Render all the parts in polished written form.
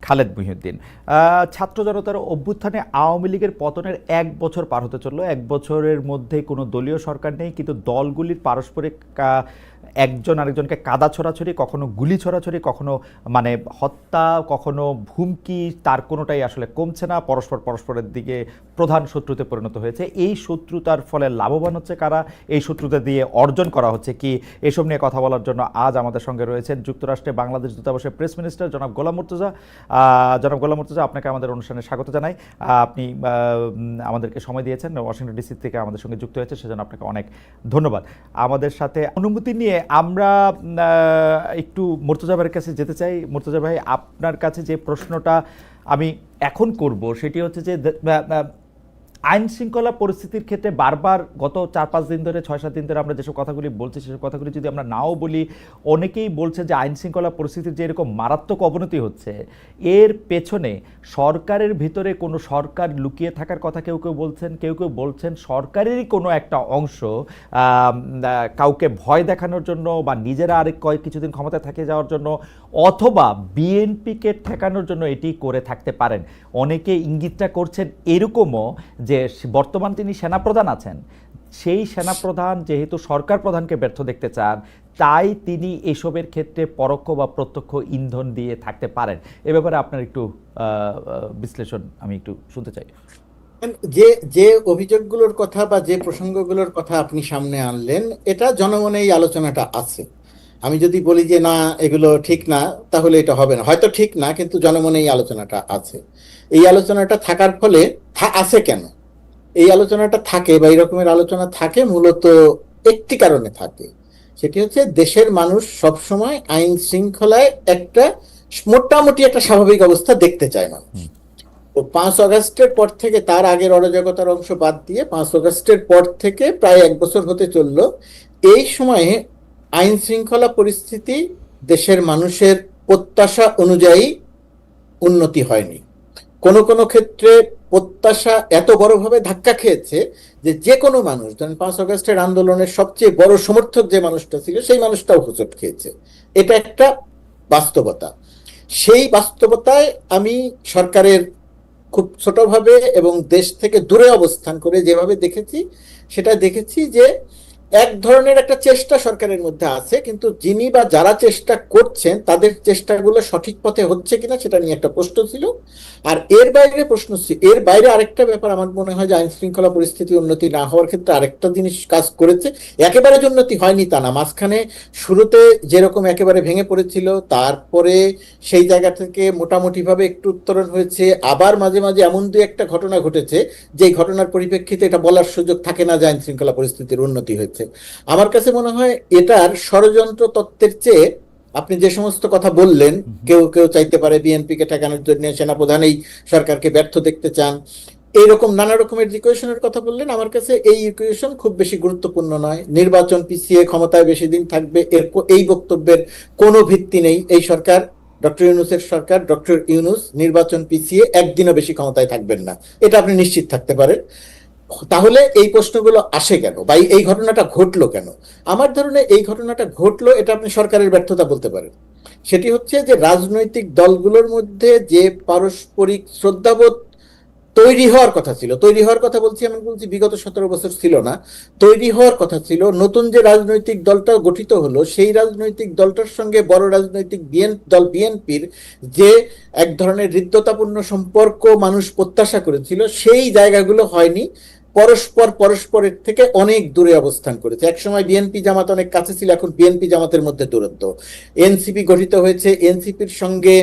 খালেদ মহিউদ্দিন, ছাত্র জনতার অভ্যুত্থানে আওয়ামী লীগের পতনের 1 বছর পার হতে চললো। 1 বছরের মধ্যে কোনো দলীয় সরকার নেই, কিন্তু দলগুলির পারস্পরিক একজন আরেকজনকে কাদা ছড়াছড়ি, কখনো গুলি ছড়াছড়ি, কখনো মানে হত্যা, কখনো হুমকি, তার কোনোটাই আসলে কমছে না। পরস্পরের দিকে প্রধান শত্রুতে পরিণত হয়েছে। এই শত্রুতার ফলে লাভবান হচ্ছে কারা, এই শত্রুতা দিয়ে অর্জন করা হচ্ছে কি, এসব নিয়ে কথা বলার জন্য আজ আমাদের সঙ্গে রয়েছেন যুক্তরাষ্ট্রে বাংলাদেশ দূতাবাসের প্রেস মিনিস্টার জনাব গোলাম মুর্তজা। জনাব গোলাম মুর্তজা, আপনাকে আমাদের অনুষ্ঠানে স্বাগত জানাই। আপনি আমাদেরকে সময় দিয়েছেন, ওয়াশিংটন ডিসি থেকে আমাদের সঙ্গে যুক্ত হয়েছে, সেজন্য আপনাকে অনেক ধন্যবাদ। আমাদের সাথে অনুমতি নিয়ে আমরা একটু মুর্তজা ভাইয়ের কাছে যেতে চাই। মুর্তজা ভাই, আপনার কাছে যে প্রশ্নটা আমি এখন করব সেটি হচ্ছে যে আইন শৃঙ্খলা পরিস্থিতির ক্ষেত্রে বারবার গত 4-5 দিন ধরে, 6-7 দিন ধরে আমরা যেসব কথাগুলি বলছি, সেসব কথাগুলি যদি আমরা নাও বলি, অনেকেই বলছে যে আইন শৃঙ্খলা পরিস্থিতির যে এরকম মারাত্মক অবনতি হচ্ছে, এর পেছনে সরকারের ভিতরে কোনো সরকার লুকিয়ে থাকার কথা কেউ কেউ বলছেন, কেউ কেউ বলছেন সরকারেরই কোনো একটা অংশ কাউকে ভয় দেখানোর জন্য বা নিজেরা আরেক কিছুদিন ক্ষমতায় থেকে যাওয়ার জন্য, অথবা বিএনপিকে ঠেকানোর জন্য এটি করে থাকতে পারেন। অনেকে ইঙ্গিতটা করছেন এরকমও যে বর্তমান তিনি সেনাপ্রধান আছেন, সেই সেনাপ্রধান যেহেতু সরকার প্রধানকে ব্যর্থ দেখতে চান, তাই তিনি এসবের ক্ষেত্রে পরোক্ষ বা প্রত্যক্ষ ইন্ধন দিয়ে থাকতে পারেন। এ ব্যাপারে আপনার একটু বিশ্লেষণ আমি একটু শুনতে চাই। যে যে অভিযোগগুলোর কথা বা যে প্রসঙ্গগুলোর কথা আপনি সামনে আনলেন, এটা জনমনে এই আলোচনাটা আছে। আমি যদি বলি যে না এগুলো ঠিক না, তাহলে এটা হবে না। হয়তো ঠিক না, কিন্তু জনমনে এই আলোচনাটা আছে। এই আলোচনাটা থাকার ফলে আছে কেন? এই আলোচনাটা থাকে বা এই রকমের আলোচনা থাকে মূলত একটি কারণে থাকে। সেটি হচ্ছে দেশের মানুষ সবসময় আইন শৃঙ্খলায় একটা মোটামুটি একটা স্বাভাবিক অবস্থা দেখতে চায় না। তো 5 আগস্টের পর থেকে, তার আগের অরাজকতার অংশ বাদ দিয়ে 5 আগস্টের পর থেকে প্রায় 1 বছর হতে চললো, এই সময়ে আইন শৃঙ্খলা পরিস্থিতি দেশের মানুষের প্রত্যাশা অনুযায়ী উন্নতি হয়নি। কোনো কোনো ক্ষেত্রে প্রত্যাশা এত বড়ভাবে ধাক্কা খেয়েছে যে যে কোনো মানুষ, ধরেন 5 আগস্টের আন্দোলনের সবচেয়ে বড় সমর্থক যে মানুষটা ছিল, সেই মানুষটাও হোঁচট খেয়েছে। এটা একটা বাস্তবতা। সেই বাস্তবতায় আমি সরকারের খুব ছোটভাবে এবং দেশ থেকে দূরে অবস্থান করে যেভাবে দেখেছি, সেটা দেখেছি যে এক ধরনের একটা চেষ্টা সরকারের মধ্যে আছে, কিন্তু যিনি বা যারা চেষ্টা করছেন তাদের চেষ্টাগুলো সঠিক পথে হচ্ছে কিনা সেটা নিয়ে একটা প্রশ্ন ছিল। আর এর বাইরে আরেকটা ব্যাপার আমার মনে হয় যে আইন শৃঙ্খলা পরিস্থিতি উন্নতি না হওয়ার ক্ষেত্রে আরেকটা জিনিস কাজ করেছে। একেবারে যে উন্নতি হয়নি তা না, মাঝখানে শুরুতে যেরকম একেবারে ভেঙে পড়েছিল, তারপরে সেই জায়গা থেকে মোটামুটি ভাবে একটু উত্তরণ হয়েছে। আবার মাঝে মাঝে এমন দু একটা ঘটনা ঘটেছে যে ঘটনার পরিপ্রেক্ষিতে এটা বলার সুযোগ থাকে না যে আইন শৃঙ্খলা পরিস্থিতির উন্নতি হয়েছে। আমার কাছে মনে হয় এটার ষড়যন্ত্র তত্ত্বের চেয়ে আপনি যে সমস্ত কথা বললেন, কেউ কেউ চাইতে পারে বিএনপিকে ঠেকানোর জন্য সেনাপ্রধান এই সরকারকে ব্যর্থ দেখতে চান, এইরকম নানা রকমের ইকুয়েশনের কথা বললেন। আমার কাছে এই ইকুয়েশন খুব বেশি গুরুত্বপূর্ণ নয়। নির্বাচন পিছিয়ে ক্ষমতায় বেশি দিন থাকবে, এই বক্তব্যের কোনো ভিত্তি নেই। এই সরকার, ডক্টর ইউনূসের সরকার, ডক্টর ইউনূস নির্বাচন পিছিয়ে একদিনও বেশি ক্ষমতায় থাকবেন না, এটা আপনি নিশ্চিত থাকতে পারেন। তাহলে এই প্রশ্নগুলো আসে কেন, বা এই ঘটনাটা ঘটলো কেন? আমার ধারণা এই ঘটনাটা ঘটলো, এটা আপনি সরকারের ব্যর্থতা বলতে পারেন। সেটি হচ্ছে যে রাজনৈতিক দলগুলোর মধ্যে যে পারস্পরিক শ্রদ্ধাবোধ তৈরি হওয়ার কথা ছিল, তৈরি হওয়ার কথা বলছি, আমি বলছি বিগত 17 বছর ছিল না, তৈরি হওয়ার কথা ছিল। নতুন যে রাজনৈতিক দলটা গঠিত হলো, সেই রাজনৈতিক দলটার সঙ্গে বড় রাজনৈতিক দল বিএনপির যে এক ধরনের হৃদ্যতাপূর্ণ সম্পর্ক মানুষ প্রত্যাশা করেছিল, সেই জায়গাগুলো হয়নি। পরস্পরের থেকে অনেক দূরে অবস্থান করেছে। একসময় বিএনপি জামাত অনেক কাছে ছিল, এখন বিএনপি জামাতের মধ্যে দূরত্ব। এনসিপি গঠিত হয়েছে, এনসিপির সঙ্গে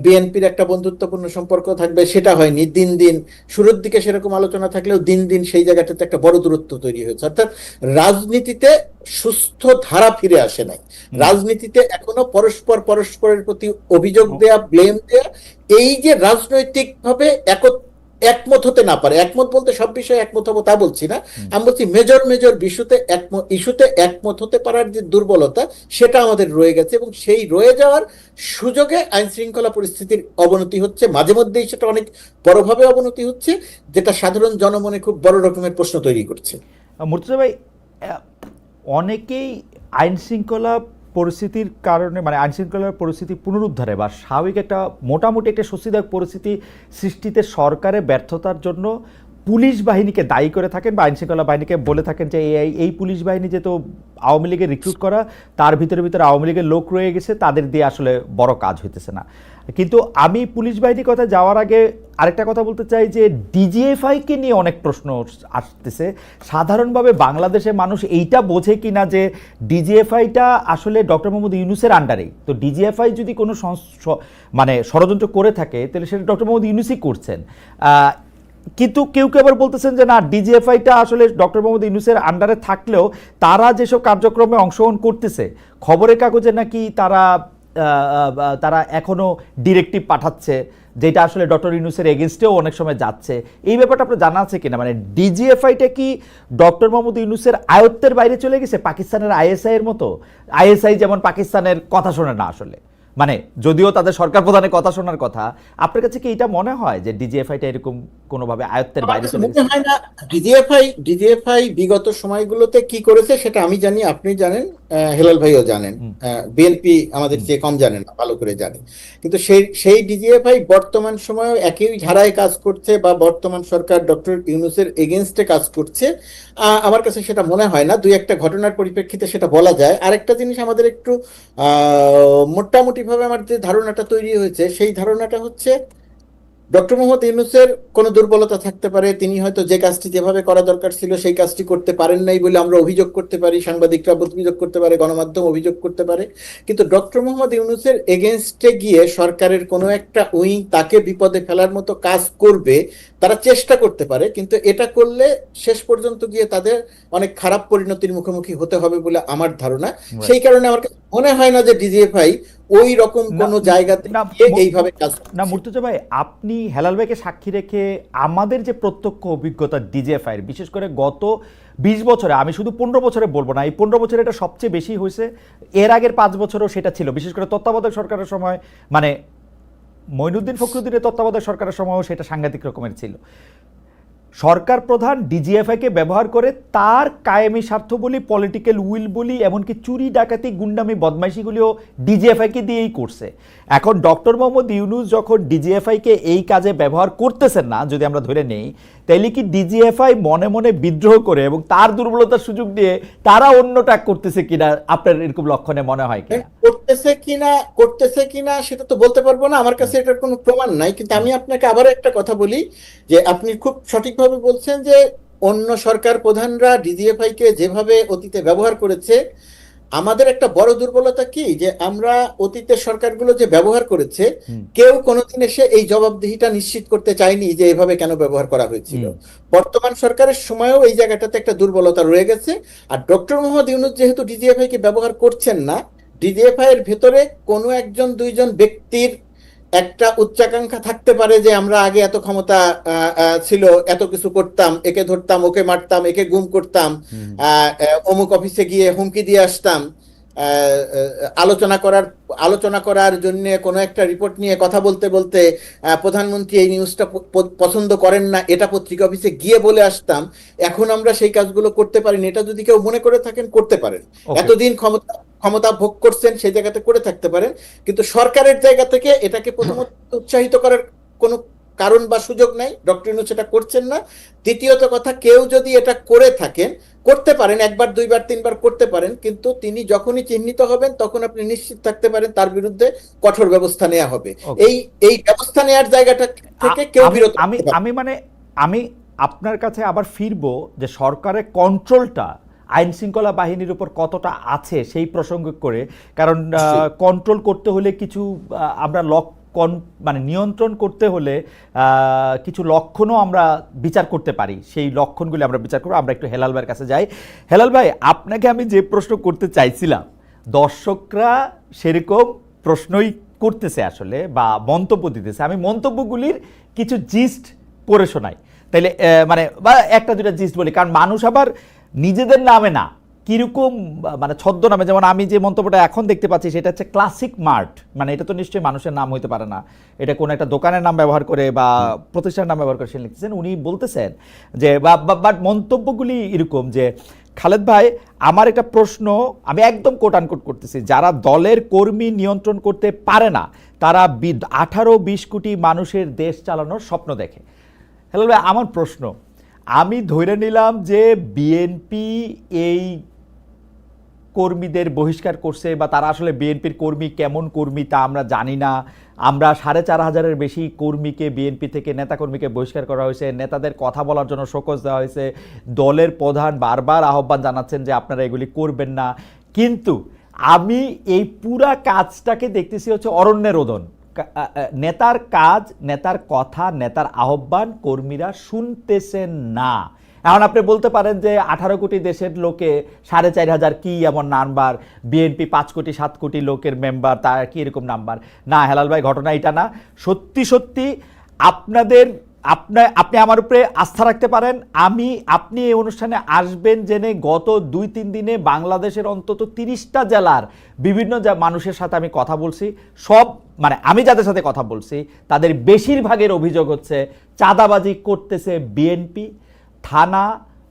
বিএনপির একটা বন্ধুত্বপূর্ণ সম্পর্ক থাকবে, সেটা হয়নি। দিন দিন শুরুর দিকে সেরকম আলোচনা থাকলেও দিন দিন সেই জায়গাটাতে একটা বড় দূরত্ব তৈরি হয়েছে। অর্থাৎ রাজনীতিতে সুস্থ ধারা ফিরে আসে নাই। রাজনীতিতে এখনো পরস্পরের প্রতি অভিযোগ দেয়া, ব্লেম দেয়া, এই যে রাজনৈতিক ভাবে একমত হতে না পারে, একমত বলতে সব বিষয়ে একমত হবো তা বলছি না, আমি বলছি মেজর ইস্যুতে একমত হতে পারার যে দুর্বলতা, সেটা আমাদের রয়ে গেছে। এবং সেই রয়ে যাওয়ার সুযোগে আইন শৃঙ্খলা পরিস্থিতির অবনতি হচ্ছে, মাঝে মধ্যেই সেটা অনেক বড়ভাবে অবনতি হচ্ছে, যেটা সাধারণ জনমনে খুব বড় রকমের প্রশ্ন তৈরি করছে। মুর্তজা ভাই, অনেকেই আইন শৃঙ্খলা পরিস্থিতির কারণে মানে আইনশৃঙ্খলার পরিস্থিতি পুনরুদ্ধারে বা স্বাভাবিক একটা মোটামুটি একটা স্বস্তিদায়ক পরিস্থিতি সৃষ্টিতে সরকারের ব্যর্থতার জন্য পুলিশ বাহিনীকে দায়ী করে থাকেন বা আইনশৃঙ্খলা বাহিনীকে বলে থাকেন যে এই পুলিশ বাহিনী যেহেতু আওয়ামী লীগের রিক্রুট করা, তার ভিতরে আওয়ামী লীগের লোক রয়ে গেছে, তাদের দিয়ে আসলে বড় কাজ হইতেছে না। কিন্তু আমি পুলিশ বাহিনীর কথা যাওয়ার আগে আরেকটা কথা বলতে চাই যে ডিজিএফআইকে নিয়ে অনেক প্রশ্ন আসতেছে। সাধারণভাবে বাংলাদেশের মানুষ এইটা বোঝে কিনা যে ডিজিএফআইটা আসলে ডক্টর মোহাম্মদ ইউনূসের আন্ডারেই, তো ডিজিএফআই যদি কোনো মানে ষড়যন্ত্র করে থাকে তাহলে সেটা ডক্টর মোহাম্মদ ইউনূসই করছেন। কিন্তু কেউ কেউ আবার বলতেছেন যে না, ডিজিএফআইটা আসলে ডক্টর মোহাম্মদ ইউনূসের আন্ডারে থাকলেও তারা যেসব কার্যক্রমে অংশগ্রহণ করতেছে, খবরের কাগজে নাকি তারা এখনো ডিরেক্টিভ পাঠাচ্ছে, যেটা আসলে ডক্টর ইউনূসের এগেনস্টেও অনেক সময় যাচ্ছে। এই ব্যাপারটা আপনার জানা আছে কিনা? মানে ডিজিএফআইটা কি ডক্টর মোহাম্মদ ইউনূসের আয়ত্তের বাইরে চলে গেছে, পাকিস্তানের আইএসআই এর মতো? আইএসআই যেমন পাকিস্তানের কথা শোনে না আসলে, মানে যদিও তাদের সরকার প্রধানের কথা শোনার কথা, আপনার কাছে কি এটা মনে হয় যে ডিজিএফআইটা এরকম কোনোভাবে আয়ত্তের বাইরে চলে গেছে? মনে হয় না। ডিজিএফআই বিগত সময়গুলোতে কি করেছে সেটা আমি জানি, আপনি জানেন, হেলাল ভাইও জানেন, বিএনপি আমাদের চেয়ে কম জানে না, ভালো করে জানে। কিন্তু সেই ডিজিএফআই বর্তমান সময়ে একই ধারায় কাজ করছে বা বর্তমান সরকার ডক্টর ইউনূসের এগেনস্টে কাজ করছে, আমার কাছে সেটা মনে হয় না। দুই একটা ঘটনার পরিপ্রেক্ষিতে সেটা বলা যায়। আরেকটা জিনিস আমাদের একটু মোটামুটি ভাবে আমার যে ধারণাটা তৈরি হয়েছে, সেই ধারণাটা হচ্ছে ডক্টর মোহাম্মদ ইউনূসের কোনো দুর্বলতা থাকতে পারে। তিনি হয়তো যে কাজটি যেভাবে করা দরকার ছিল সেই কাজটি করতে পারেন নাই বলে আমরা অভিযোগ করতে পারি, সাংবাদিকরা অভিযোগ করতে পারে, গণমাধ্যম অভিযোগ করতে পারে। কিন্তু ডক্টর মোহাম্মদ ইউনূসের এগেনস্টে গিয়ে সরকারের কোনো একটা উইং তাকে বিপদে ফেলার মতো কাজ করবে, তারা চেষ্টা করতে পারে। কিন্তু এটা করলে শেষ পর্যন্ত গিয়ে তাদের অনেক খারাপ পরিণতির মুখোমুখি হতে হবে বলে আমার ধারণা। সেই কারণে আমার মনে হয় না যে ডিজিএফআই ওই রকম কোনো জায়গাতে এইভাবে কাজ না। মুর্তজা ভাই, আপনি হেলাল ভাইকে সাক্ষী রেখে আমাদের যে প্রত্যক্ষ অভিজ্ঞতা ডিজিএফআইয়ের, বিশেষ করে গত 20 বছরে, আমি শুধু 15 বছরে বলবো না, এই 15 বছরে এটা সবচেয়ে বেশি হয়েছে, এর আগের 5 বছরও সেটা ছিল, বিশেষ করে তত্ত্বাবধায়ক সরকারের সময়, মানে মঈনুদ্দিন ফখরুদ্দিনের তত্ত্বাবধায়ক সরকারের সময়ও সেটা সাংঘাতিক রকমের ছিল। সরকার প্রধান ডিজিএফআইকে ব্যবহার করে তার কায়েমি স্বার্থ বলি, পলিটিক্যাল উইল বলি, এমনকি চুরি ডাকাতি গুন্ডামি বদমাইশিগুলিও ডিজিএফআইকে দিয়েই করছে। এখন ডক্টর মোহাম্মদ ইউনূস যখন ডিজিএফআইকে এই কাজে ব্যবহার করতেছেন না, যদি আমরা ধরে নেই, তাইলে কি ডিজিএফআই মনে মনে বিদ্রোহ করে এবং তার দুর্বলতার সুযোগ দিয়ে তারা অন্যটা করতেছে কিনা, আপনার এরকম লক্ষণে মনে হয় কিনা? করতেছে কিনা সেটা তো বলতে পারবো না, আমার কাছে এটার কোনো প্রমাণ নাই। কিন্তু আমি আপনাকে আবার একটা কথা বলি, যে আপনি খুব সঠিকভাবে বলছেন যে অন্য সরকার প্রধানরা ডিজিএফআই কে যেভাবে অতীতে ব্যবহার করেছে, আমাদের একটা বড় দুর্বলতা কি, যে আমরা অতীতের সরকারগুলো যে ব্যবহার করেছে, কেউ কোনোদিন এসে এই জবাবদিহিটা নিশ্চিত করতে চায়নি যে এভাবে কেন ব্যবহার করা হয়েছিল। বর্তমান সরকারের সময়ও এই জায়গাটাতে একটা দুর্বলতা রয়ে গেছে। আর ডক্টর মোহাম্মদ ইউনূস যেহেতু ডিজিএফআই কে ব্যবহার করছেন না, ডিজিএফআই এর ভেতরে কোনো একজন দুইজন ব্যক্তির একটা উচ্চাকাঙ্ক্ষা থাকতে পারে যে আমরা আগে এত ক্ষমতা ছিল, এত কিছু করতাম, একে ধরতাম, ওকে মারতাম, একে গুম করতাম, অমুক অফিসে গিয়ে হুমকি দিয়ে আসতাম, আলোচনা করার জন্য কোনো একটা রিপোর্ট নিয়ে কথা বলতে বলতে প্রধানমন্ত্রী এই নিউজটা পছন্দ করেন না, এটা পত্রিকা অফিসে গিয়ে বলে আসতাম। এখন আমরা সেই কাজগুলো করতে পারিনি। এটা যদি কেউ মনে করে থাকেন, করতে পারেন। এতদিন ক্ষমতা ভোগ করছেন, সেই জায়গাতে করে থাকতে পারেন। কিন্তু সরকারের জায়গা থেকে এটাকে প্রথমত উৎসাহিত করার কোনো কারণ বা সুযোগ নাই, ডক্টর ইউনূস সেটা করছেন না। দ্বিতীয়ত কথা, কেউ যদি এটা করে থাকেন, করতে পারেন, একবার দুইবার তিনবার করতে পারেন, কিন্তু তিনি যখনই চিহ্নিত হবেন তখন আপনি নিশ্চিত থাকতে পারেন তার বিরুদ্ধে কঠোর ব্যবস্থা নেওয়া হবে। এই ব্যবস্থা নেওয়ার জায়গাটা থেকে কেউ বিরত। আমি আপনার কাছে আবার ফিরবো যে সরকারের কন্ট্রোলটা আইন শৃঙ্খলা বাহিনীর উপর কতটা আছে সেই প্রসঙ্গ করে, কারণ কন্ট্রোল করতে হলে কিছু আমরা মানে নিয়ন্ত্রণ করতে হলে কিছু লক্ষণও আমরা বিচার করতে পারি, সেই লক্ষণগুলি আমরা বিচার করবো। আমরা একটু হেলাল ভাইয়ের কাছে যাই। হেলাল ভাই, আপনাকে আমি যে প্রশ্ন করতে চাইছিলাম, দর্শকরা সেরকম প্রশ্নই করতেছে আসলে, বা মন্তব্য দিতেছে, আমি মন্তব্যগুলির কিছু জিস্ট পড়ে শোনাই, তাইলে মানে বা একটা দুটা জিস্ট বলি, কারণ মানুষ আবার নিজেদের নামে না, কিরকম মানে ছদ্মনামে, যেমন আমি যে মন্তব্যটা এখন দেখতে পাচ্ছি সেটা হচ্ছে ক্লাসিক মার্ট, মানে এটা তো নিশ্চয়ই মানুষের নাম হইতে পারে না, এটা কোনো একটা দোকানের নাম ব্যবহার করে বা প্রতিষ্ঠানের নাম ব্যবহার করে সে লিখতেছেন। উনি বলতেছেন যে বাট মন্তব্যগুলি এরকম যে খালেদ ভাই, আমার একটা প্রশ্ন, আমি একদম কোট আনকোট করতেছি, যারা দলের কর্মী নিয়ন্ত্রণ করতে পারে না তারা 18-20 কোটি মানুষের দেশ চালানোর স্বপ্ন দেখে। হ্যালো ভাই, আমার প্রশ্ন, আমি ধরে নিলাম যে বিএনপি এই কর্মীদের বহিষ্কার করছে, বা তারা আসলে বিএনপির কর্মী কেমন কর্মী তা আমরা জানি না। আমরা 4,500-এর বেশি কর্মীকে, বিএনপি থেকে নেতাকর্মীকে বহিষ্কার করা হয়েছে, নেতাদের কথা বলার জন্য শোকজ দেওয়া হয়েছে, দলের প্রধান বারবার আহ্বান জানাচ্ছেন যে আপনারা এগুলি করবেন না। কিন্তু আমি এই পুরা কাজটাকে দেখতেছি হচ্ছে অরণ্যের রোদন। নেতার কাজ, নেতার কথা, নেতার আহ্বান কর্মীরা শুনতেছেন না। এখন আপনি বলতে পারেন যে 18 কোটি দেশের লোকে 4,500 কি এমন নাম্বার, বিএনপি 5 কোটি 7 কোটি লোকের মেম্বার, তার কি এরকম নাম্বার? না হেলাল ভাই, ঘটনা এটা না। সত্যি সত্যি আপনি আমার উপরে আস্থা রাখতে পারেন। আপনি এই অনুষ্ঠানে আসবেন জেনে গত 2-3 দিনে বাংলাদেশের অন্তত 30টা জেলার বিভিন্ন মানুষের সাথে আমি কথা বলছি। সব মানে আমি যাদের সাথে কথা বলছি তাদের বেশিরভাগের অভিযোগ হচ্ছে চাঁদাবাজি করতেছে বিএনপি, থানা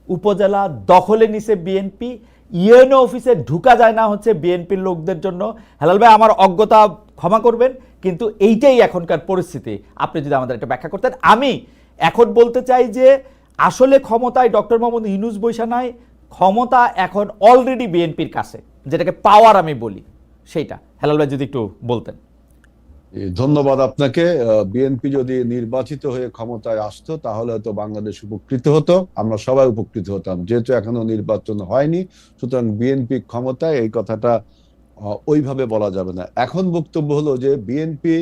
উপজেলা দখলে নিছে বিএনপি, ইউএনও অফিসে ঢুকা যায় না হচ্ছে বিএনপির লোকদের জন্য। হেলাল ভাই, আমার অজ্ঞতা ক্ষমা করবেন, কিন্তু এইটাই এখনকার পরিস্থিতি। আপনি যদি আমাদের একটা ব্যাখ্যা করতেন। আমি এখন বলতে চাই যে আসলে ক্ষমতায় ডক্টর মোহাম্মদ ইউনূস বৈশা নাই, ক্ষমতা এখন অলরেডি বিএনপির কাছে, যেটাকে পাওয়ার আমি বলি, সেইটা হেলাল ভাই যদি একটু বলতেন। ধন্যবাদ আপনাকে। বিএনপি যদি নির্বাচিত হয়ে ক্ষমতায় আসতো তাহলে হয়তো বাংলাদেশ উপকৃত হতো, আমরা সবাই উপকৃত হতাম। যেহেতু এখনো নির্বাচন হয়নি, সুতরাং বিএনপি ক্ষমতায়, এই কথাটা ওইভাবে বলা যাবে না। এখন বক্তব্য হলো যে বিএনপি,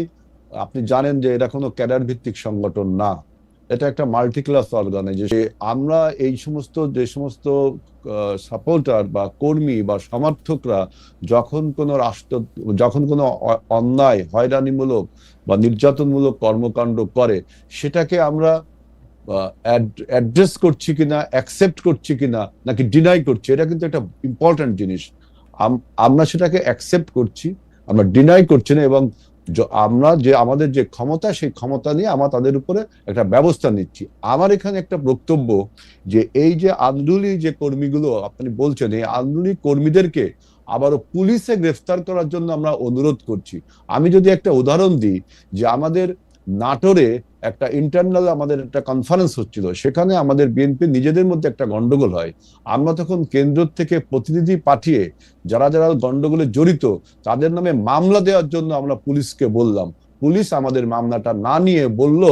আপনি জানেন যে এটা কোনো ক্যাডার ভিত্তিক সংগঠন না, এটা একটা মাল্টি ক্লাস অর্গানাইজেশন। আমরা এই সমস্ত যে সমস্ত সাপোর্টার বা কর্মী বা সমর্থকরা যখন কোনো অন্যায়, হয়রানিমূলক বা নির্যাতনমূলক কর্মকাণ্ড করে, সেটাকে আমরা অ্যাড্রেস করছি কিনা, অ্যাকসেপ্ট করছি কিনা, নাকি ডিনাই করছি, এটা কিন্তু একটা ইম্পর্টেন্ট জিনিস। আমরা সেটাকে অ্যাকসেপ্ট করছি, আমরা ডিনাই করছি না, এবং আমরা যে আমাদের যে ক্ষমতা, সেই ক্ষমতা নিয়ে আমরা তাদের উপরে একটা ব্যবস্থা নিচ্ছি। আমার এখানে একটা বক্তব্য যে এই যে আন্দোলনী যে কর্মীগুলো আপনি বলছেন, এই আন্দোলনী কর্মীদেরকে আবারও পুলিশে গ্রেফতার করার জন্য আমরা অনুরোধ করছি। আমি যদি একটা উদাহরণ দিই, যে আমাদের নাটোরে একটা ইন্টারনাল আমাদের একটা কনফারেন্স হচ্ছিল, সেখানে আমাদের বিএনপি নিজেদের মধ্যে একটা গন্ডগোল হয়। আমরা তখন কেন্দ্র থেকে প্রতিনিধি পাঠিয়ে যারা যারা গন্ডগোলে জড়িত তাদের নামে মামলা দেওয়ার জন্য আমরা পুলিশকে বললাম। পুলিশ আমাদের মামলাটা না নিয়ে বলল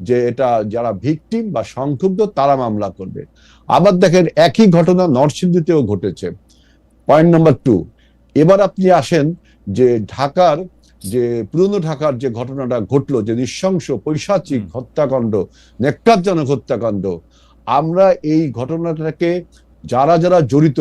যে এটা যারা ভিকটিম বা সংক্ষুব্ধ তারা মামলা করবে। আবার দেখেন একই ঘটনা নরসিংদীতেও ঘটেছে। পয়েন্ট নাম্বার 2, এবার আপনি আসেন যে ঢাকার যে পুরনো ঢাকার যে ঘটনাটা ঘটলো, যে নৃশংস পৈশাচিক হত্যাকাণ্ড, নেককারজনক হত্যাকাণ্ড, আমরা এই ঘটনাটাকে যারা যারা জড়িত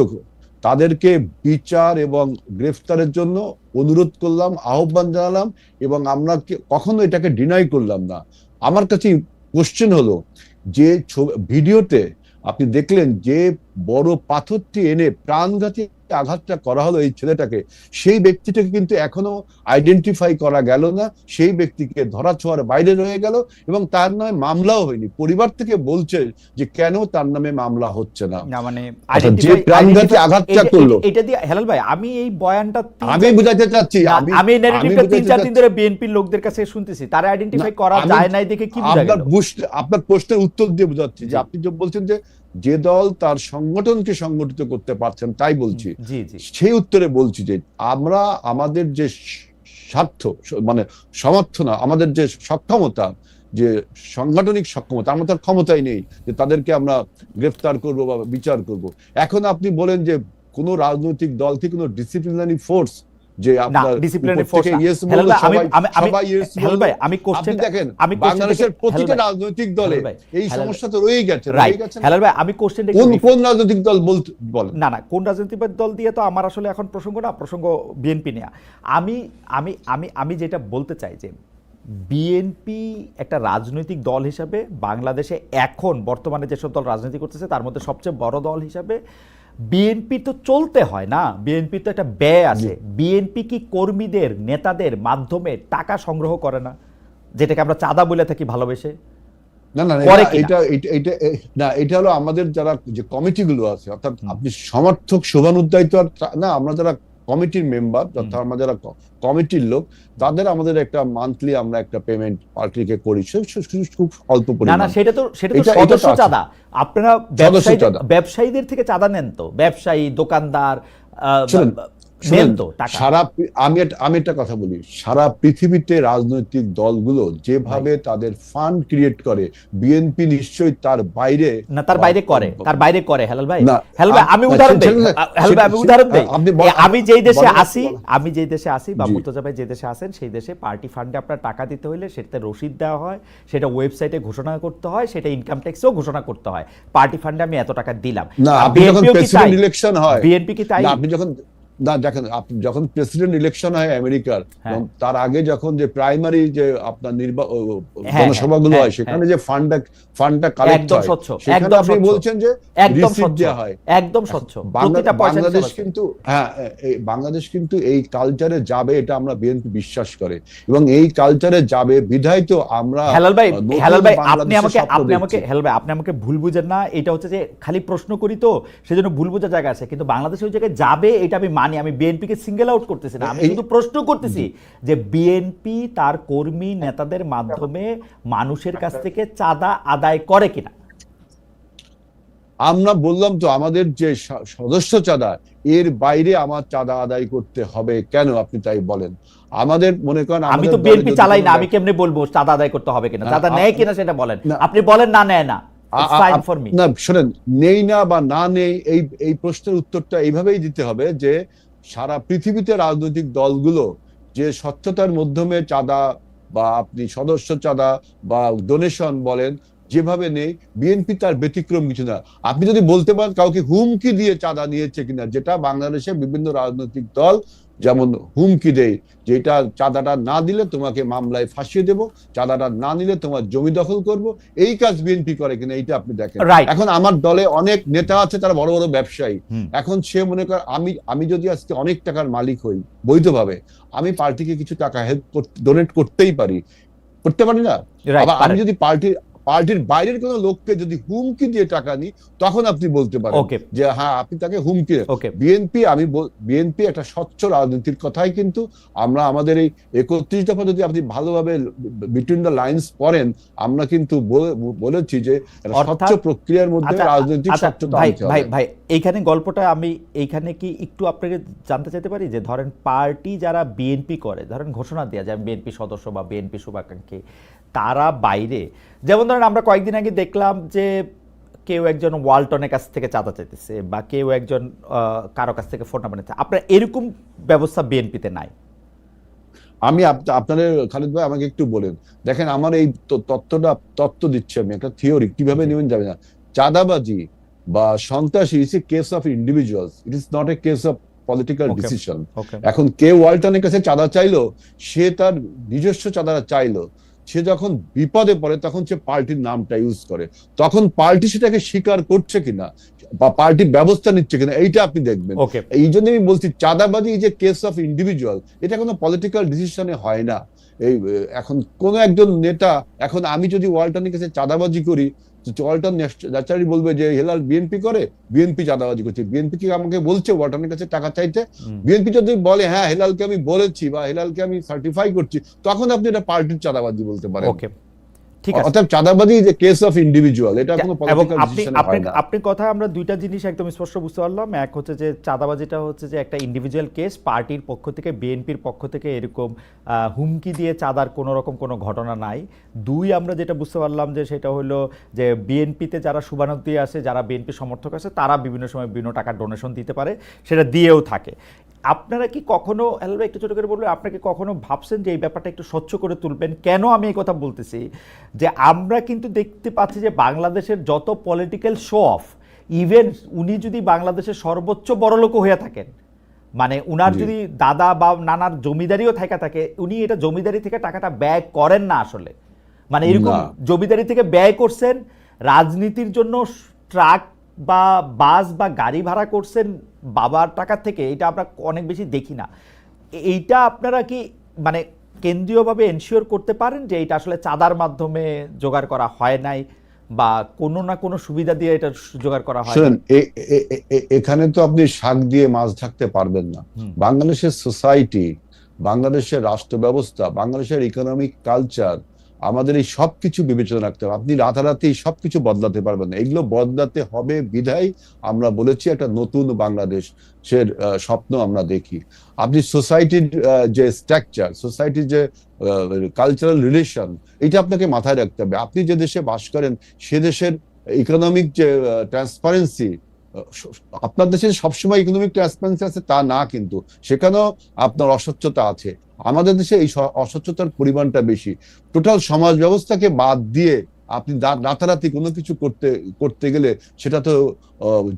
তাদেরকে বিচার এবং গ্রেফতারের জন্য অনুরোধ করলাম, আহ্বান জানালাম, এবং আমরা কখনো এটাকে ডিনাই করলাম না। আমার কাছে কোশ্চেন হলো যে ভিডিওতে আপনি দেখলেন যে বড় পাথরটি এনে প্রাণঘাতী আঘাতটা করা হলো এই ছেলেটাকে, সেই ব্যক্তিটাকে কিন্তু এখনো আইডেন্টিফাই করা গেল না, সেই ব্যক্তিকে ধরা ছোঁয়ার বাইরে রয়ে গেল, এবং তার নামে মামলাও হয়নি। পরিবার থেকে বলছে যে কেন তার নামে মামলা হচ্ছে না, মানে যে প্রাণঘাতী আঘাতটা করলো। এটা দিয়ে হেলাল ভাই, আমি এই বয়ানটা আমি বুঝাতে চাচ্ছি, আমি নেগেটিভটা 3-4 দিন ধরে বিএনপির লোকদের কাছে শুনতেছি, তারা আইডেন্টিফাই করা যায় নাই দেখে কি বুঝা গেল? আপনার প্রশ্নের উত্তর দিয়ে বুঝাচ্ছি যে আপনি যে বলছেন যে দল তার সংগঠনকে সংগঠিত করতে পারছেন, তাই বলছি। সেই উত্তরে বলছি যে আমরা আমাদের যে স্বার্থ, মানে সমর্থন, আমাদের যে সক্ষমতা, যে সাংগঠনিক সক্ষমতা, আমরা তার ক্ষমতাই নেই যে তাদেরকে আমরা গ্রেফতার করব বা বিচার করব। এখন আপনি বলেন যে কোন রাজনৈতিক দল কি কোনো ডিসিপ্লিনারি ফোর্স, যে আপনার ডিসিপ্লিনারি ফোর্স বাংলাদেশের প্রতিটা রাজনৈতিক দলে এই সমস্যা তো রয়েই গেছে। আমি কোশ্চেনটা কোন রাজনৈতিক দল বলেন? না, কোন রাজনৈতিক দল দিয়ে তো আমার আসলে এখন প্রসঙ্গ না, প্রসঙ্গ বিএনপি নিয়ে। আমি যেটা বলতে চাই যে বিএনপি একটা রাজনৈতিক দল হিসাবে বাংলাদেশে এখন বর্তমানে যেসব দল রাজনীতি করতেছে তার মধ্যে সবচেয়ে বড় দল হিসাবে বিএনপি তো চলতে হয় না, বিএনপি তো একটা ব্যয় আছে। বিএনপি কি কর্মীদের, নেতাদের মাধ্যমে টাকা সংগ্রহ করে না, যেটাকে আমরা চাঁদা বলে থাকি ভালোবেসে? না না না, করে এটা কিনা? এটা এটা এটা- না, এটা হলো আমাদের যারা যে কমিটিগুলো আছে, অর্থাৎ আপনি সমর্থক শুভানুধ্যায়িত না, আমরা যারা কমিটির মেম্বার, অর্থাৎ আমরা যারা কমিটির লোক, তাদের আমাদের একটা মান্থলি আমরা একটা পেমেন্ট পার্টিকে করি, খুব অল্প না না, পরিমাণ। সেটা তো এটা সদস্য তো আছে, চাঁদা। আপনারা সদস্য চাঁদা। ব্যবসায়ীদের থেকে চাঁদা নেন তো, ব্যবসায়ী দোকানদার শুনুন, নেন শুনুন, তো টাকা। আমি একটা কথা বলি, সারা পৃথিবীতে রাজনৈতিক দলগুলো যেভাবে তাদের ফান্ড ক্রিয়েট করে, বিএনপি নিশ্চয়ই তার বাইরে না, তার বাইরে করে, তার বাইরে করে হেলাল ভাই। না, হেলাল ভাই আমি উদাহরণ দেই, হেলাল ভাই আমি উদাহরণ দেই। আপনি আমি যেই দেশে বলেন, আসি, বা জি। মুর্তজা ভাই যে দেশে আছেন সেই দেশে পার্টি ফান্ডে আপনার টাকা দিতে হলে সেটাতে রসিদ দেওয়া হয়, সেটা ওয়েবসাইটে ঘোষণা করতে হয়, সেটা ইনকাম ট্যাক্সেও ঘোষণা করতে হয়, পার্টি ফান্ডে আমি এত টাকা দিলাম। না, আর আপনি যখন বিএনপিও কি প্রেসিডেন্ট তাই? ইলেকশন হয়, বিএনপি কি তাই? না আপনি যখন, না দেখেন, আপনি যখন প্রেসিডেন্ট ইলেকশন হয় আমেরিকার, হ্যাঁ। তার আগে যখন যে প্রাইমারি যে আপনার হ্যাঁ, জনসভাগুলো হ্যাঁ, হয়, সেখানে হ্যাঁ। যে ফান্ডটা কালেক্ট একদম হয়, স্বচ্ছ, সেখানে একদম আপনি স্বচ্ছ, বলছেন যে একদম রিসিপ্ট স্বচ্ছ, দেওয়া হয়। একদম স্বচ্ছ, প্রতিটা পয়সা বাংলাদেশ হিসাব আছে। কিন্তু, হ্যাঁ, বাংলাদেশ কিন্তু এই কালচারে যাবে, এটা আমরা বিএনপি বিশ্বাস করে, এবং এই কালচারে যাবে বিধায় তো আমরা হেলাল ভাই, নতুন হেলাল ভাই আপনি বাংলাদেশের আমাকে স্বপ্ন আপনি আমাকে দেখছি। হেলাল ভাই আপনি আমাকে ভুল বুঝেন না। এটা হচ্ছে যে খালি প্রশ্ন করি তো সেজন্য ভুল বোঝার জায়গা আছে, কিন্তু বাংলাদেশ ওই জায়গায় যাবে এটা আমি মানি। আমি বিএনপি কে সিঙ্গেল আউট করতেছি না, আমি শুধু প্রশ্ন করতেছি যে বিএনপি তার কর্মী নেতাদের মাধ্যমে মানুষের কাছ থেকে চাঁদা আদায় করে কিনা। আমরা বললাম তো, আমাদের যে সদস্য চাঁদা, এর বাইরে আমার চাঁদা আদায় করতে হবে কেন, আপনি তাই বলেন। আমাদের মনে করেন আমি আমাদের তো দলে বিএনপি যদি চালাই কোনো না, আমি কেমনে বলবো চাঁদা আদায় করতে হবে কিনা? চাঁদা আ- নেয় কিনা সেটা বলেন। না, আপনি বলেন না নেয় না, ইটস ফাইন ফর মি। না শোনেন, নেই না বা না নেই, এই প্রশ্নের উত্তরটা এইভাবেই দিতে হবে যে সারা পৃথিবীতে রাজনৈতিক দলগুলো যে স্বচ্ছতার মাধ্যমে চাঁদা বা আপনি সদস্য চাঁদা বা ডোনেশন বলেন, যেভাবে নেই, বিএনপি তার ব্যতিক্রম কিছু না। আপনি যদি বলতে পারেন কাউকে হুমকি দিয়ে চাঁদা নিয়েছে কিনা, যেটা বাংলাদেশে বিভিন্ন রাজনৈতিক দল যেমন হুমকি দেয়, যেটা চাঁদাটা না দিলে তোমাকে মামলায় ফাঁসিয়ে দেব, চাঁদাটা না নিলে তোমার জমি দখল করব, এই কাজ বিএনপি করে কিনা এইটা আপনি দেখেন। রাইট। এখন আমার দলে অনেক নেতা আছে, তারা বড় বড় ব্যবসায়ী। এখন সে মনে করে আমি যদি আজকে অনেক টাকার মালিক হই বৈধভাবে, আমি পার্টিকে কিছু টাকা হেল্প ডোনেট করতেই পারি, করতে পারি না? আবার আমি যদি পার্টির বাইরের কোনো লোককে যদি হুমকি দিয়ে টাকা নিই, তখন আপনি বলতে পারেন যে হ্যাঁ, আপনি তাকে হুমকি। বিএনপি একটা স্বচ্ছ রাজনীতির কথাই, কিন্তু আমরা আমাদের এই 31 দফা যদি আপনি ভালোভাবে বিটুইন দ্য লাইন্স পড়েন, আমরা কিন্তু বলেছি যে স্বচ্ছ প্রক্রিয়ার মধ্যে রাজনৈতিক স্বচ্ছতা আনতে হবে। ভাই এইখানে গল্পটা আমি এইখানে কি একটু আপনাকে জানতে চাইতে পারি যে ধরেন পার্টি যারা বিএনপি করে, ধরেন ঘোষণা দেয়া যায় বিএনপি সদস্য বা বিএনপি শুভাকাঙ্ক্ষী, তারা বাইরে, যেমন ধরেন আমরা কয়েকদিন আগে দেখলাম যে কেউ একজন ওয়ালটনের কাছ থেকে চাঁদা চাইতেছে বা কেউ একজন কারো কাছ থেকে ফোন নাম্বার নিচ্ছে, আপনার এরকম ব্যবস্থা বিএনপিতে নাই? আমি আপনাদের, খালিদ ভাই আমাকে একটু বলেন, দেখেন আমার এই তত্ত্ব দিচ্ছি, আমি একটা থিওরি, কিভাবে নেবেন যাবে না। চাঁদাবাজি বা সন্ত্রাসী is a case of individuals, it is not a case of political decision. এখন কেউ ওয়ালটনের কাছে চাঁদা চাইলো, সে তার নিজস্ব চাঁদাটা চাইলো, সে যখন বিপদে পড়ে তখন সে পার্টির নামটা ইউজ করে, তখন পার্টি সেটাকে স্বীকার করছে কিনা বা পার্টি ব্যবস্থা নিচ্ছে কিনা, এইটা আপনি দেখবেন। এই জন্য আমি বলছি চাঁদাবাজি is a case of individual, এটা কোনো পলিটিক্যাল ডিসিশনে হয় না। এই এখন কোন একজন নেতা, এখন আমি যদি ওয়ালটনের কাছে চাঁদাবাজি করি, ওয়ালটন ন্যাচারালি বলবে যে হেলাল বিএনপি করে, বিএনপি চাঁদাবাজি করছে। বিএনপি কি আমাকে বলছে ওয়ালটনের কাছে টাকা চাইতে? বিএনপি যদি বলে হ্যাঁ হেলালকে আমি বলেছি বা হেলালকে আমি সার্টিফাই করছি, তখন আপনি এটা পার্টির চাঁদাবাজি বলতে পারেন। অর্থাৎ চাঁদাবাজি যে কেস অফ ইন্ডিভিজুয়াল, এটা কোনো পলিটিক্যাল ডিসিশন হয় না। আপনি কথা আমরা দুইটা জিনিস একদম স্পষ্ট বুঝতে পারলাম। এক হচ্ছে যে চাঁদাবাজিটা হচ্ছে যে একটা ইন্ডিভিজুয়াল কেস, পার্টির পক্ষ থেকে বিএনপির পক্ষ থেকে এরকম হুমকি দিয়ে চাঁদার কোনো রকম কোনো ঘটনা নাই। দুই, আমরা যেটা বুঝতে পারলাম যে সেটা হলো যে বিএনপিতে যারা শুভানুধ্যায়ী আছে, যারা বিএনপি সমর্থক আছে, তারা বিভিন্ন সময় বিভিন্ন টাকা ডোনেশন দিতে পারে, সেটা দিয়েও থাকে। আপনারা কি কখনো, হেলাল একটু ছোট করে বলবে, আপনাকে কখনো ভাবছেন যে এই ব্যাপারটা একটু স্বচ্ছ করে তুলবেন? কেন আমি এই কথা বলতেছি যে আমরা কিন্তু দেখতে পাচ্ছি যে বাংলাদেশের যত পলিটিক্যাল শো অফ, ইভেন উনি যদি বাংলাদেশের সর্বোচ্চ বড়লোক হয়ে থাকেন, মানে উনার যদি দাদা বা নানার জমিদারিও থাকে, উনি এটা জমিদারি থেকে টাকাটা ব্যয় করেন না আসলে। মানে এরকম জমিদারি থেকে ব্যয় করছেন, রাজনীতির জন্য ট্রাক বা বাস বা গাড়ি ভাড়া করছেন বাবার টাকা থেকে, এটা আমরা অনেক বেশি দেখি না। এইটা আপনারা কি মানে কেন্দ্রীয়ভাবে এনশিওর করতে পারেন যে এটা আসলে চাঁদার মাধ্যমে জোগাড় করা হয় নাই বা কোনো না কোনো সুবিধা দিয়ে এটা জোগাড় করা হয়? শুনেন, এখানে তো আপনি শাক দিয়ে মাছ ঢাকতে পারবেন না। বাংলাদেশের সোসাইটি, বাংলাদেশের রাষ্ট্র ব্যবস্থা, বাংলাদেশের ইকোনমিক কালচার, আমাদের এই সবকিছু বিবেচনা রাখতে হবে। আপনি রাতারাতি সবকিছু বদলাতে পারবেন না, এগুলো বদলাতে হবে। বিধায় আমরা বলেছি একটা নতুন বাংলাদেশের স্বপ্ন আমরা দেখি। আপনি সোসাইটির যে স্ট্রাকচার, সোসাইটির যে কালচারাল রিলেশন, এটা আপনাকে মাথায় রাখতে হবে। আপনি যে দেশে বাস করেন সে দেশের ইকোনমিক যে ট্রান্সপারেন্সি, আপনার দেশে সবসময় ইকোনমিক ট্রান্সপারেন্সি আছে তা না, কিন্তু সেখানেও আপনার অস্বচ্ছতা আছে। আমাদের দেশে এই অস্বচ্ছতার পরিমাণটা বেশি। টোটাল সমাজ ব্যবস্থাকে বাদ দিয়ে আপনি রাতারাতি কোনো কিছু করতে গেলে সেটা তো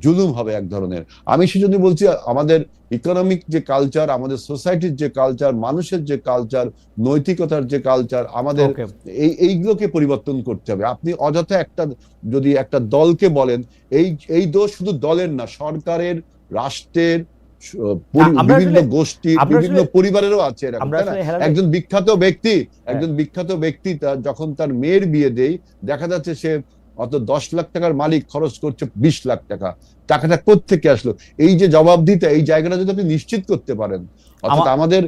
জুলুম হবে এক ধরনের। আমি সেজন্য বলছি আমাদের ইকোনমিক যে কালচার, আমাদের সোসাইটির যে কালচার, মানুষের যে কালচার, নৈতিকতার যে কালচার, আমাদের এইগুলোকে পরিবর্তন করতে হবে। আপনি অযথা যদি একটা দলকে বলেন, এই দোষ শুধু দলের না, সরকারের, রাষ্ট্রের, বিভিন্ন গোষ্ঠী, বিভিন্ন পরিবারেরও আছে এরকম, তাই না? একজন বিখ্যাত ব্যক্তি যখন তার মেয়ের বিয়ে দেয়, দেখা যাচ্ছে সে অত 10 লাখ টাকার মালিক খরচ করছে 20 লাখ টাকা। টাকাটা কোত্থেকে আসলো? এই যে জবাবদিহিতা, এই জায়গাটা যদি আপনি নিশ্চিত করতে পারেন, অর্থাৎ আমাদের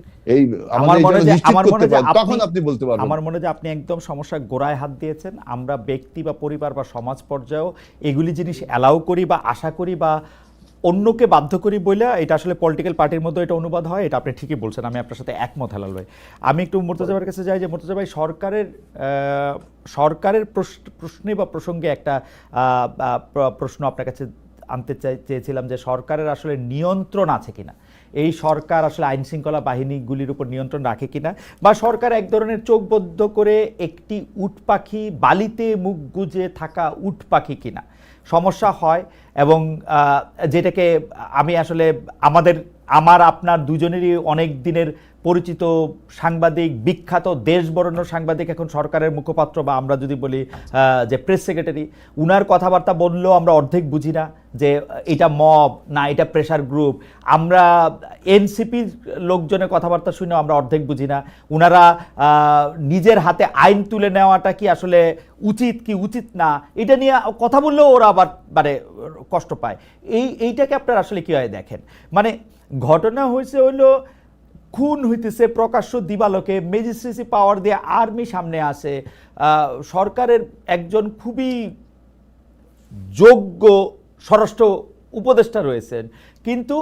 নিশ্চিত করতে পারেন, তখন আপনি বলতে পারবেন। আমার মনে হয় যে আপনি একদম সমস্যার গোড়ায় হাত দিয়েছেন। আমরা ব্যক্তি বা পরিবার বা সমাজ পর্যায়েও এগুলি জিনিস অ্যালাউ করি বা আশা করি বা অন্যকে বাধ্য করি বলে এটা আসলে পলিটিক্যাল পার্টির মধ্যে এটা অনুবাদ হয়। এটা আপনি ঠিকই বলছেন, আমি আপনার সাথে একমত হেলাল ভাই। আমি একটু মুর্তজা ভাইয়ের কাছে যাই, যে মুর্তজা ভাই, সরকারের প্রশ্নে বা প্রসঙ্গে একটা প্রশ্ন আপনার কাছে আনতে চেয়েছিলাম, যে সরকারের আসলে নিয়ন্ত্রণ আছে কিনা, এই সরকার আসলে আইন শৃঙ্খলা বাহিনীগুলির উপর নিয়ন্ত্রণ রাখে কিনা, বা সরকার এক ধরনের চোখ বদ্ধ করে একটি উট পাখি, বালিতে মুখ গুজে থাকা উট পাখি কিনা। সমস্যা হয়, এবং যেটাকে আমি আসলে আমার আপনার দুজনেরই অনেক দিনের পরিচিত সাংবাদিক, বিখ্যাত দেশ বরেণ্য সাংবাদিক, এখন সরকারের মুখপাত্র বা আমরা যদি বলি যে প্রেস সেক্রেটারি, উনার কথাবার্তা বললেও আমরা অর্ধেক বুঝি না যে এটা মব না এটা প্রেশার গ্রুপ। আমরা এনসিপির লোকজনের কথাবার্তা শুনেও আমরা অর্ধেক বুঝি না। উনারা নিজের হাতে আইন তুলে নেওয়াটা কি আসলে উচিত কি উচিত না, এটা নিয়ে কথা বললেও ওরা আবার মানে কষ্ট পায়। এইটাকে আপনারা আসলে কীভাবে দেখেন? মানে ঘটনা হলো খুন হইতেছে প্রকাশ্য দিবালোকে, ম্যাজিস্ট্রেসি পাওয়ার দিয়ে আর্মি সামনে আসে, সরকারের একজন খুবই যোগ্য স্বরাষ্ট্র উপদেষ্টা রয়েছেন, কিন্তু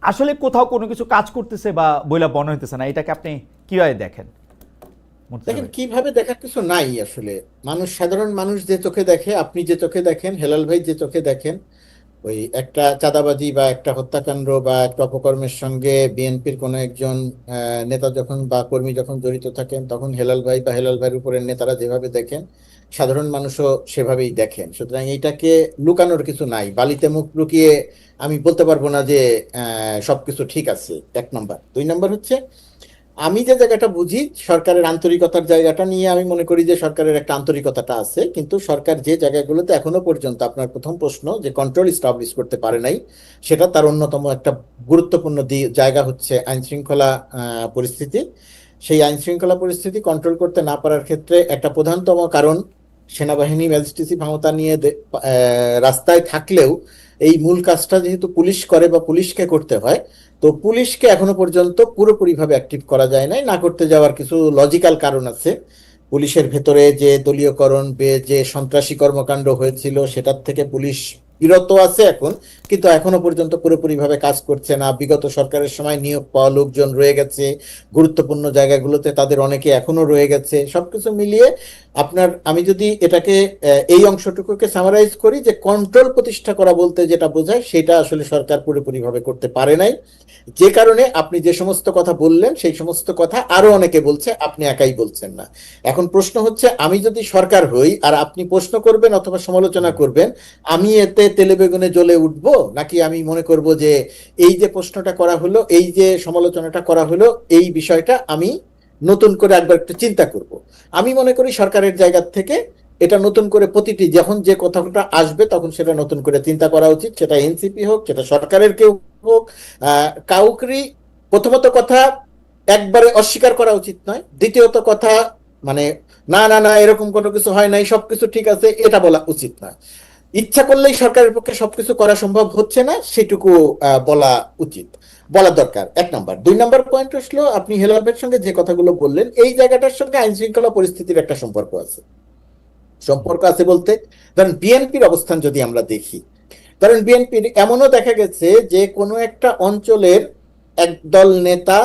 আসলে কোথাও কোনো কিছু কাজ করতেছে বা বইলা মনে হইতেছে না। এটাকে আপনি কিভাবে দেখেন? দেখেন, কিভাবে দেখার কিছু নাই আসলে। সাধারণ মানুষ যে চোখে দেখে, আপনি যে চোখে দেখেন, হেলাল ভাই যে চোখে দেখেন, ওই একটা চাঁদাবাজি বা একটা হত্যাকাণ্ড বা একটা অপকর্মের সঙ্গে বিএনপির কোনো একজন নেতা যখন বা কর্মী যখন জড়িত থাকেন, তখন হেলাল ভাই বা হেলাল ভাইয়ের উপরের নেতারা যেভাবে দেখেন, সাধারণ মানুষও সেভাবেই দেখেন। সুতরাং এইটাকে লুকানোর কিছু নাই। বালিতে মুখ লুকিয়ে আমি বলতে পারবো না যে সবকিছু ঠিক আছে, 1 নম্বর। 2 নম্বর হচ্ছে, আমি যে জায়গাটা বুঝি সরকারের আন্তরিকতার জায়গাটা নিয়ে, আমি মনে করি যে সরকারের একটা আন্তরিকতাটা আছে, কিন্তু সরকার যে জায়গাগুলোতে এখনো পর্যন্ত, আপনার প্রথম প্রশ্ন যে কন্ট্রোল এস্টাবলিশ করতে পারে নাই, সেটা তার অন্যতম একটা গুরুত্বপূর্ণ জায়গা হচ্ছে আইন শৃঙ্খলা পরিস্থিতি। সেই আইন শৃঙ্খলা পরিস্থিতি কন্ট্রোল করতে না পারার ক্ষেত্রে একটা প্রধানতম কারণ, সেনাবাহিনী ম্যাজিস্ট্রেসি ক্ষমতা নিয়ে রাস্তায় থাকলেও এই মূল কাজটা যেহেতু পুলিশ করে বা পুলিশকে করতে হয়, তো পুলিশকে এখনো পর্যন্ত পুরোপুরিভাবে অ্যাক্টিভ করা যায় নাই। না করতে যাওয়ার কিছু লজিক্যাল কারণ আছে। পুলিশের ভেতরে যে দলীয়করণ, যে সন্ত্রাসী কর্মকাণ্ড হয়েছিল, সেটার থেকে পুলিশ বিরত আছে এখন, কিন্তু এখনো পর্যন্ত পুরোপুরিভাবে কাজ করছে না। বিগত সরকারের সময় নিয়োগ পাওয়া লোকজন রয়ে গেছে, গুরুত্বপূর্ণ জায়গাগুলোতে তাদের অনেকে এখনো রয়ে গেছে। সবকিছু মিলিয়ে আমি যদি এটাকে এই অংশটুকুকে সামারাইজ করি, যে কন্ট্রোল প্রতিষ্ঠা করা বলতে যেটা বোঝায়, সেটা আসলে সরকার পুরোপুরিভাবে করতে পারে নাই। যে কারণে আপনি যে সমস্ত কথা বললেন, সেই সমস্ত কথা আরো অনেকে বলছে, আপনি একাই বলছেন না। এখন প্রশ্ন হচ্ছে, আমি যদি সরকার হই আর আপনি প্রশ্ন করবেন অথবা সমালোচনা করবেন, আমি এতে তেলে বেগুনে জ্বলে উঠবো, নাকি আমি মনে করব যে এই যে প্রশ্নটা করা হলো, এই যে সমালোচনাটা করা হলো, এই বিষয়টা আমি নতুন করে একবার একটু চিন্তা করব। আমি মনে করি সরকারের জায়গা থেকে এটা নতুন করে প্রতিটি যখন যে কথাটা আসবে, তখন সেটা নতুন করে চিন্তা করা উচিত। সেটা এনসিপি হোক, সেটা সরকারের কেউ হোক, কাউকেই প্রথমত কথা, একবারে অস্বীকার করা উচিত নয়। দ্বিতীয়ত কথা, মানে না না না এরকম কোনো কিছু হয় নাই, সবকিছু ঠিক আছে, এটা বলা উচিত নয়। ইচ্ছা করলেই সরকারের পক্ষে সবকিছু করা সম্ভব হচ্ছে না, সেটুকু বলা উচিত, বলা দরকার। 1 নম্বর। 2 নম্বর পয়েন্ট হলো, আপনি হেলাল ভাইয়ের সঙ্গে যে কথাগুলো বললেন, এই জায়গাটার সঙ্গে আইন শৃঙ্খলা পরিস্থিতির একটা সম্পর্ক আছে। সম্পর্ক আছে বলতে, ধরেন বিএনপির অবস্থান যদি আমরা দেখি, ধরেন বিএনপির এমনও দেখা গেছে যে কোনো একটা অঞ্চলের একদল নেতা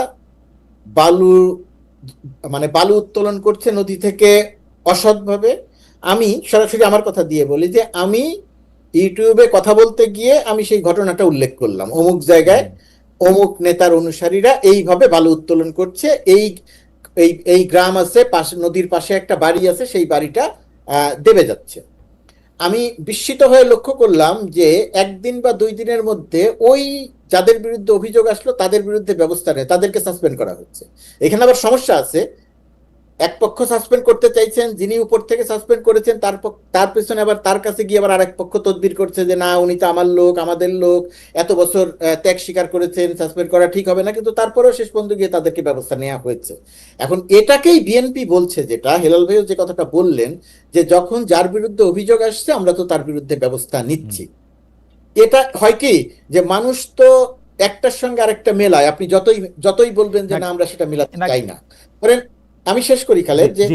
বালু, মানে বালু উত্তোলন করছে নদী থেকে অসৎভাবে। আমি সরাসরি আমার কথা দিয়ে বলি যে আমি ইউটিউবে কথা বলতে গিয়ে আমি সেই ঘটনাটা উল্লেখ করলাম, অমুক জায়গায় অমুক নেতার অনুসারীরা এইভাবে বালু উত্তোলন করছে, এই এই এই গ্রাম আছে, পাশে নদীর পাশে একটা বাড়ি আছে, সেই বাড়িটা দেবে যাচ্ছে। আমি বিস্মিত হয়ে লক্ষ্য করলাম যে 1 দিন বা 2 দিনের মধ্যে ওই যাদের বিরুদ্ধে অভিযোগ আসলো তাদের বিরুদ্ধে ব্যবস্থা নেয়, তাদেরকে সাসপেন্ড করা হচ্ছে। এখানে আবার সমস্যা আছে, এক পক্ষ সাসপেন্ড করতে চাইছেন, যিনি উপর থেকে সাসপেন্ড করেছেন তার পেছনে আবার তার কাছে গিয়ে আবার আরেক পক্ষ তদবির করছে যে না উনি তো আমার লোক, আমাদের লোক, এত বছর ত্যাগ স্বীকার করেছেন, সাসপেন্ড করা ঠিক হবে না, কিন্তু তারপরেও শেষ পর্যন্ত গিয়ে তাদেরকে ব্যবস্থা নেওয়া হয়েছে। এখন এটাকেই বিএনপি বলছে, যেটা হেলাল ভাইও যে কথাটা বললেন, যে যখন যার বিরুদ্ধে অভিযোগ আসছে আমরা তো তার বিরুদ্ধে ব্যবস্থা নিচ্ছি। এটা হয় কি যে মানুষ তো একটার সঙ্গে আরেকটা মেলায়, আপনি যতই যতই বলবেন যে না আমরা সেটা মেলাতে চাই না। ধরেন আমি শেষ করি খালেদ, যে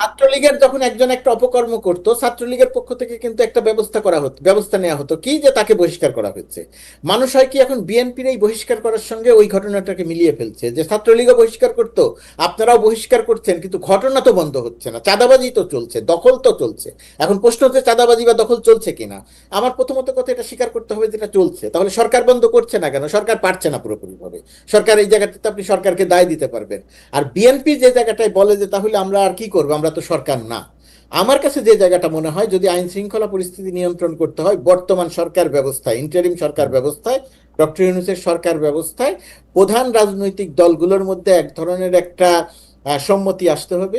ছাত্রলীগের যখন একজন একটা অপকর্ম করতো, ছাত্রলীগের পক্ষ থেকে কিন্তু একটা ব্যবস্থা নেওয়া হতো, কি যে তাকে বহিষ্কার করা হচ্ছে। মানুষ হয় কি এখন বিএনপির এই বহিষ্কার করার সঙ্গে ওই ঘটনাটাকে মিলিয়ে ফেলছে, যে ছাত্রলীগও বহিষ্কার করতো, আপনারাও বহিষ্কার করছেন, কিন্তু ঘটনা তো বন্ধ হচ্ছে না, চাঁদাবাজি তো চলছে, দখল তো চলছে। এখন প্রশ্ন হচ্ছে চাঁদাবাজি বা দখল চলছে কিনা। আমার প্রথমত কথা এটা স্বীকার করতে হবে যেটা চলছে, তাহলে সরকার বন্ধ করছে না কেন? সরকার পারছে না পুরোপুরি ভাবে, সরকার এই জায়গাটাতে আপনি সরকারকে দায় দিতে পারবেন। আর বিএনপি যে জায়গাটায় বলে যে তাহলে আমরা আর কি করবো, আমরা তো সরকার না, আমার কাছে যে জায়গাটা মনে হয়, যদি আইন শৃঙ্খলা পরিস্থিতি নিয়ন্ত্রণ করতে হয়, বর্তমান সরকার ব্যবস্থায়, ইন্টারিম সরকার ব্যবস্থায়, ডক্টর ইউনূসের সরকার ব্যবস্থায় প্রধান রাজনৈতিক দলগুলোর মধ্যে এক ধরনের একটা সম্মতি আসতে হবে।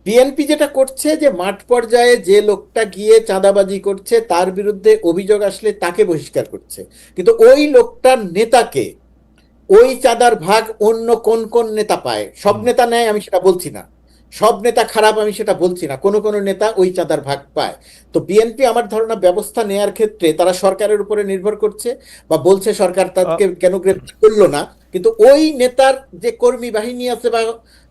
বিএনপি যেটা করছে যে মাঠ পর্যায়ে যে লোকটা গিয়ে চাঁদাবাজি করছে তার বিরুদ্ধে অভিযোগ আসলে তাকে বহিষ্কার করছে, কিন্তু ওই লোকটার নেতাকে ওই চাঁদার ভাগ অন্য কোন কোন নেতা পায়, সব নেতা নেয় আমি সেটা বলছি না, সব নেতা খারাপ আমি সেটা বলছি না, কোন কোন নেতা ওই চাঁদার ভাগ পায়। তো বিএনপি আমার ধারণা ব্যবস্থা নেয়ার ক্ষেত্রে তারা সরকারের উপরে নির্ভর করছে, বা বলছে সরকার তাদেরকে কেন গ্রেপ্তার করলো না, কিন্তু ওই নেতার যে কর্মী বাহিনী আছে বা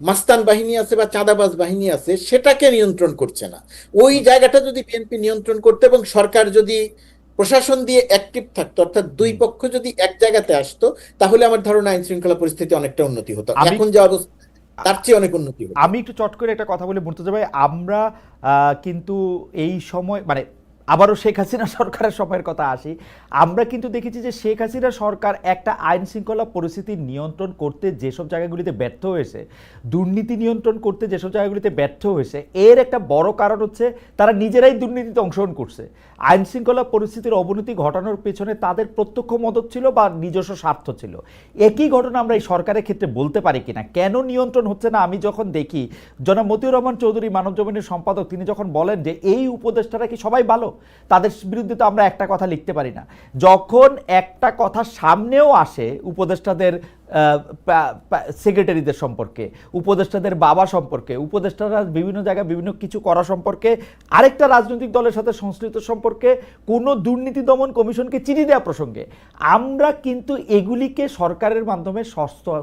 মাস্তান বাহিনী আছে বা চাঁদাবাজ বাহিনী আছে সেটাকে নিয়ন্ত্রণ করছে না। ওই জায়গাটা যদি বিএনপি নিয়ন্ত্রণ করতে এবং সরকার যদি প্রশাসন দিয়ে অ্যাক্টিভ থাকতো, অর্থাৎ দুই পক্ষ যদি এক জায়গাতে আসতো, তাহলে আমার ধারণা আইন শৃঙ্খলা পরিস্থিতি অনেকটা উন্নতি হতো। এখন যে অবস্থা তার চেয়ে অনেক উন্নতি হতো। আমি একটু চট করে একটা কথা বলি মুর্তজা ভাই, আমরা কিন্তু এই সময় মানে আবারও শেখ হাসিনা সরকারের সময়ের কথা আসি, আমরা কিন্তু দেখেছি যে শেখ হাসিনা সরকার একটা আইন শৃঙ্খলা পরিস্থিতি নিয়ন্ত্রণ করতে যেসব জায়গাগুলিতে ব্যর্থ হয়েছে, দুর্নীতি নিয়ন্ত্রণ করতে যেসব জায়গাগুলিতে ব্যর্থ হয়েছে, এর একটা বড় কারণ হচ্ছে তারা নিজেরাই দুর্নীতিতে অংশগ্রহণ করছে। আইন শৃঙ্খলা পরিস্থিতির অবনতি ঘটানোর পেছনে তাদের প্রত্যক্ষ মদত ছিল বা নিজস্ব স্বার্থ ছিল। একই ঘটনা আমরা এই সরকারের ক্ষেত্রে বলতে পারি কিনা, কেন নিয়ন্ত্রণ হচ্ছে না? আমি যখন দেখি জনাব মতিউর রহমান চৌধুরী মানবজমিনের সম্পাদক, তিনি যখন বলেন যে এই উপদেষ্টারা কি সবাই ভালো, তাদের বিরুদ্ধে তো আমরা একটা কথা লিখতে পারি না, যখন একটা কথা সামনেও আসে উপদেষ্টাদের সেক্রেটারিদের সম্পর্কে, উপদেষ্টাদের বাবা সম্পর্কে, উপদেষ্টারা বিভিন্ন জায়গায় বিভিন্ন কিছু করা সম্পর্কে, আরেকটা রাজনৈতিক দলের সাথে সংশ্লিষ্ট সম্পর্কে, কোনো দুর্নীতি দমন কমিশনকে চিঠি দেওয়া প্রসঙ্গে, আমরা কিন্তু এগুলিকে সরকারের মাধ্যমে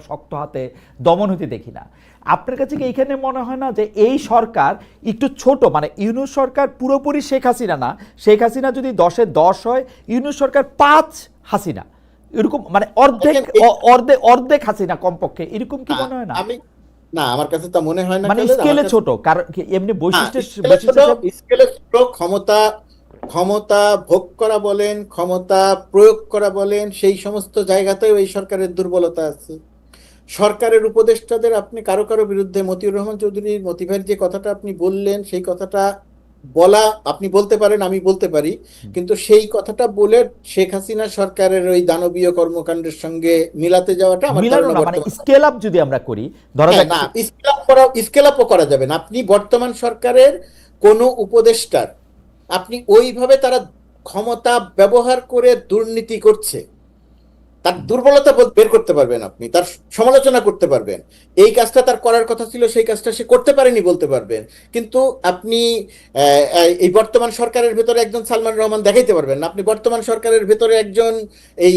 শক্ত হাতে দমন হতে দেখি না। আপনার কাছে কি এইখানে মনে হয় না যে এই সরকার একটু ছোট, মানে ইউনূস সরকার পুরোপুরি শেখ হাসিনা না, শেখ হাসিনা যদি 10-এ 10 হয়, ইউনূস সরকার 5 হাসিনা, এরকম মানে অর্ধেক হাসিনা কমপক্ষে, এরকম কি মনে হয় না? আমি না, আমার কাছে তা মনে হয় না, মানে স্কেলে ছোট, কারণ এমনি বৈশিষ্ট্য স্কেলে ছোট, ক্ষমতা ভোগ করা বলেন, ক্ষমতা প্রয়োগ করা বলেন, সেই সমস্ত জায়গাতেও এই সরকারের দুর্বলতা আছে। সরকারের উপদেষ্টাদের আপনি কারো কারো বিরুদ্ধে, মতিউর রহমান চৌধুরীর মতিভাইয়ের যে কথাটা আপনি বললেন, সেই কথাটা বলা আপনি বলতে পারেন, আমি বলতে পারি, কিন্তু সেই কথাটা বলে শেখ হাসিনা সরকারের ওই দানবীয় কর্মকাণ্ডের সঙ্গে মিলাতে যাওয়াটা আমার ধারণা, মানে স্কেল আপ যদি আমরা করি, ধরা যাক না, স্কেল আপও করা যাবে না। আপনি বর্তমান সরকারের কোন উপদেষ্টার আপনি ওইভাবে তারা ক্ষমতা ব্যবহার করে দুর্নীতি করছে, তার দুর্বলতা বের করতে পারবেন, আপনি তার সমালোচনা করতে পারবেন, এই কাজটা তার করার কথা ছিল সেই কাজটা সে করতে পারেনি বলতে পারবেন, কিন্তু আপনি এই বর্তমান সরকারের ভেতরে একজন সালমান রহমান দেখাইতে পারবেন না, আপনি বর্তমান সরকারের ভেতরে একজন এই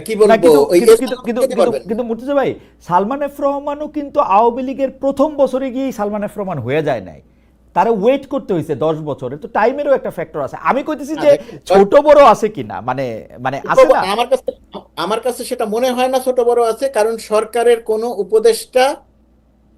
কি না, বলবো কিন্তু ওই কিন্তু কিন্তু এরশাদ কিন্তু দেখাইতে কিন্তু পারবেন না। কিন্তু মুর্তজা ভাই, সালমান এফ রহমানও কিন্তু আওয়ামী লীগের প্রথম বছরে গিয়েই সালমান এফ রহমান হয়ে যায় নাই, তারা ওয়েট করতে হয়েছে 10 বছরের, তো টাইমেরও একটা ফ্যাক্টর আছে। আমি কইতেছি না, যে দেখেন, ছোট বড় আছে কিনা, মানে মানে আছে না। আমার কাছে সেটা মনে হয় না ছোট বড় আছে, কারণ সরকারের কোনো উপদেষ্টা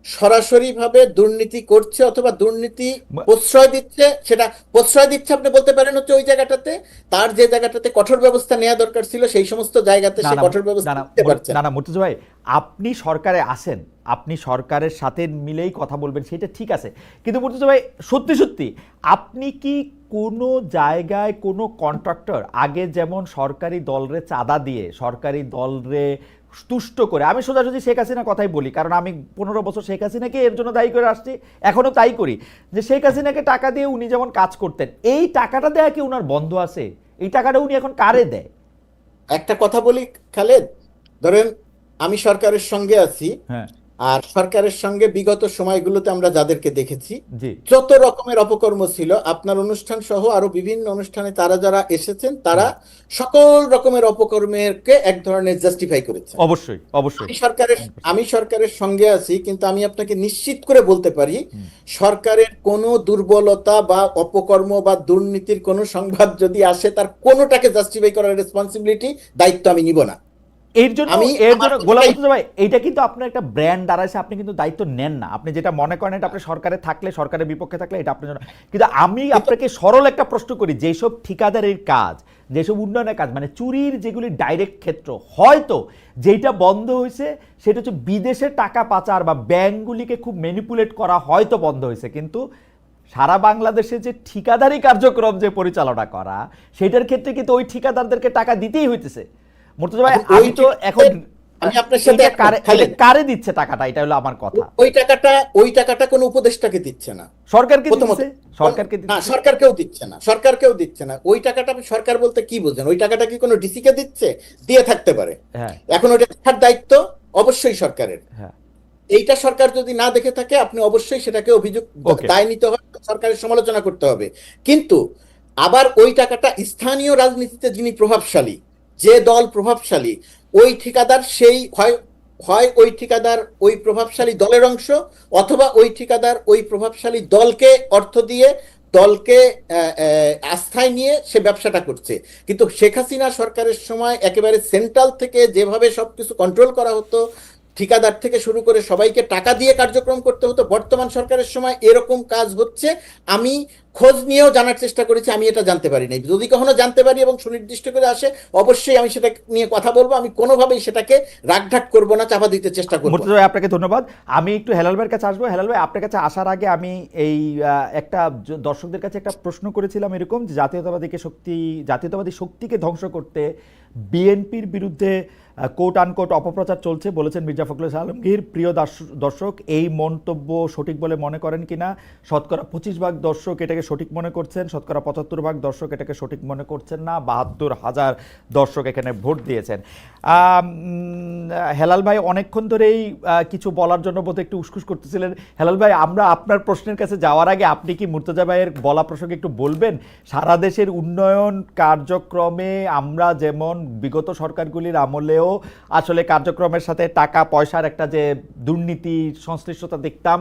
সরাসরি ভাবে দুর্নীতি করছে অথবা দুর্নীতি প্রশ্রয় দিচ্ছে, সেটা প্রশ্রয় দিচ্ছে আপনি বলতে পারেন হচ্ছে ওই জায়গাটাতে, তার যে জায়গাটাতে কঠোর ব্যবস্থা নেওয়া দরকার ছিল সেই সমস্ত জায়গাতে না সে না কঠোর ব্যবস্থা না নিতে পারছে না না। না মুর্তজা ভাই, আপনি সরকারে আছেন, আপনি সরকারের সাথে মিলেই কথা বলবেন, সেটা ঠিক আছে, কিন্তু মুর্তজা ভাই সত্যি সত্যি আপনি কি কোনো জায়গায় কোনো কন্ট্রাক্টর আগে যেমন সরকারি দলরে চাঁদা দিয়ে সরকারি দলরে তুষ্ট করে, আমি সোজাসুজি শেখ হাসিনার কথাই বলি কারণ আমি 15 বছর শেখ হাসিনাকে এর জন্য দায়ী করে আসছি, এখনো তাই করি, যে শেখ হাসিনাকে টাকা দিয়ে উনি যেমন কাজ করতেন, এই টাকাটা দেয়া কি উনার বন্ধ আছে? এই টাকাটা উনি এখন কারে দেয়? একটা কথা বলি খালেদ, ধরেন আমি সরকারের সঙ্গে আছি, হ্যাঁ, আর সরকারের সঙ্গে বিগত সময়গুলোতে আমরা যাদেরকে দেখেছি, জি, যত রকমের অপকর্ম ছিল আপনার অনুষ্ঠান সহ আরো বিভিন্ন অনুষ্ঠানে তারা যারা এসেছেন তারা সকল রকমের অপকর্মকে এক ধরনের জাস্টিফাই করেছেন। অবশ্যই অবশ্যই। আমি সরকারের সঙ্গে আছি, কিন্তু আমি আপনাকে নিশ্চিত করে বলতে পারি সরকারের কোনো দুর্বলতা বা অপকর্ম বা দুর্নীতির কোনো সংবাদ যদি আসে তার কোনোটাকে জাস্টিফাই করার রেসপন্সিবিলিটি, দায়িত্ব আমি নিব না। এর জন্য গোলাম মুর্তজা ভাই, এইটা কিন্তু আপনার একটা ব্র্যান্ড দাঁড়াইছে, আপনি কিন্তু দায়িত্ব নেন না, আপনি যেটা মনে করেন এটা আপনি সরকারে থাকলে, সরকারের বিপক্ষে থাকলে এটা আপনার জন্য, কিন্তু আমি আপনাকে সরল একটা প্রশ্ন করি, যেসব ঠিকাদারের কাজ, যেসব উন্নয়নের কাজ, মানে চুরির যেগুলি ডাইরেক্ট ক্ষেত্র, হয়তো যেটা বন্ধ হয়েছে সেটা হচ্ছে বিদেশে টাকা পাচার বা ব্যাংকগুলিকে খুব ম্যানিপুলেট করা হয়তো বন্ধ হয়েছে, কিন্তু সারা বাংলাদেশে যে ঠিকাদারি কার্যক্রম যে পরিচালনা করা, সেটার ক্ষেত্রে কিন্তু ওই ঠিকাদারদেরকে টাকা দিতেই হইতেছে। মুর্তজা ভাই, আমি তো এখন আমি আপনার সাথে কারে দিচ্ছে টাকাটা, এটা হলো আমার কথা। ওই টাকাটা কোনো উপদেষ্টাকে দিচ্ছে না, সরকারকে প্রথমত। দিচ্ছে, সরকারকে না, দিচ্ছে। সরকারকেও দিচ্ছে না। ওই টাকাটা আপনি সরকার বলতে কি বোঝেন? ওই টাকাটা কি কোনো ডিসি কে দিচ্ছে? দিয়ে থাকতে পারে। হ্যাঁ, এখন ওটা দেখার দায়িত্ব অবশ্যই সরকারের। হ্যাঁ, এইটা সরকার যদি না দেখে থাকে, আপনি অবশ্যই সেটাকে অভিযোগ ওকে, দায় নিতে হবে, সরকারের সমালোচনা করতে হবে। কিন্তু আবার ওই টাকাটা স্থানীয় রাজনীতিতে যিনি প্রভাবশালী, যে দল প্রভাবশালী, ওই ঠিকাদার সেই হয় হয় ওই ঠিকাদার ওই প্রভাবশালী দলের অংশ, অথবা ওই ঠিকাদার ওই প্রভাবশালী দলকে অর্থ দিয়ে, দলকে আস্থায় নিয়ে সে ব্যবসাটা করছে। কিন্তু শেখ হাসিনা সরকারের সময় একেবারে সেন্ট্রাল থেকে যেভাবে সবকিছু কন্ট্রোল করা হতো, ঠিকাদার থেকে শুরু করে সবাইকে টাকা দিয়ে কার্যক্রম করতে হতো, বর্তমান সরকারের সময় এরকম কাজ হচ্ছে আমি খোঁজ নিয়েও জানার চেষ্টা করেছি, আমি এটা জানতে পারি নাই। যদি কখনো জানতে পারি এবং সুনির্দিষ্ট করে আসে, অবশ্যই আমি সেটা নিয়ে কথা বলবো, আমি কোনোভাবেই সেটাকে রাগঢাক করবো না, চাপা দিতে চেষ্টা করবো মুর্তজা ভাই আপনাকে ধন্যবাদ। আমি একটু হেলাল ভাইয়ের কাছে আসবো। হেলাল ভাই, আপনার কাছে আসার আগে আমি এই একটা দর্শকদের কাছে একটা প্রশ্ন করেছিলাম এরকম, যে জাতীয়তাবাদী শক্তিকে ধ্বংস করতে বিএনপির বিরুদ্ধে কোট আনকোট অপপ্রচার চলছে বলেছেন মির্জা ফখরুল আলমগীর। প্রিয় দর্শক, এই মন্তব্য সঠিক বলে মনে করেন কিনা? শতকরা 25% দর্শক এটাকে সঠিক মনে করছেন, শতকরা 75% দর্শক এটাকে সঠিক মনে করছেন না, 72,000 দর্শক এখানে ভোট দিয়েছেন। হেলাল ভাই অনেকক্ষণ ধরেই কিছু বলার জন্য বোধহয় একটু উসখুস করতেছিলেন। হেলাল ভাই, আমরা আপনার প্রশ্নের কাছে যাওয়ার আগে আপনি কি মুর্তজা ভাইয়ের বলা প্রসঙ্গে একটু বলবেন? সারা দেশের উন্নয়ন কার্যক্রমে আমরা যেমন বিগত সরকারগুলির আমলেও আসলে কার্যক্রমের সাথে টাকা পয়সার একটা যে দুর্নীতি সংশ্লিষ্টতা দেখতাম,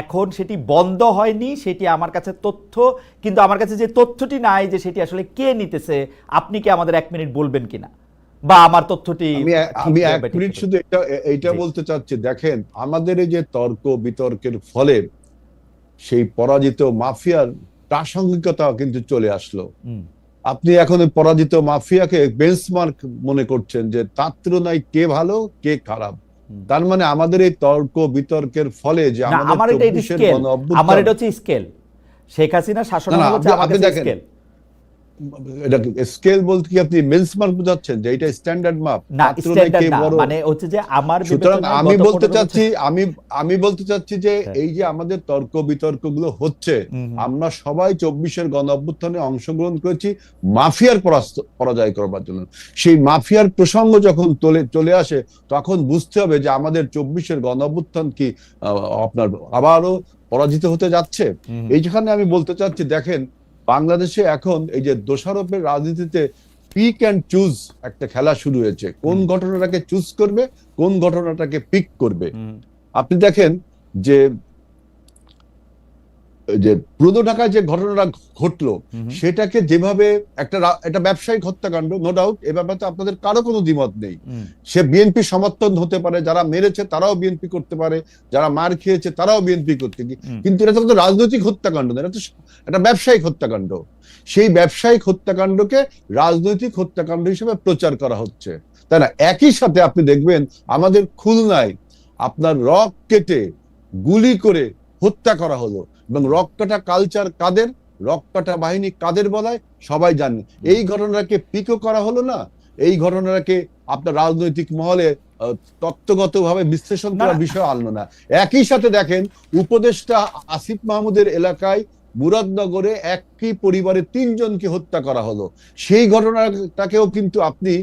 এখন সেটি বন্ধ হয়নি, সেটি আমার কাছে তথ্য, কিন্তু আমার কাছে যে তথ্যটি নাই যে সেটি আসলে কে নিতেছে, আপনি কি আমাদের 1 মিনিট বলবেন কিনা, বা আমার তথ্যটি আমি 1 মিনিট শুধু এইটা বলতে চাচ্ছি। দেখেন, আমাদের এই যে তর্ক বিতর্কের ফলে সেই পরাজিত মাফিয়ার প্রাসঙ্গিকতা কিন্তু চলে আসলো। আপনি এখন পরাজিত মাফিয়াকে বেঞ্চমার্ক মনে করছেন যে তার তুলনায় কে ভালো কে খারাপ। তার মানে আমাদের এই তর্ক বিতর্কের ফলে যে আমার এটা হচ্ছে স্কেল, শেখ হাসিনা শাসন হচ্ছে আমাদের স্কেল। এটা স্কেল বলতে কি আপনি বেঞ্চমার্ক বোঝাচ্ছেন যে এটা স্ট্যান্ডার্ড মাপ? না, ছাত্র স্ট্যান্ডার্ড নাকি না, বড়? মানে হচ্ছে যে আমার সুতরাং বিবেচনায় আমি গত বলতে 15 চাচ্ছি, বছর- আমি বলতে চাচ্ছি যে হ্যাঁ। এই যে আমাদের তর্ক বিতর্ক গুলো হচ্ছে, আমরা সবাই 24-এর গণ অভ্যুত্থানে অংশগ্রহণ করেছি মাফিয়ার পরাজয় করবার জন্য। সেই মাফিয়ার প্রসঙ্গ যখন চলে আসে তখন বুঝতে হবে যে আমাদের 24-এর গণ অভ্যুত্থান কি আপনার আবারও পরাজিত হতে যাচ্ছে। এইখানে আমি বলতে চাচ্ছি, দেখেন বাংলাদেশে এখন এই যে দোষারোপের রাজনীতিতে পিক অ্যান্ড চুজ একটা খেলা শুরু হয়েছে। কোন ঘটনাটাকে চুজ করবে, কোন ঘটনাটাকে পিক করবে। আপনি দেখেন যে পূর্ব ঢাকায় যে ঘটনাটা ঘটলো সেটাকে যেভাবে একটা ব্যবসায়িক হত্যাকাণ্ড, নো ডাউট, এ ব্যাপারে আপনাদের কারো কোনো দ্বিমত নেই। সে বিএনপি সমর্থন হতে পারে, যারা মেরেছে তারাও বিএনপি করতে পারে, যারা মার খেয়েছে তারাও বিএনপি করতে, কিন্তু এটা তো রাজনৈতিক হত্যাকাণ্ড না, এটা তো একটা ব্যবসায়িক হত্যাকাণ্ড। সেই ব্যবসায়িক হত্যাকাণ্ডকে রাজনৈতিক হত্যাকাণ্ড হিসেবে প্রচার করা হচ্ছে, তাই না? একই সাথে আপনি দেখবেন আমাদের খুলনায় আপনার রক কেটে গুলি করে হত্যা করা হলো, এবং রক কাটা কালচার কাদের, রক কাটা বাহিনী কাদের বলায় সবাই জানে। এই ঘটনাকে পিকও করা হলো না, এই ঘটনাকে আপনার রাজনৈতিক মহলে তত্ত্বগতভাবে বিশ্লেষণ করার বিষয় আনলো না। একই সাথে দেখেন উপদেষ্টা আসিফ মাহমুদের এলাকায় মুরাদনগরে একই পরিবারের 3 জনকে হত্যা করা হলো। সেই ঘটনাটাকেও কিন্তু আপনি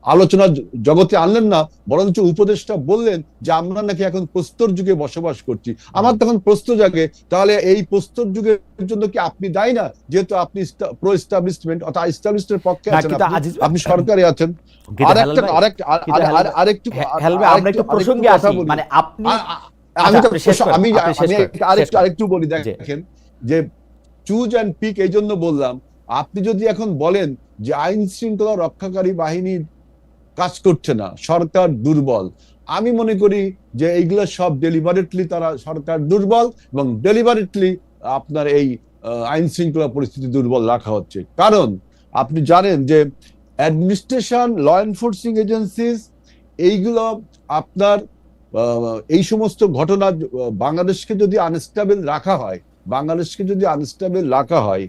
আলোচনা জগতে আনলেন না, বরঞ্চ উপদেষ্টা বললেন যে আমরা নাকি এখন প্রস্তর যুগে বসবাস করছি। আমার তখন প্রশ্ন জাগে, তাহলে এই প্রস্তর যুগের জন্য কি আপনি দায়ী না? যেহেতু আপনি প্রো এস্টাবলিশমেন্ট অথবা এস্টাবলিশমেন্টের পক্ষে আছেন, আপনি সরকারে আছেন। আরেকটু বলি, দেখেন যে চুজ অ্যান্ড পিক এই জন্য বললাম, আপনি যদি এখন বলেন যে আইন শৃঙ্খলা রক্ষাকারী বাহিনীর কাজ করছে না, সরকার দুর্বল, আমি মনে করি যে এইগুলো সব ডেলিভারেটলি তারা সরকার দুর্বল, এবং ডেলিভারেটলি আপনার এই আইন শৃঙ্খলা পরিস্থিতি দুর্বল রাখা হচ্ছে। কারণ আপনি জানেন যে অ্যাডমিনিস্ট্রেশন, ল এনফোর্সিং এজেন্সিস, এইগুলো আপনার এই সমস্ত ঘটনা, বাংলাদেশকে যদি আনস্টেবল রাখা হয়,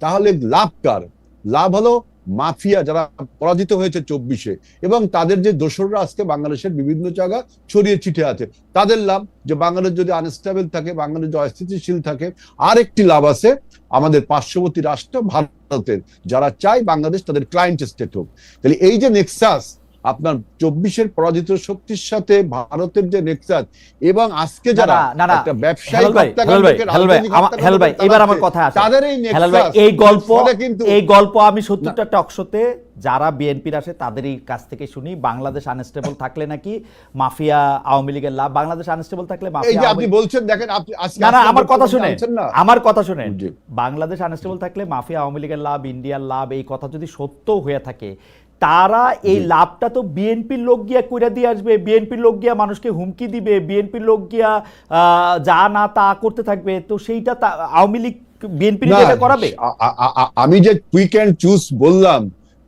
তাহলে লাভ কার? লাভ হলো মাফিয়া যারা পরাজিত হয়েছে 24-এ, এবং তাদের যে দোসররা আজকে বাংলাদেশের বিভিন্ন জায়গা ছড়িয়ে ছিটে আছে, তাদের লাভ যে বাংলাদেশ যদি আনস্টেবল থাকে, বাংলাদেশ যদি অস্থিতিশীল থাকে। আরেকটি লাভ আছে আমাদের পার্শ্ববর্তী রাষ্ট্র ভারতের, যারা চায় বাংলাদেশ তাদের ক্লায়েন্ট স্টেট হোক। তাহলে এই যে নেক্সাস, আপনার 24-এর পরাজিত শক্তির সাথে ভারতের যে নেক্সাস, এবং আজকে যারা একটা ব্যবসায়িক এবার আমার কথা আসে, তাদের এই গল্প আমি 70টা টকশোতে যারা বিএনপির আসে তাদেরই কাছ থেকে শুনি। বাংলাদেশ আনস্টেবল থাকলে নাকি মাফিয়া আওয়ামী লীগের লাভ, বাংলাদেশ আনস্টেবল থাকলে মাফিয়া। আপনি বলছেন, দেখেন আমার কথা শুনেন, বাংলাদেশ আনস্টেবল থাকলে মাফিয়া আওয়ামী লীগের লাভ, ইন্ডিয়ার লাভ, এই কথা যদি সত্য হয়ে থাকে, তারা এই লাভটা তো বিএনপির লোক গিয়া কইরা দিয়ে আসবে, বিএনপির লোক গিয়া মানুষকে হুমকি দিবে, বিএনপির লোক গিয়া যা না তা করতে থাকবে, তো সেইটা আওয়ামী লীগ বিএনপির করাবে। আমি যে কুইক অ্যান্ড চুজ বললাম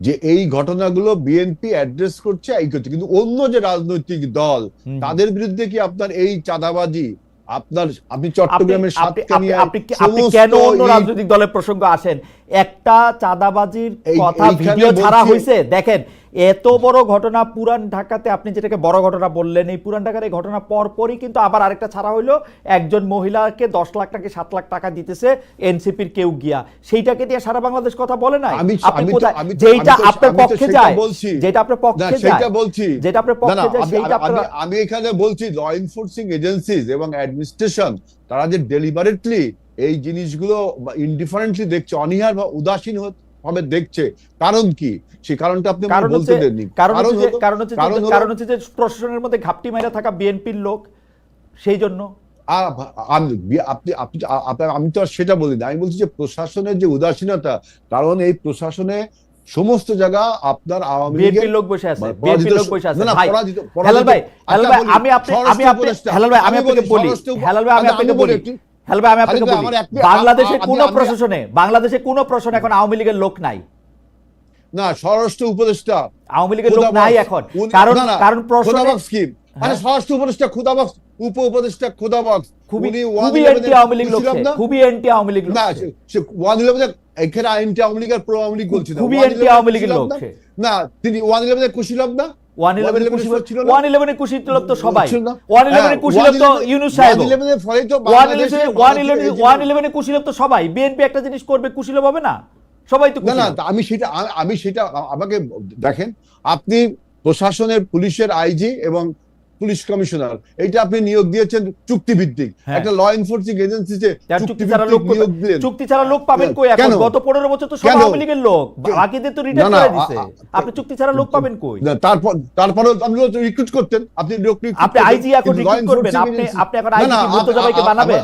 যে এই ঘটনাগুলো বিএনপি অ্যাড্রেস করছে, কিন্তু অন্য যে রাজনৈতিক দল তাদের বিরুদ্ধে কি আপনার এই চাঁদাবাজি, আপনি চট্টগ্রামের আপনি কেন অন্য রাজনৈতিক দলের প্রসঙ্গ আসেন? একটা চাঁদাবাজির কথা ভিডিও ছাড়া হয়েছে, দেখেন এত বড় ঘটনা পুরান ঢাকাতে, আপনি যেটাকে বড় ঘটনা বললেন, এই পুরান ঢাকার এই ঘটনা পরপরই কিন্তু আবার আরেকটা ছাড়া হইলো, একজন মহিলাকে 10 লাখ টাকা 7 লাখ টাকা দিতেছে এনসিপির কেউ গিয়া, সেইটাকে দিয়ে সারা বাংলাদেশ কথা বলে না। যেটা আপনার পক্ষে যায়, যেটা আপনার পক্ষে যায়, আমি এখানে বলছি ল এনফোর্সিং এজেন্সিজ এবং অ্যাডমিনিস্ট্রেশন, তারা যে ডেলিভারেটলি এই জিনিসগুলো ইনডিফারেন্টলি দেখছে, অনীহার বা উদাসীন ভাবে দেখছে, কারণ কি? সেই কারণটা আপনি বলতে দেননি। কারণ হচ্ছে যে প্রশাসনের মধ্যে ঘাপটি মাইরা থাকা বিএনপির লোক, সেই জন্য। আমি তো সেটা বলিনি, আমি বলছি যে প্রশাসনের যে উদাসীনতা, কারণ এই প্রশাসনে সমস্ত জায়গা আপনার আওয়ামী লীগের লোক বসে আছে, বিএনপির লোক বসে আছে। হেলাল ভাই, আমি আপনাকে বলি, বাংলাদেশে কোন প্রশাসনে এখন আওয়ামী লীগের লোক নাই। না, স্বরাষ্ট্র উপদেষ্টা আওয়ামী লীগের লোক নাই এখন, কারণ স্কিম, মানে স্বরাষ্ট্র উপদেষ্টা খুদাবক্স, উপ উপদেষ্টা খুদাবক্স, খুবই অ্যান্টি আওয়ামী লীগ লোক, খুবই অ্যান্টি আওয়ামী লীগ। না, 111 এখানে আইনটি আওয়ামী লীগ আর প্রো আওয়ামী লীগ বলছি না, খুবই 111 অ্যান্টি আওয়ামী লীগের লোক সে। না, তিনি 111 কুশীলব না, 111 কুশীলব ছিল না, 111 কুশীলব তো সবাই, ছিল না? 111 কুশীলব তো ইউনূস সাহেব, 111 এর ফলে তো বাংলাদেশে 111 কুশীলব তো সবাই। বিএনপি একটা জিনিস করবে, কুশীলব হবে না? সবাই তো না না, কুশীলব। আমি সেটা আমাকে দেখেন, আপনি প্রশাসনের পুলিশের আইজি এবং পুলিশ কমিশনার, এইটা আপনি নিয়োগ দিয়েছেন চুক্তিভিত্তিক, হ্যাঁ। একটা ল এনফোর্সিং এজেন্সিতে চুক্তি ছাড়া লোক নিয়োগ দিলেন। চুক্তি ছাড়া লোক পাবেন কই? এখন কেন? গত 15 বছর তো সব কেন? আওয়ামী লীগের লোক, বাকিদের তো রিটায়ার না, না, করে দিছে। আপনি চুক্তি ছাড়া লোক পাবেন কই? না, তারপরেও আপনি রিক্রুট করতেন, আপনি আপনি আইজি এখন রিক্রুট করবেন, আপনি এখন আইজি কি মুর্তজা ভাইকে বানাবেন?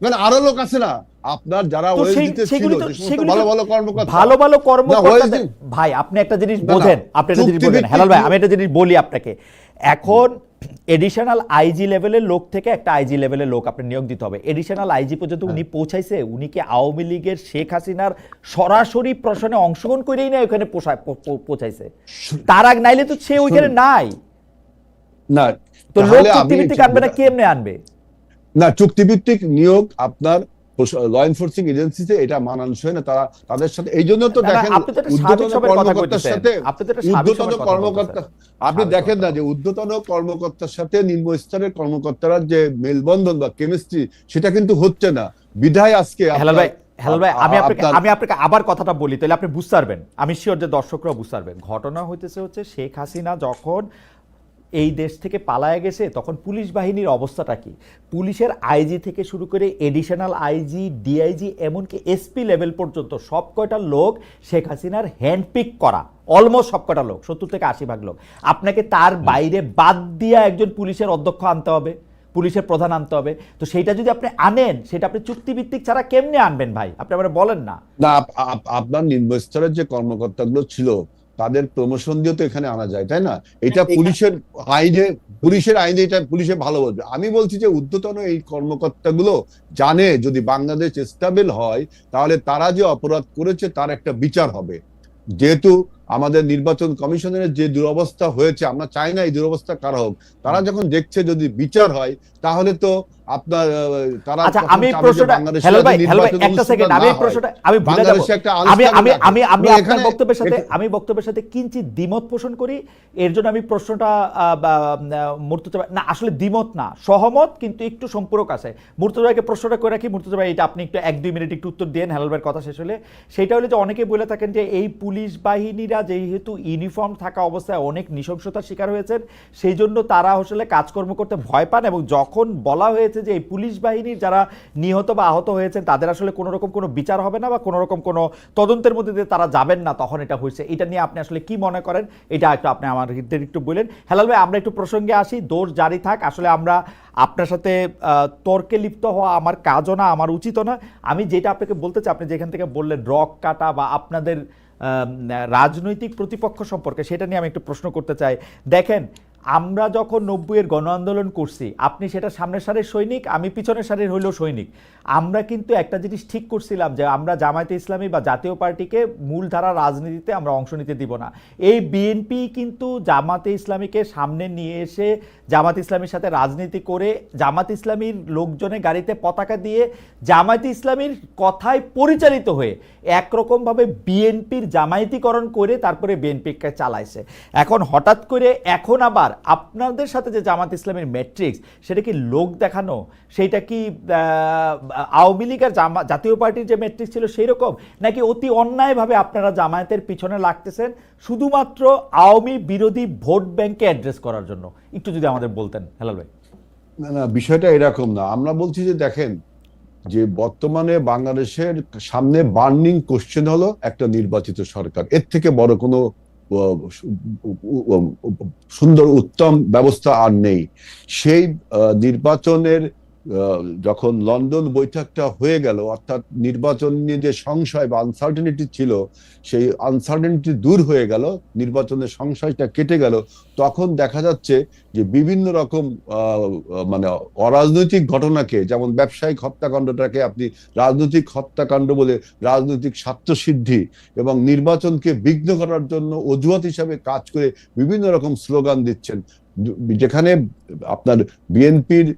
মানে আরো লোক আছে না আপনার যারা তো ওএসডিতে ছিল, সেগুলি তো যে সমস্ত ভালো ভালো কর্মকর্তা, ভালো ভালো কর্মকর্তা। না, ভাই আপনি একটা জিনিস না, বোঝেন, আপনি একটা জিনিস বোঝেন চুক্তিভিত্তিক হেলাল ভাই, আমি একটা জিনিস বলি আপনাকে। এখন এডিশনাল আইজি লেভেলের লোক থেকে একটা আইজি লেভেলের লোক আপনি নিয়োগ দিতে হবে। এডিশনাল আইজি পর্যন্ত উনি পৌঁছাইছে? উনি কি আওয়ামী লীগের শেখ হাসিনার সরাসরি প্রশ্নে অংশগ্রহণ করেই না ওখানে পৌঁছাইছে? তার আগ নাইলে তো সে ওইখানে নাই। না, তো লোক চুক্তিভিত্তিক আনবে না, কেমনে আনবে? না, চুক্তিভিত্তিক নিয়োগ আপনার ল এনফোর্সিং এজেন্সিতে এটা মানানসই না, তাদের সাথে। এই জন্য তো দেখেন ঊর্ধ্বতন কর্মকর্তার সাথে ঊর্ধ্বতন কর্মকর্তা, আপনি দেখেন না যে ঊর্ধ্বতন কর্মকর্তার সাথে নিম্ন স্তরের কর্মকর্তারা যে মেলবন্ধন বা কেমিস্ট্রি, সেটা কিন্তু হচ্ছে না। বিধায় আজকে হেলাল ভাই, আমি আপনাকে আবার কথাটা বলি, তাহলে আপনি বুঝতে পারবেন। আমি শিওর যে দর্শকরা বুঝতে পারবেন। ঘটনা হইতেছে হচ্ছে শেখ হাসিনা যখন এই দেশ থেকে পালায় গেছে, তখন পুলিশ বাহিনীর অবস্থাটা কি? পুলিশের আইজি থেকে শুরু করে এডিশনাল আইজি, ডিআইজি, এমনকি এসপি লেভেল পর্যন্ত সব কয়টা লোক শেখ হাসিনার হ্যান্ডপিক করা, অলমোস্ট সব কয়টা লোক, 70 থেকে 80% লোক। আপনাকে তার বাইরে বাদ দিয়া একজন পুলিশের অধ্যক্ষ আনতে হবে, পুলিশের প্রধান আনতে হবে। তো সেইটা যদি আপনি আনেন, সেটা আপনি চুক্তিভিত্তিক ছাড়া কেমনে আনবেন ভাই? আপনি আমার বলেন না। না, আপনার নিম্ন স্তরের যে কর্মকর্তাগুলো ছিল তাদের প্রমোশন দিয়ে তো এখানে আনা যায়, তাই না? এটা পুলিশের আইনে এটা পুলিশে ভালো বলবে। আমি বলছি যে ঊর্ধ্বতন এই কর্মকর্তাগুলো জানে যদি বাংলাদেশ স্টেবল হয় তাহলে তারা যে অপরাধ করেছে তার একটা বিচার হবে। যেহেতু আমাদের নির্বাচন কমিশনের যে দুরবস্থা হয়েছে, আমরা চাই না এই দুরবস্থা কারা হোক, তারা যখন দেখছে যদি বিচার হয় তাহলে তো আপনার তারা। আচ্ছা, আমি প্রশ্নটা হেলাল ভাই একটা সেকেন্ড, আমি প্রশ্নটা আমি ভুলে যাব। আমি আপনার বক্তব্যের সাথে কিঞ্চিত দ্বিমত পোষণ করি। এর জন্য আমি প্রশ্নটা মুর্তজা ভাই, না আসলে দ্বিমত না, সহমত, কিন্তু একটু সম্পূরক আছে। মুর্তজা ভাইকে প্রশ্নটা করে রাখি। মুর্তজা ভাই, এটা আপনি একটু 1-2 মিনিট একটু উত্তর দেন হেলাল ভাইয়ের কথা শেষ হলে। সেটা হলো যে অনেকে বলে থাকেন যে এই পুলিশ বাহিনীরা যেহেতু ইউনিফর্ম থাকা অবস্থায় অনেক নৃশংসতার শিকার হয়েছেন, সেই জন্য তারা আসলে কাজকর্ম করতে ভয় পান, এবং যখন বলা হয়েছে যে এই পুলিশ বাহিনীর যারা নিহত বা আহত হয়েছেন তাদের আসলে কোনো রকম কোনো বিচার হবে না বা কোনো রকম কোনো তদন্তের মধ্যে দিয়ে তারা যাবেন না, তখন এটা হয়েছে। এটা নিয়ে আপনি আসলে কি মনে করেন, এটা একটু আপনি আমাদের একটু বলেন। হেলাল ভাই, আমরা একটু প্রসঙ্গে আসি, দোষ জারি থাক। আসলে আমরা আপনার সাথে তর্কে লিপ্ত হওয়া আমার কাজও না, আমার উচিতও না। আমি যেটা আপনাকে বলতে চাই, আপনি যেখান থেকে বললেন রক কাটা বা আপনাদের রাজনৈতিক প্রতিপক্ষ সম্পর্কে, সেটা নিয়ে আমি একটু প্রশ্ন করতে চাই। দেখেন, আমরা যখন 90-এর গণ আন্দোলন করছি, আপনি সেটা সামনের সারির সৈনিক, আমি পিছনের সারির হইলেও সৈনিক। আমরা কিন্তু একটা জিনিস ঠিক করছিলাম যে আমরা জামায়াতে ইসলামী বা জাতীয় পার্টিকে মূলধারা রাজনীতিতে আমরা অংশ নিতে দিব না। এই বিএনপি কিন্তু জামাতে ইসলামীকে সামনে নিয়ে এসে জামাত ইসলামীর সাথে রাজনীতি করে, জামাত ইসলামীর লোকজনের গাড়িতে পতাকা দিয়ে জামায়াতে ইসলামীর কথায় পরিচালিত হয়ে একরকমভাবে বিএনপির জামায়াতিকরণ করে তারপরে বিএনপিকে চালাইছে। এখন হঠাৎ করে এখন আবার আপনাদের সাথে যে জামাত ইসলামের ম্যাট্রিক্স, সেটা কি লোক দেখানো? সেইটা কি আওয়ামী লীগ আর জাতীয় পার্টির যে ম্যাট্রিক্স ছিল সেই রকম, নাকি অতি অন্যায়ভাবে আপনারা জামায়াতের পিছনে লাগতেছেন শুধুমাত্র আওয়ামী বিরোধী ভোট ব্যাংকে অ্যাড্রেস করার জন্য? একটু যদি আমাদের বলতেন হেলাল ভাই। না, বিষয়টা এরকম না। আমরা বলছি যে দেখেন, যে বর্তমানে বাংলাদেশের সামনে বার্নিং কোশ্চেন হলো একটা নির্বাচিত সরকার। এর থেকে বড় কোনো সুন্দর উত্তম ব্যবস্থা আর নেই। সেই নির্বাচনের যখন লন্ডন বৈঠকটা হয়ে গেল, অর্থাৎ নির্বাচন নিয়ে যে সংশয় বা আনসার্টেনিটি ছিল, সেই আনসার্টেনিটি দূর হয়ে গেল, নির্বাচনের সংশয়টা কেটে গেল, তখন দেখা যাচ্ছে যে বিভিন্ন রকম মানে অরাজনৈতিক ঘটনাকে, যেমন ব্যবসায়িক হত্যাকাণ্ডটাকে আপনি রাজনৈতিক হত্যাকাণ্ড বলে রাজনৈতিক স্বার্থসিদ্ধি এবং নির্বাচনকে বিঘ্ন করার জন্য অজুহাত হিসাবে কাজ করে বিভিন্ন রকম স্লোগান দিচ্ছেন, যেখানে আপনার বিএনপির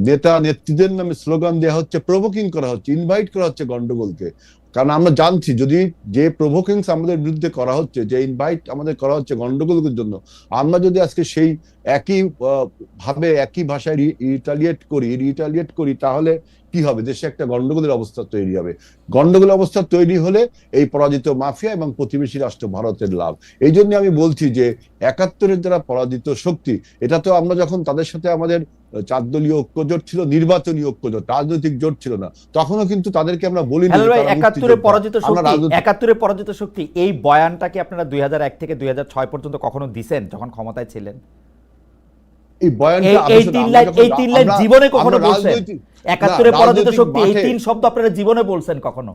নেতা নেত্রীদের নামে স্লোগান দেওয়া হচ্ছে, প্রভোকিং করা হচ্ছে, ইনভাইট করা হচ্ছে গন্ডগোলকে। কারণ আমরা জানছি যদি যে প্রভোকিংস আমাদের বিরুদ্ধে করা হচ্ছে, যে ইনভাইট আমাদের করা হচ্ছে গন্ডগোলের জন্য, আমরা যদি আজকে সেই একই ভাবে একই ভাষায় রিটালিয়েট করি তাহলে কি হবে? দেশে একটা গন্ডগোলের অবস্থা তৈরি হবে। গন্ডগোলের অবস্থা তৈরি হলে এই পরাজিত মাফিয়া এবং প্রতিবেশী রাষ্ট্র ভারতের লাভ। এই জন্য আমি বলছি যে ৭১-এর যারা পরাজিত শক্তি, এটা তো আমরা যখন তাদের সাথে আমাদের ৪ দলীয় ঐক্যজোট ছিল, নির্বাচনী ঐক্যজোট, রাজনৈতিক জোট ছিল না, তখনও কিন্তু তাদেরকে আমরা বলিনি ৭১-এর পরাজিত শক্তি এই বয়ানটাকে আপনারা ২০০১ থেকে ২০০৬ পর্যন্ত কখনো দিছেন যখন ক্ষমতায় ছিলেন? এই বয়ানটা এই তিন লাইন জীবনে কখনো বলছেন? ৭১-এর পরাজিত শক্তি এই ৩ শব্দ আপনারা জীবনে বলছেন কখনো?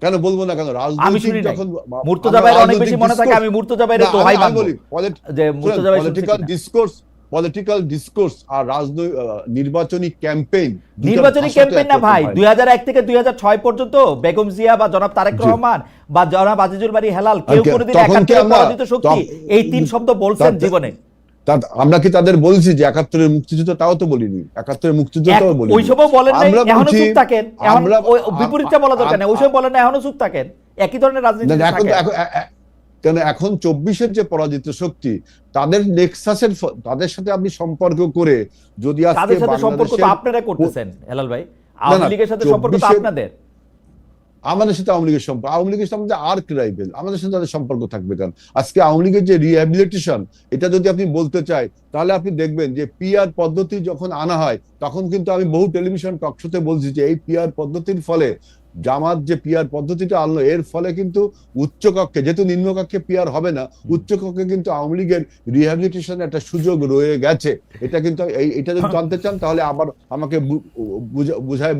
কেন বলবো না? কেন আমি শুনি যখন মুর্তজা ভাইয়ের অনেক বেশি মনে থাকে, আমি মুর্তজা ভাইয়ের দোহাই ভাঙবো যে মুর্তজা ভাই পলিটিক্যাল ডিসকোর্স আর নির্বাচনী ক্যাম্পেইন না ভাই। ২০০১ থেকে ২০০৬ পর্যন্ত বেগম জিয়া বা জনাব তারেক রহমান বা জনাব আজিজুল বারী হেলাল কেউ কোনোদিন ৭১-এর পরাজিত শক্তি এই ৩ শব্দ বলছেন জীবনে? আমরা কি তাদের বলছি যে ৭১-এর মুক্তিযুদ্ধ? তাও তো বলিনি। ৭১-এর মুক্তিযুদ্ধটাও বলিনি। ওই সময় বলেন না, এখনো চুপ থাকেন। এখন বিপরীতটা বলা দরকার না। ওই সময় বলেন না, এখনো চুপ থাকেন। একই ধরনের রাজনীতি থাকে। কেন এখন ২৪-এর যে পরাজিত শক্তি তাদের নেক্সাসের তাদের সাথে আপনি সম্পর্ক করে যদি আজকে তাদের সাথে সম্পর্ক তো আপনারা করতেছেন হেলাল ভাই, আওয়ামী লীগের সাথে সম্পর্ক তো আপনাদের। আমাদের সাথে আওয়ামী লীগের সম্পর্ক, আওয়ামী লীগের সাথে আর্ক রাইভেল, আমাদের সাথে তাদের সম্পর্ক থাকবে কেন? আজকে আওয়ামী লীগের যে রিহ্যাবিলিটেশন, এটা যদি আপনি বলতে চাই তাহলে আপনি দেখবেন যে পিআর পদ্ধতি যখন আনা হয় তখন কিন্তু আমি বহু টেলিভিশন টকশোতে বলছি যে এই পিআর পদ্ধতির ফলে জামাত যে পিআর পদ্ধতিটা আনলো এর ফলে কিন্তু উচ্চকক্ষে, যেহেতু নিম্নকক্ষে পিআর হবে না, উচ্চকক্ষে কিন্তু আওয়ামী লীগের রিহ্যাবিলিটেশন একটা সুযোগ রয়ে গেছে। এটা কিন্তু এটা যদি জানতে চান তাহলে আবার আমাকে বুঝায়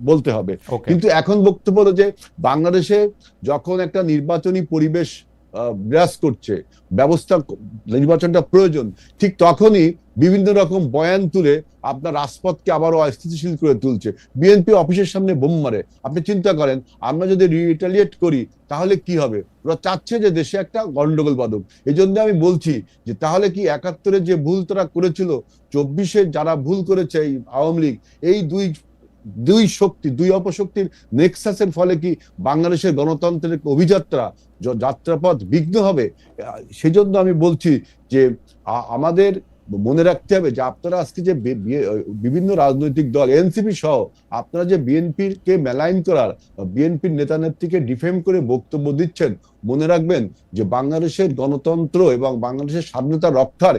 বলতে হবে। কিন্তু এখন বক্তব্য হলো যে বাংলাদেশে যখন একটা নির্বাচনী পরিবেশ বিরাজ করছে, নির্বাচনটা প্রয়োজন, ঠিক তখনই বিভিন্ন রকম বয়ান তুলে আপনার রাজপথকে আবারও অস্থিতিশীল করে তুলছে। বিএনপি অফিসের সামনে বোম মারে। আপনি চিন্তা করেন আমরা যদি রিটালিয়েট করি তাহলে কি হবে? ওরা চাচ্ছে যে দেশে একটা গন্ডগোল বাঁধুক। এই জন্য আমি বলছি যে তাহলে কি ৭১-এর যে ভুল তারা করেছিল, ২৪-এর যারা ভুল করেছে এই আওয়ামী লীগ, এই দুই অপশক্তির নেক্সাসের ফলে কি বাংলাদেশের গণতন্ত্রের যাত্রাপথ বিঘ্ন হবে? সেজন্য আমি বলছি যে আমাদের মনে রাখতে হবে যে আপনারা আজকে যে বিভিন্ন রাজনৈতিক দল এনসিপি সহ আপনারা যে বিএনপির কে মেলাইন করার, বিএনপির নেতা নেত্রীকে ডিফেম করে বক্তব্য দিচ্ছেন, মনে রাখবেন যে বাংলাদেশের গণতন্ত্র এবং বাংলাদেশের স্বাধীনতা রক্ষার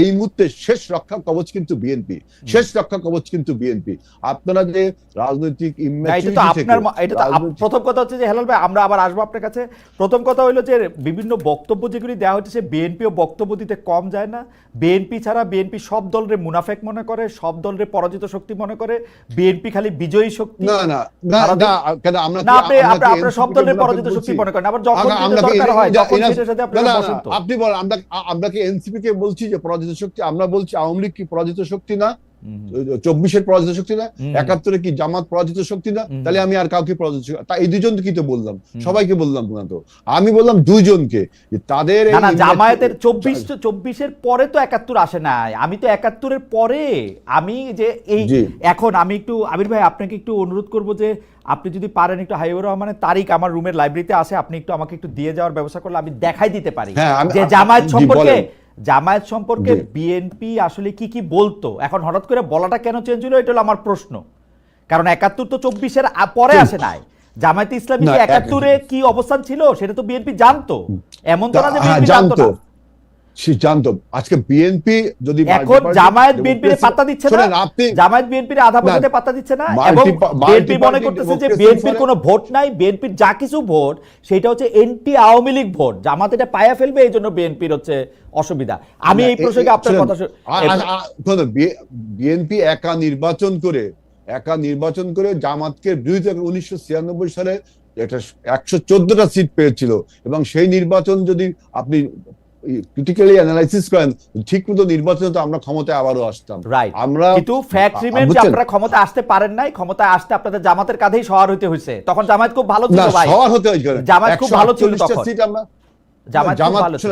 এই মুহূর্তে শেষ রক্ষা কবচ কিন্তু বিএনপি, শেষ রক্ষা কবচ কিন্তু বিএনপি। আপনারা যে রাজনৈতিক প্রথম কথা হচ্ছে যে হেলাল ভাই, আমরা আবার আসবো আপনার কাছে। প্রথম কথা হইলো যে বিভিন্ন বক্তব্য যেগুলি দেওয়া হচ্ছে বিএনপিও বক্তব্য দিতে কম যায় না। বিএনপি ছাড়া বিএনপি সব দলের মুনাফেক মনে করে, সব দলের পরাজিত শক্তি মনে করে, বিএনপি খালি বিজয়ী শক্তি। আপনারা সব দলের পরাজিত শক্তি মনে করেন, আবার যখন দরকার হয় তখন সেটার সাথে আপনারা বসেন। আপনি বলেন আমরা কি এনসিপি কে বলছি যে পরাজিত শক্তি? আমরা বলছি আওয়ামী লীগ কি পরাজিত শক্তি না? ২৪-এর পরাজিত শক্তি না? ৭১-এর কি জামাত পরাজিত শক্তি না? তাহলে আমি আর কাউকে পরাজিত শক্তি, এই দুজনকে কি তো বললাম, সবাইকে বললাম না তো, আমি বললাম দুইজনকে। তাদের জামায়াতের ২৪-এর পরে তো ৭১ আসে নাই। আমি তো ৭১-এর পরে, আমি যে এই এখন আমি একটু আমির ভাই আপনাকে একটু অনুরোধ করব যে আপনি যদি পারেন একটু হাবিবুর রহমানের তারিখ আমার রুমের লাইব্রেরিতে আছে, আপনি একটু আমাকে একটু দিয়ে যাওয়ার ব্যবস্থা করলে আমি দেখাই দিতে পারি যে জামায়াত সম্পর্কে বিএনপি আসলে কি কি বলতো। এখন হঠাৎ করে বলাটা কেন চেঞ্জ হলো, এটা হলো আমার প্রশ্ন। কারণ ৭১ তো ২৪-এর পরে আসে নাই। জামায়াত ইসলামী ৭১-এ কি অবস্থান ছিল সেটা তো বিএনপি জানতো, এমন তো না যে বিএনপি জানতো না। জানতো। আজকে বিএনপি যদি এখন জামায়াত বিএনপির পাত্তা দিচ্ছে না, জামায়াত বিএনপির আধা পথে পাত্তা দিচ্ছে না, এবং বিএনপি মনে করতেছে যে বিএনপির কোনো ভোট নাই, বিএনপির যা কিছু ভোট সেটা হচ্ছে এন্টি আওয়ামী লীগ ভোট, জামাত এটা পায়া ফেলবে, এই জন্য বিএনপির হচ্ছে অসুবিধা। আমি এই প্রসঙ্গে আপনার কথা বিএনপি একা নির্বাচন করে জামাতকে বিরুদ্ধে ১৯৯৬ সালে একটা ১১৪টা সিট পেয়েছিল, এবং সেই নির্বাচন যদি আপনি ক্রিটিক্যালি অ্যানালাইসিস করেন, ঠিকমতো নির্বাচনে তো আমরা ক্ষমতায় আবারও আসতাম। আমরা কিন্তু ফ্যাক্ট রিমেইন যে আপনারা ক্ষমতায় আসতে পারেন নাই, ক্ষমতায় আসতে আপনাদের জামাতের কাঁধেই সওয়ার হতে হয়েছে। তখন জামাত খুব ভালো ছিল ভাই, সওয়ার হতে হয়েছে, জামাত খুব ভালো ছিল তখন, সিট আমরা জামাত ভালো ছিল।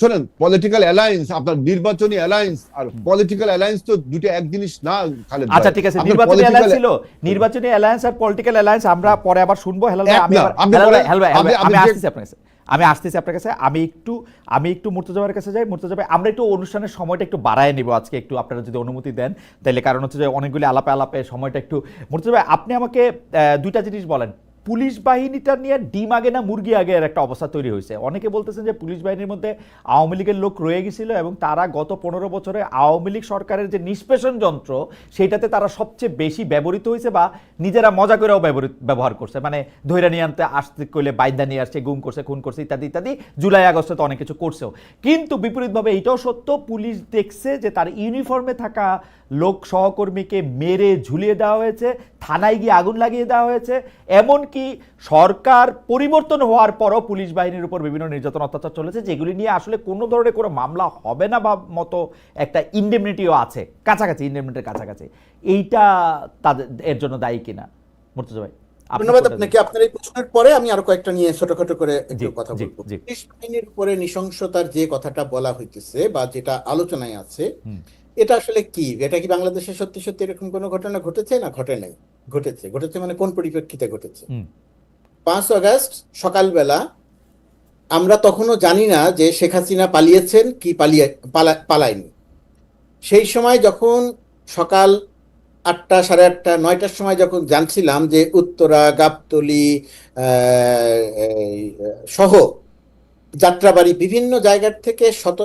শোনেন, পলিটিক্যাল অ্যালায়েন্স, আপনার নির্বাচনী অ্যালায়েন্স আর পলিটিক্যাল অ্যালায়েন্স তো দুটো এক জিনিস না খালেদ ভাই। আচ্ছা ঠিক আছে, আপনার নির্বাচনী political- অ্যালায়েন্স ছিল, নির্বাচনী অ্যালায়েন্স আর পলিটিক্যাল অ্যালায়েন্স আমরা পরে আবার শুনবো। হেলাল ভাই, এক আমি না, আবার আপনি হেলাল ভাই, বলেন, হেলাল ভাই, আপনি- আমি আপনি যে- আসতেছি আপনার কাছে, আমি একটু মুর্তজা ভাইয়ের কাছে যাই। মুর্তজা ভাই, আমরা একটু অনুষ্ঠানের সময়টা একটু বাড়ায় নিব আজকে, একটু আপনারা যদি অনুমতি দেন তাহলে, কারণ হচ্ছে যে অনেকগুলি আলাপে সময়টা একটু। মুর্তজা ভাই, আপনি আমাকে দুইটা জিনিস বলেন। পুলিশ বাহিনীটা নিয়ে ডিম আগে না মুরগি আগে এর একটা অবস্থা তৈরি হয়েছে। অনেকে বলতেছেন যে পুলিশ বাহিনীর মধ্যে আওয়ামী লীগের লোক রয়ে গেছিল এবং তারা গত 15 বছরে আওয়ামী লীগ সরকারের যে নিষ্পেষণ যন্ত্র সেটাতে তারা সবচেয়ে বেশি ব্যবহৃত হয়েছে, বা নিজেরা মজা করেও ব্যবহার করছে। মানে ধৈর্য নিয়ে আনতে আসতে করলে বাইন্দা নিয়ে আসছে, গুম করছে, খুন করছে, ইত্যাদি ইত্যাদি। জুলাই আগস্টে তো অনেক কিছু করছেও। কিন্তু বিপরীতভাবে এইটাও সত্য, পুলিশ দেখছে যে তার ইউনিফর্মে থাকা লোক সহকর্মীকে মেরে ঝুলিয়ে দেওয়া হয়েছে, থানায় গিয়ে আগুন লাগিয়ে দেওয়া হয়েছে। এমনকি সরকার পরিবর্তন হওয়ার পরও পুলিশ বাহিনীর উপর বিভিন্ন নির্যাতন অত্যাচার চলেছে, যেগুলি নিয়ে আসলে কোনো ধরনের কোনো মামলা হবে না বা মতো একটা ইনডেমনিটিও আছে, কাছাকাছি, ইনডেমনিটির কাছাকাছি। এইটা তাদের এর জন্য দায়ী কিনা? মুর্তজা ভাই, আপনি ধন্যবাদ কোনটা আপনাকে। আপনার এই প্রশ্নের পরে আমি আরো কয়েকটা নিয়ে ছোটখাটো করে একটু জি, কথা জি, বলবো। জি। পুলিশ বাহিনীর উপরে নৃশংসতার যে কথাটা বলা হইতেছে বা যেটা আলোচনায় আছে, হুম, এটা আসলে কি? এটা কি বাংলাদেশে সত্যি সত্যি এরকম কোনো ঘটনা ঘটেছে? না ঘটে নাই? ঘটেছে মানে কোন পরিপ্রেক্ষিতে ঘটেছে? হুম, 5 আগস্ট সকালবেলা আমরা তখনও জানি না যে শেখ হাসিনা পালিয়েছেন কি পালায়নি। সেই সময় যখন সকাল 8টা, সাড়ে 8টা, 9টার সময় যখন জানছিলাম যে উত্তরা, গাবতলী সহ যাত্রাবাড়ি বিভিন্ন জায়গার থেকে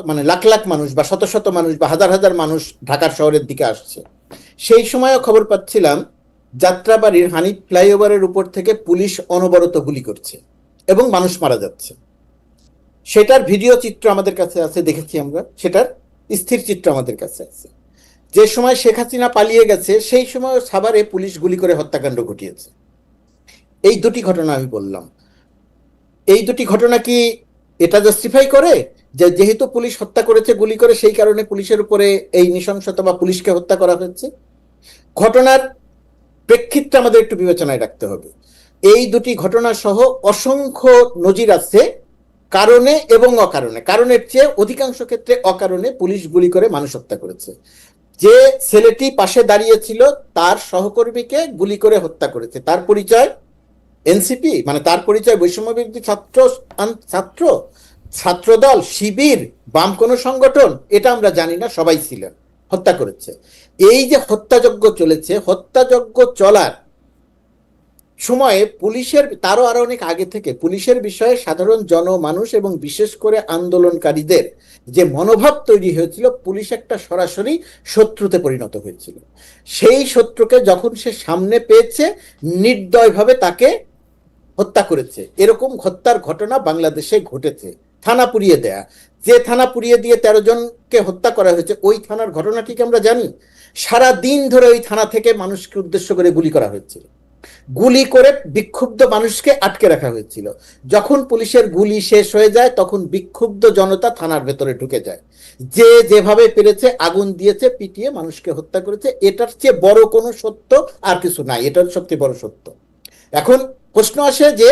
মানে লাখ লাখ মানুষ বা শত শত মানুষ বা হাজার হাজার মানুষ ঢাকার শহরের দিকে আসছে, সেই সময়ও খবর পাচ্ছিলাম যাত্রাবাড়ির হানিফ ফ্লাইওভারের উপর থেকে পুলিশ অনবরত গুলি করছে এবং মানুষ মারা যাচ্ছে। সেটার ভিডিও চিত্র আমাদের কাছে আছে, দেখেছি আমরা, সেটার স্থির চিত্র আমাদের কাছে আছে। যে সময় শেখ হাসিনা পালিয়ে গেছে সেই সময় সাভারে পুলিশ গুলি করে হত্যাকাণ্ড ঘটিয়েছে। এই দুটি ঘটনা আমি বললাম। এই দুটি ঘটনা কি এটা জাস্টিফাই করে যে যেহেতু পুলিশ হত্যা করেছে গুলি করে, সেই কারণে পুলিশের উপরে এই নৃশংসতা বা পুলিশকে হত্যা করা হয়েছে? ঘটনার প্রেক্ষিতটা আমাদের একটু বিবেচনায় রাখতে হবে। এই দুটি ঘটনা সহ অসংখ্য নজির আছে কারণে এবং অকারণে। কারণের চেয়ে অধিকাংশ ক্ষেত্রে অকারণে পুলিশ গুলি করে মানুষ হত্যা করেছে। যে ছেলেটি পাশে দাঁড়িয়েছিল তার সহকর্মীকে গুলি করে হত্যা করেছে। তার পরিচয় এনসিপি, মানে তার পরিচয় বৈষম্য বিরোধী ছাত্রদল, শিবির, বাম কোনো সংগঠন, এটা আমরা জানি না, সবাই ছিলেন, হত্যা করেছে। এই যে হত্যাযজ্ঞ চলেছে, হত্যাযজ্ঞ চলার সময়ে পুলিশের, তারও আরো অনেক আগে থেকে পুলিশের বিষয়ে সাধারণ জনমানুষ এবং বিশেষ করে আন্দোলনকারীদের যে মনোভাব তৈরি হয়েছিল, পুলিশ একটা সরাসরি শত্রুতে পরিণত হয়েছিল। সেই শত্রুকে যখন সে সামনে পেয়েছে, নির্দয়ভাবে তাকে হত্যা করেছে। এরকম হত্যার ঘটনা বাংলাদেশে ঘটেছে। থানা পুড়িয়ে দেয়া, যে থানা পুড়িয়ে দিয়ে 13 জনকে হত্যা করা হয়েছে, ওই থানার ঘটনা ঠিক আমরা জানি। সারা দিন ধরে ওই থানা থেকে মানুষকে উদ্দেশ্য করে গুলি করা হয়েছিল, গুলি করে বিক্ষুব্ধ মানুষকে আটকে রাখা হয়েছিল। যখন পুলিশের গুলি শেষ হয়ে যায় তখন বিক্ষুব্ধ জনতা থানার ভেতরে ঢুকে যায়, যে যেভাবে পেরেছে আগুন দিয়েছে, পিটিয়ে মানুষকে হত্যা করেছে। এটার চেয়ে বড় কোনো সত্য আর কিছু নাই, এটার সবচেয়ে বড় সত্য। এখন প্রশ্ন আসে যে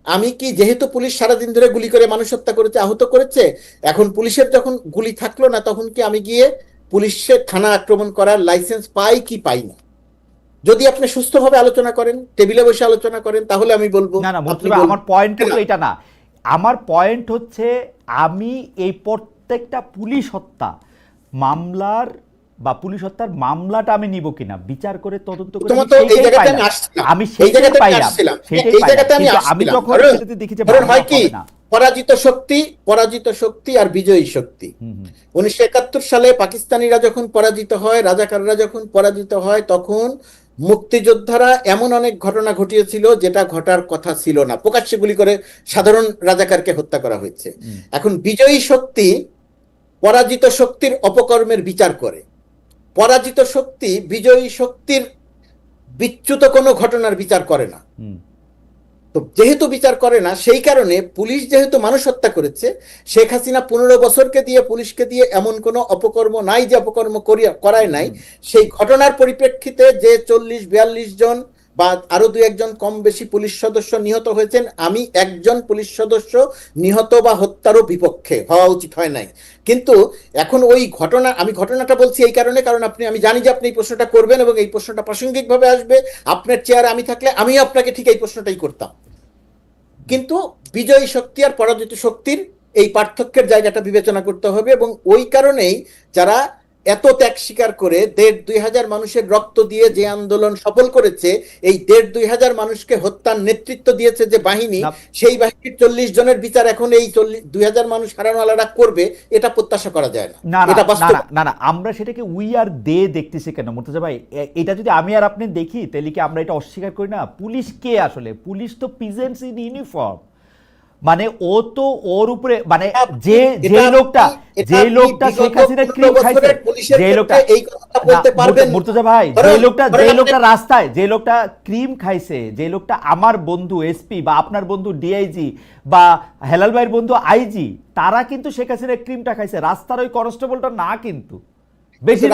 আমি কি, যেহেতু পুলিশ সারাদিন ধরে গুলি করে মানুষ হত্যা করেছে, আহত করেছে, এখন পুলিশের যখন গুলি থাকলো না, তখন কি আমি গিয়ে পুলিশের থানা আক্রমণ করার লাইসেন্স পাই কি পাই না? যদি আপনি সুস্থভাবে আলোচনা করেন, টেবিলে বসে আলোচনা করেন, তাহলে আমি বলবো। না না মুর্তজা ভাই, আমার পয়েন্ট কিন্তু এটা না। আমার পয়েন্ট হচ্ছে, আমি এই প্রত্যেকটা পুলিশ হত্যা মামলার বা পুলিশ হত্যার মামলাটা আমি নিব কিনা, বিচার করে তদন্ত করে তোমার তো এই জায়গাতে আমি আসছিলাম, আমি এই জায়গাতে আমি পাইলাম, আসছিলাম, সেটাই এই জায়গাতে আমি পাইলাম। কিন্তু আমি আসছিলাম। যখন সেটাতে দেখি যে কারণ মামলা হয় কি, হবে না। পরাজিত শক্তি আর বিজয়ী শক্তি। 1971 সালে পাকিস্তানিরা যখন পরাজিত হয়, রাজাকাররা যখন পরাজিত হয়, তখন মুক্তিযোদ্ধারা এমন অনেক ঘটনা ঘটিয়েছিল যেটা ঘটার কথা ছিল না, প্রকাশ্যে গুলি করে সাধারণ রাজাকারকে হত্যা করা হয়েছে। এখন বিজয়ী শক্তি পরাজিত শক্তির অপকর্মের বিচার করে, পরাজিত শক্তি বিজয়ী শক্তির বিচ্যুত কোনো ঘটনার বিচার করে না। তো যেহেতু বিচার করে না, সেই কারণে পুলিশ যেহেতু মানুষ হত্যা করেছে, শেখ হাসিনা 15 বছরকে দিয়ে পুলিশকে দিয়ে এমন কোনো অপকর্ম নাই যে অপকর্ম করায় নাই। সেই ঘটনার পরিপ্রেক্ষিতে যে 40-42 জন বা আরো দু একজন কম বেশি পুলিশ সদস্য নিহত হয়েছেন, আমি একজন পুলিশ সদস্য নিহত বা হত্যারও বিপক্ষে, হওয়া উচিত হয় নাই। কিন্তু এখন ওই ঘটনা, আমি ঘটনাটা বলছি এই কারণে, কারণ আমি জানি যে আপনি এই প্রশ্নটা করবেন এবং এই প্রশ্নটা প্রাসঙ্গিকভাবে আসবে। আপনার চেয়ারে আমি থাকলে আমিও আপনাকে ঠিক এই প্রশ্নটাই করতাম। কিন্তু বিজয়ী শক্তি আর পরাজিত শক্তির এই পার্থক্যের জায়গাটা বিবেচনা করতে হবে, এবং ওই কারণেই যারা এত ত্যাগ স্বীকার করে ১,৫০০ মানুষের রক্ত দিয়ে যে আন্দোলন সফল করেছে, এই ১,৫০০ মানুষকে হত্যার নেতৃত্ব দিয়েছে যে বাহিনী, সেই বাহিনীর ৪০ জনের বিচার এখন এই ২,০০০ মানুষ হারানোওয়ালারা করবে, এটা প্রত্যাশা করা যায় না। না এটা না বাস্তব। না না না, আমরা সেটাকে উই আর দে দেখতেছি কেন মুর্তজা ভাই? এটা যদি আমি আর আপনি দেখি তাহলে কি আমরা এটা অস্বীকার করি না? পুলিশ কে আসলে? পুলিশ তো পিজেন্টস ইন ইউনিফর্ম। মানে ও তো ওর উপরে, মানে যে লোকটা শেখ হাসিনা ক্রিম খাইছে, যে লোকটা, এই কথা বলতে পারবেন মুর্তজা ভাই, যে লোকটা রাস্তায়, যে লোকটা ক্রিম খাইছে, যে লোকটা আমার বন্ধু এসপি বা আপনার বন্ধু ডিআইজি বা হেলাল ভাইয়ের বন্ধু আইজি, তারা কিন্তু শেখ হাসিনা ক্রিমটা খাইছে, রাস্তার ওই কনস্টেবলটা না। কিন্তু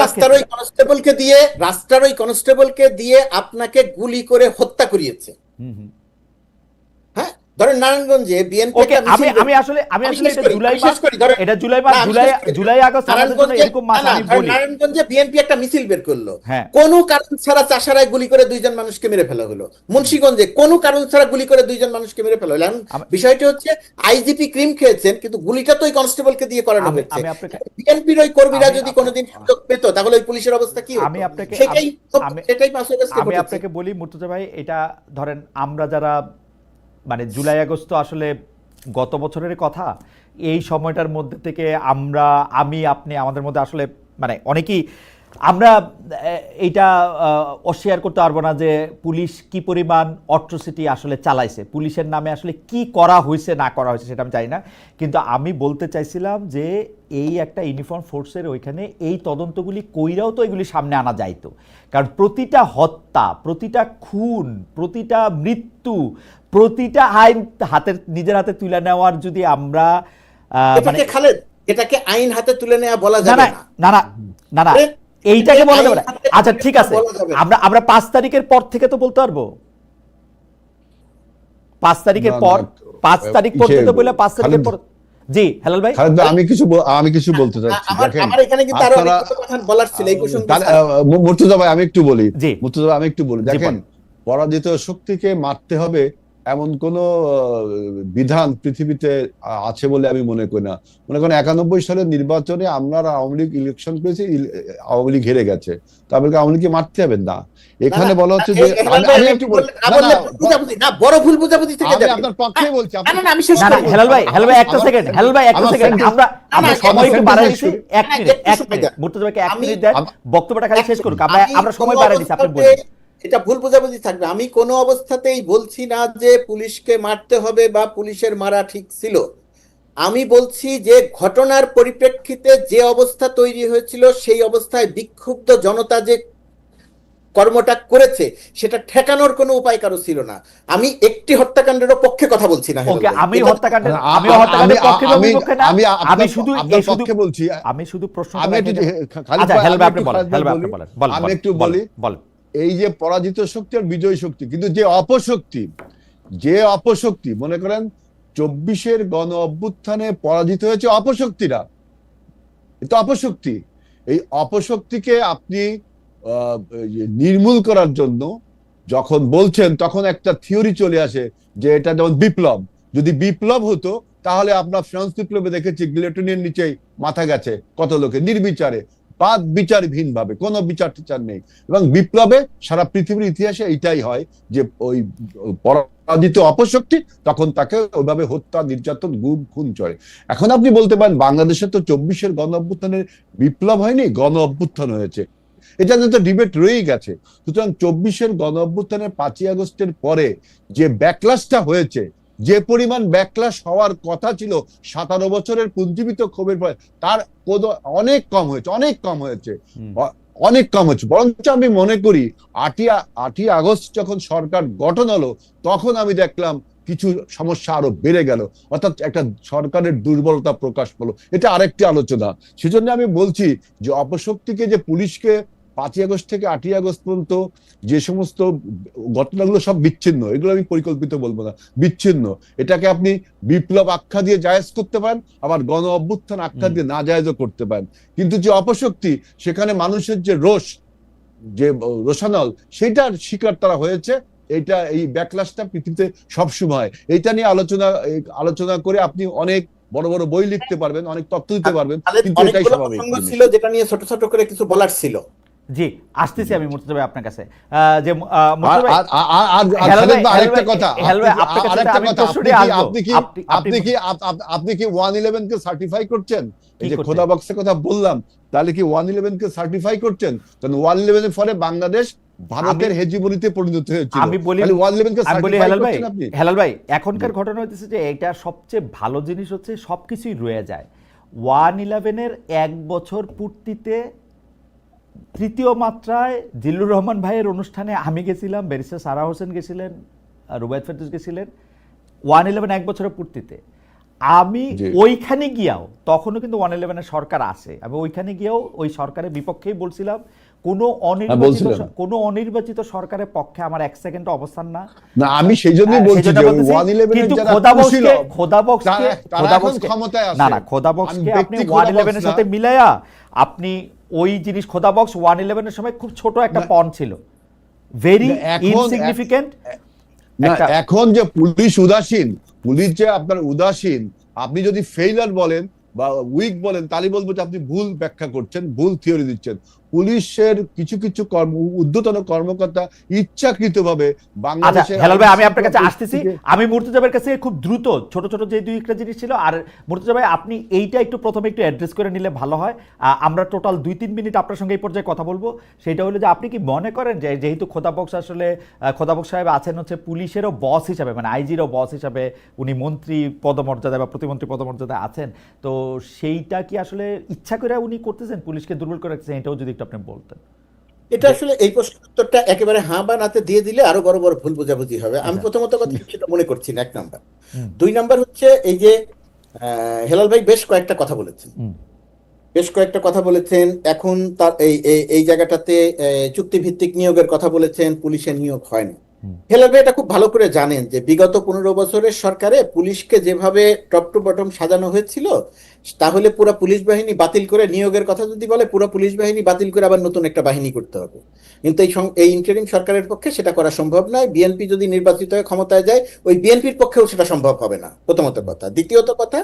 রাস্তার ওই কনস্টেবলকে দিয়ে আপনাকে গুলি করে হত্যা করিয়েছে। হ্যাঁ, ধরেন নারায়ণগঞ্জে বিএনপি, আমি আসলে এটা জুলাই আগস্ট এরকম মাস আমি বলি, নারায়ণগঞ্জে বিএনপি একটা মিছিল বের করলো, কোন কারণ ছাড়া চাষারায় গুলি করে 2 জন মানুষকে মেরে ফেলা হলো। মুন্সিগঞ্জে কোন কারণ ছাড়া গুলি করে 2 জন মানুষকে মেরে ফেলা হলো। বিষয়টি হচ্ছে আইজিপি ক্রিম খেয়েছেন, কিন্তু গুলিটা তো ওই কনস্টেবলকে দিয়ে করানো হয়েছে। বিএনপির ওই কর্মীরা যদি কোনোদিন সুযোগ পেত, তাহলে ওই পুলিশের অবস্থা কি হতো? আমি আপনাকে বলি মুর্তজা ভাই, এটা ধরেন আমরা যারা, মানে জুলাই আগস্ট তো আসলে গত বছরের কথা, এই সময়টার মধ্যে থেকে আমি আপনি আমাদের মধ্যে আসলে মানে অনেকেই আমরা এইটা অস্বীকার করতে পারবো না যে পুলিশ কি পরিমাণ অট্রোসিটি আসলে চালাইছে, পুলিশের নামে আসলে কি করা হয়েছে না করা হয়েছে সেটা আমি জানি না। কিন্তু আমি বলতে চাইছিলাম যে এই একটা ইউনিফর্ম ফোর্সের ওইখানে এই তদন্তগুলি কইরাও তো এগুলি সামনে আনা যাইতো, কারণ প্রতিটা হত্যা, প্রতিটা খুন, প্রতিটা মৃত্যু, প্রতিটা আইন নিজের হাতে তুলে নেওয়ার যদি আমরা এটাকে আইন হাতে তুলে নেওয়া বলা যাবে না। না না না না, এইটাকে বলা যাবে না। আচ্ছা ঠিক আছে, আমরা 5 তারিখের পর থেকে তো বলতে পারবো। 5 তারিখের পর, 5 তারিখ পর্যন্ত বলে 5 তারিখের পর। জি হেলাল ভাই, আমি কিছু বলতে চাচ্ছি। দেখেন, আমার এখানে কিন্তু আরো অনেক কথা বলার ছিল এই প্রসঙ্গে। মুর্তজা ভাই আমি একটু বলি, দেখেন, পরাজিত শক্তিকে মারতে হবে এমন কোন বিধান পৃথিবীতে আছে বলে আমি মনে করি না। মনে করেন 91 সালের নির্বাচনে আমরা আওয়ামী লীগ ইলেকশন করেছি, আওয়ামী লীগ হেরে গেছে, তারপরে আওয়ামী লীগকে মারতে হবে না। এখানে বলা হচ্ছে যে বড় ভুল বুঝাবুঝি থেকে যাবে। আপনার পক্ষে বলছি। হেলাল ভাই একটা সেকেন্ড, আমরা সময় একটু বাড়াই দিছি, 1 মিনিট মুর্তজা ভাইকে 1 মিনিট দেন, বক্তব্যটা খালি শেষ করুক। আমরা সময় বাড়াই দিছি, আপনি বলেন। এটা ভুল বোঝাবুঝি থাকবে। আমি কোনো অবস্থাতেই বলছি না যে পুলিশকে মারতে হবে বা পুলিশের মারা ঠিক ছিল। আমি বলছি যে ঘটনার পরিপ্রেক্ষিতে যে অবস্থা তৈরি হয়েছিল, সেই অবস্থায় বিক্ষুব্ধ জনতা যে কর্মটা করেছে সেটা ঠেকানোর কোনো উপায় কারো ছিল না। আমি একটি হত্যাকাণ্ডের পক্ষে কথা বলছি না। আমি শুধু প্রশ্ন, আমি একটু বলি, এই যে পরাজিত শক্তি আর বিজয়ী শক্তি, কিন্তু যে অপশক্তি মনে করেন 24-এর গণ অভ্যুত্থানে পরাজিত হয়েছে অপশক্তিরা, এটা অপশক্তি। এই অপশক্তিকে আপনি নির্মূল করার জন্য যখন বলছেন, তখন একটা থিওরি চলে আসে যে এটা যেমন বিপ্লব। যদি বিপ্লব হতো তাহলে আপনার ফ্রান্স বিপ্লবে দেখেছি গিলোটিনের নিচেই মাথা গেছে কত লোকে, নির্বিচারে, বাদ বিচারহীন ভাবে, কোনো বিচার টিচার নেই। এবং বিপ্লবে সারা পৃথিবীর ইতিহাসে এইটাই হয় যে ওই পরাজিত অপশক্তি তখন তাকে ওইভাবে হত্যা, নির্যাতন, গুম, খুন চড়ে। এখন আপনি বলতে পারেন বাংলাদেশে তো 24-এর গণ অভ্যুত্থানের বিপ্লব হয়নি, গণ অভ্যুত্থান হয়েছে, এটা তো ডিবেট রয়েই গেছে। সুতরাং 24-এর গণ অভ্যুত্থানের 5ই আগস্টের পরে যে ব্যাকলাশটা হয়েছে, যে পরিমাণ ব্যাকলাশ হওয়ার কথা ছিল 17 বছরের পুঞ্জীবিত ক্ষোভের পরে, তার অনেক কম হয়েছে। বরঞ্চ আমি মনে করি 8ই আগস্ট যখন সরকার গঠন হলো, তখন আমি দেখলাম কিছু সমস্যা আরো বেড়ে গেল, অর্থাৎ একটা সরকারের দুর্বলতা প্রকাশ পেল। এটা আরেকটি আলোচনা। সেজন্য আমি বলছি যে অপশক্তিকে যে পুলিশকে 5ই আগস্ট থেকে 8ই আগস্ট পর্যন্ত যে সমস্ত ঘটনাগুলো সব বিচ্ছিন্ন, এগুলো আমি পরিকল্পিত বলবো না, বিচ্ছিন্ন। এটাকে আপনি বিপ্লব আখ্যা দিয়ে জায়েজ করতে পারেন, আবার গণ অভ্যুত্থান আখ্যা দিয়ে না জায়েজও করতে পারেন। কিন্তু যে অপশক্তি, সেখানে মানুষের যে রোষ, যে রোষানল, সেটার শিকার তারা হয়েছে। এইটা, এই ব্যাকলাশটা পৃথিবীতে সবসময়। এইটা নিয়ে আলোচনা করে আপনি অনেক বড় বড় বই লিখতে পারবেন, অনেক তথ্য দিতে পারবেন, কিন্তু এটাই অনেকগুলো স্বাভাবিক প্রসঙ্গ জিনিস। ছিল যেটা নিয়ে ছোট ছোট করে কিছু বলার ছিল। জি, আসতেছি আমি মুর্তজা ভাই আপনার কাছে। যে আর মুর্তজা ভাই, আর আর আর আর হেলাল খালেদ ভাই, ভাই, হেলাল আরেকটা ভাই, কথা, হেলাল ভাই, আপনার কাছে আরেকটা আমি কথা, প্রশ্নটি আসবো। আপনি কি 111 কে সার্টিফাই করছেন? এই কি যে করতে? খোদা বক্সের কথা বললাম, তাহলে কি 111 কে সার্টিফাই করছেন? কারণ 111 এর ফলে বাংলাদেশ ভারতের হেজিমনিতে পরিণত হয়েছিল। আমি বলি, তাহলে 111 কে আমি বলি সার্টিফাই হেলাল ভাই, করছেন আপনি? হেলাল ভাই, এখনকার ঘটনা হইতেছে যে এটা সবচেয়ে ভালো জিনিস হচ্ছে সবকিছুই রয়ে যায়। 111-এর 1 বছর পূর্তিতে তৃতীয় মাত্রায় জিল্লুর রহমান ভাইয়ের অনুষ্ঠানে আমি গেছিলাম, ব্যারিস্টার সারা হোসেন গেছিলেন, রুবায়েত ফেরদৌস গেছিলেন। 111 1 বছরের পূর্তিতে আমি জি। ওইখানে গিয়াও, তখনও কিন্তু 111-এর সরকার আছে, আমি ওইখানে গিয়েও ওই সরকারের বিপক্ষেই বলছিলাম। বলছিলেন। কোনো অনির্বাচিত সরকারের পক্ষে আমার 1 সেকেন্ড অবস্থান না। না, আমি সেই জন্যই বলছি সেজন্য যে বলতেছি, 111 এর কিন্তু যারা খোদাবক্সকে তারা এখন ক্ষমতায় আছে। না, খোদাবক্সকে আমি আপনি ব্যক্তি 111-এর সাথে খোদাবক্স না। মিলাইয়া আপনি ওই জিনিস, খোদাবক্স 111-এর সময় খুব ছোট একটা পণ ছিল, ভেরি না, এখন ইনসিগনিফিকেন্ট না, একটা। এখন যে পুলিশ উদাসীন, পুলিশ যে আপনার উদাসীন, আপনি যদি ফেইলার বলেন বা উইক বলেন, তাহলে বলবো যে আপনি ভুল ব্যাখ্যা করছেন, ভুল থিওরি দিচ্ছেন। পুলিশের কিছু কিছু ঊর্ধ্বতন কর্মকর্তা ইচ্ছাকৃতভাবে আচ্ছা বাংলাদেশের হেলাল ভাই, আমি আইন আপনার কাছে শৃঙ্খলা আসতেছি। পরিস্থিতিকে- আমি মুর্তজা ভাইয়ের কাছে খুব দ্রুত ছোট ছোট যে দুই একটা জিনিস ছিল, আর মুর্তজা ভাই আপনি এইটা একটু প্রথমে একটু অ্যাড্রেস করে নিলে ভালো হয়। আমরা টোটাল 2-3 মিনিট আপনার সঙ্গে এই পর্যায়ে কথা বলবো। সেটা হলো যে আপনি কি মনে করেন যে যেহেতু খোদাবক্স আসলে খোদাবক্স সাহেব আছেন হচ্ছে পুলিশেরও বস হিসাবে, মানে আইজিরও বস হিসাবে, উনি মন্ত্রী পদমর্যাদায় বা প্রতিমন্ত্রী পদমর্যাদায় আছেন, তো সেইটা কি আসলে ইচ্ছা করে উনি করতেছেন, পুলিশকে দুর্বল করে রাখতেছেন? এটাও যদি একটু আপনি বলতেন। এটা আসলে এই প্রশ্নের উত্তরটা একেবারে হাঁ বা নাতে দিয়ে দিলে আরো বড় বড় ভুল বোঝাবুঝি হবে। আমি আচ্ছা। প্রথমত কথা সেটা মনে করছি না, 1 নাম্বার। হুম। 2 নাম্বার হচ্ছে এই যে হেলাল ভাই বেশ কয়েকটা কথা বলেছেন, হুম। বেশ কয়েকটা কথা বলেছেন। এখন তার এই এই এই জায়গাটাতে চুক্তিভিত্তিক নিয়োগের কথা বলেছেন, পুলিশের নিয়োগ হয় না। হেলাল ভাই এটা খুব ভালো করে জানেন যে বিগত 15 বছরের সরকারে পুলিশকে যেভাবে টপ টু বটম সাজানো হয়েছিল, তাহলে পুরো পুলিশ বাহিনী বাতিল করে, নিয়োগের কথা যদি বলে, পুরো পুলিশ বাহিনী বাতিল করে আবার নতুন একটা বাহিনী করতে হবে। কিন্তু এই ইন্টারিম সরকারের পক্ষে সেটা করা সম্ভব নয়। বিএনপি যদি নির্বাচিত হয়ে ক্ষমতায় যায়, ওই বিএনপির পক্ষেও সেটা সম্ভব হবে না, প্রথমত কথা। দ্বিতীয়ত কথা,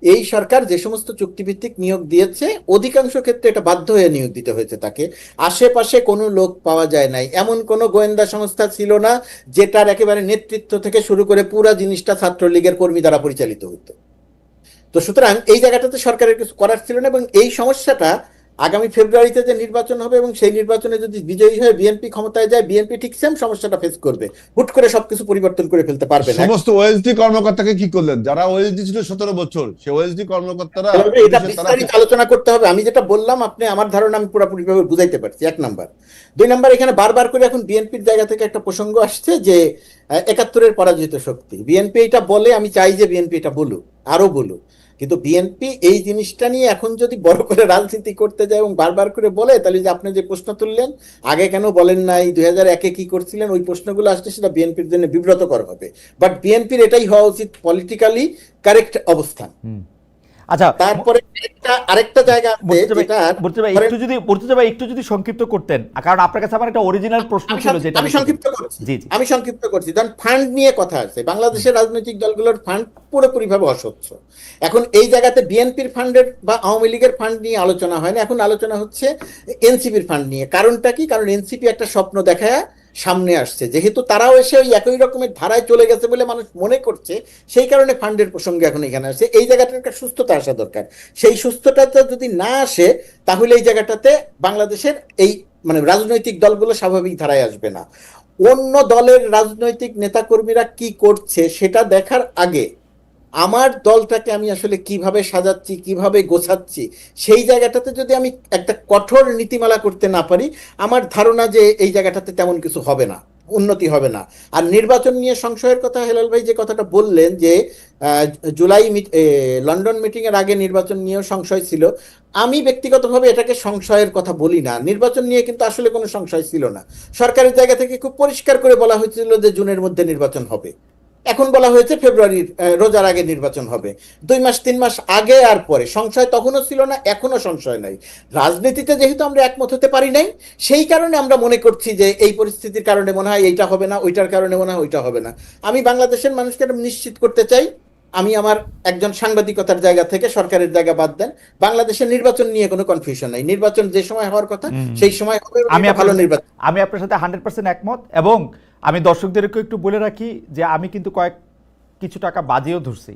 এই সরকার যে সমস্ত চুক্তিভিত্তিক নিয়োগ দিয়েছে, অধিকাংশ ক্ষেত্রে এটা বাধ্য হয়ে নিয়োগ দিতে হয়েছে তাকে। আশেপাশে কোনো লোক পাওয়া যায় নাই, এমন কোনো গোয়েন্দা সংস্থা ছিল না যেটার একেবারে নেতৃত্ব থেকে শুরু করে পুরা জিনিসটা ছাত্রলীগের কর্মী দ্বারা পরিচালিত হতো। তো সুতরাং এই জায়গাটাতে সরকারের কিছু করার ছিল না, এবং এই সমস্যাটা আগামী ফেব্রুয়ারিতে যে নির্বাচন হবে, এবং সেই নির্বাচনে যদি বিজয়ী হয়ে বিএনপি ক্ষমতায় যায়, বিএনপি ঠিক সেম সমস্যাটা ফেস করবে। হুট করে সবকিছু পরিবর্তন করে ফেলতে পারবে না। সমস্ত ওএসডি কর্মকর্তাকে কি করলেন? যারা ওএসডি ছিল 17 বছর, সে ওএসডি কর্মকর্তারা এটা বিস্তারিত আলোচনা করতে হবে। আমি যেটা বললাম, আপনি আমার ধারণা আমি পুরোপুরিভাবে বুঝাইতে পারছি, 1 নাম্বার। 2 নাম্বার, এখানে বারবার করে এখন বিএনপির জায়গা থেকে একটা প্রসঙ্গ আসছে যে 71-এর পরাজিত শক্তি। বিএনপি এটা বলে, আমি চাই যে বিএনপি এটা বলুক, আরো বলুক। কিন্তু বিএনপি এই জিনিসটা নিয়ে এখন যদি বড় করে রাজনীতি করতে যায় এবং বারবার করে বলে, তাহলে যে আপনি যে প্রশ্ন তুললেন, আগে কেন বলেন নাই, 2001-এ কি করছিলেন, ওই প্রশ্নগুলো আসছে, সেটা বিএনপির জন্য বিব্রতকর হবে। বাট বিএনপির এটাই হওয়া উচিত, পলিটিক্যালি কারেক্ট অবস্থান। আচ্ছা, তারপরে আরেকটা জায়গা আছে যেটা মুর্তজা ভাই একটু যদি সংক্ষিপ্ত করতেন, কারণ আপনার কাছে আমার একটা অরিজিনাল প্রশ্ন ছিল যেটা আমি সংক্ষিপ্ত করছি। জি জি, আমি সংক্ষিপ্ত করছি। কারণ ফান্ড নিয়ে কথা আছে, বাংলাদেশের রাজনৈতিক দলগুলোর ফান্ড পুরোপুরিভাবে অস্বচ্ছ। এখন এই জায়গাতে বিএনপির ফান্ডের বা আওয়ামী লীগের ফান্ড নিয়ে আলোচনা হয় না, এখন আলোচনা হচ্ছে এনসিপির ফান্ড নিয়ে। কারণটা কি? কারণ এনসিপি একটা স্বপ্ন দেখায় সামনে আসছে, যেহেতু তারাও এসে ওই একই রকমের ধারায় চলে গেছে বলে মানুষ মনে করছে, সেই কারণে ফান্ডের প্রসঙ্গে এখন এখানে আসছে। এই জায়গাটার একটা সুস্থতা আসা দরকার। সেই সুস্থতাটা যদি না আসে, তাহলে এই জায়গাটাতে বাংলাদেশের এই মানে রাজনৈতিক দলগুলো স্বাভাবিক ধারায় আসবে না। অন্য দলের রাজনৈতিক নেতাকর্মীরা কি করছে সেটা দেখার আগে আমার দলটাকে আমি আসলে কিভাবে সাজাচ্ছি, কিভাবে গোছাচ্ছি, সেই জায়গাটাতে যদি আমি একটা কঠোর নীতিমালা করতে না পারি, আমার ধারণা যে এই জায়গাটাতে তেমন কিছু হবে না। উন্নতি হবে না। আর নির্বাচন নিয়ে সংশয়ের কথা হেলাল ভাই যে কথাটা বললেন যে লন্ডন মিটিং এর আগে নির্বাচন নিয়েও সংশয় ছিল, আমি ব্যক্তিগতভাবে এটাকে সংশয়ের কথা বলি না। নির্বাচন নিয়ে কিন্তু আসলে কোনো সংশয় ছিল না। সরকারের জায়গা থেকে খুব পরিষ্কার করে বলা হয়েছিল যে জুনের মধ্যে নির্বাচন হবে। এখন বলা হয়েছে ফেব্রুয়ারির রোজার আগে নির্বাচন হবে। 2 মাস 3 মাস আগে আর পরে সংশয় তখনও ছিল না, এখনো সংশয় নাই। রাজনীতিতে যেহেতু আমরা একমত হতে পারি নাই, সেই কারণে আমরা মনে করছি যে এই পরিস্থিতির কারণে মনে হয় এইটা হবে না, ওইটার কারণে মনে হয় ওইটা হবে না। আমি বাংলাদেশের মানুষকে নিশ্চিত করতে চাই, আমি আমার একজন সাংবাদিকতার জায়গা থেকে, সরকারের জায়গা বাদ দেন, বাংলাদেশের নির্বাচন নিয়ে কোনো কনফিউশন নাই। নির্বাচন যে সময় হওয়ার কথা সেই সময় হবে, ভালো নির্বাচন। আমি আপনার সাথে 100% একমত, এবং আমি দর্শকদেরকে একটু বলে রাখি যে আমি কিন্তু কিছু টাকা বাজিয়েও ধরছি,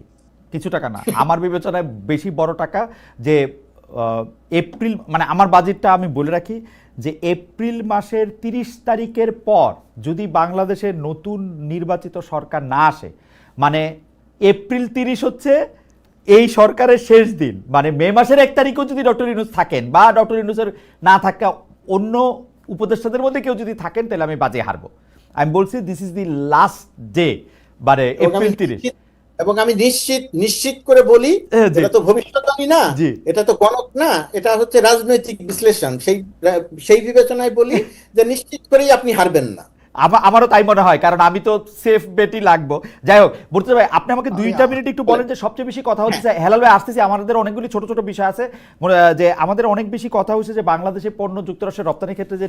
কিছু টাকা না, আমার বিবেচনায় বেশি বড় টাকা। যে এপ্রিল, মানে আমার বাজেটটা আমি বলে রাখি যে এপ্রিল মাসের 30 তারিখের পর যদি বাংলাদেশে নতুন নির্বাচিত সরকার না আসে, মানে এপ্রিল 30 হচ্ছে এই সরকারের শেষ দিন, মানে মে মাসের 1 তারিখেও যদি ডক্টর ইউনূস থাকেন বা ডক্টর ইউনূসের না থাকা অন্য উপদেষ্টাদের মধ্যে কেউ যদি থাকেন, তাহলে আমি বাজিয়ে হারবো। আমি বলছি this is the last day, মানে এপ্রিল 30। এবং আমি নিশ্চিত করে বলি, এটা তো ভবিষ্যৎবাণী না, এটা তো গণক না, এটা হচ্ছে রাজনৈতিক বিশ্লেষণ। সেই বিবেচনায় বলি যে নিশ্চিত করেই আপনি হারবেন না। আমারও তাই মনে হয়, কারণ আমি তো সেফ বেটই লাগবো। যাই হোক, মুর্তজা ভাই, আপনি আমাকে 2টা মিনিট একটু বলেন যে সবচেয়ে বেশি কথা হচ্ছে, হেলাল ভাই আসতেছি, আমাদের অনেকগুলি ছোট ছোট বিষয় আছে, যে আমাদের অনেক বেশি কথা হচ্ছে যে বাংলাদেশে পণ্য যুক্তরাষ্ট্রের রপ্তানির ক্ষেত্রে যে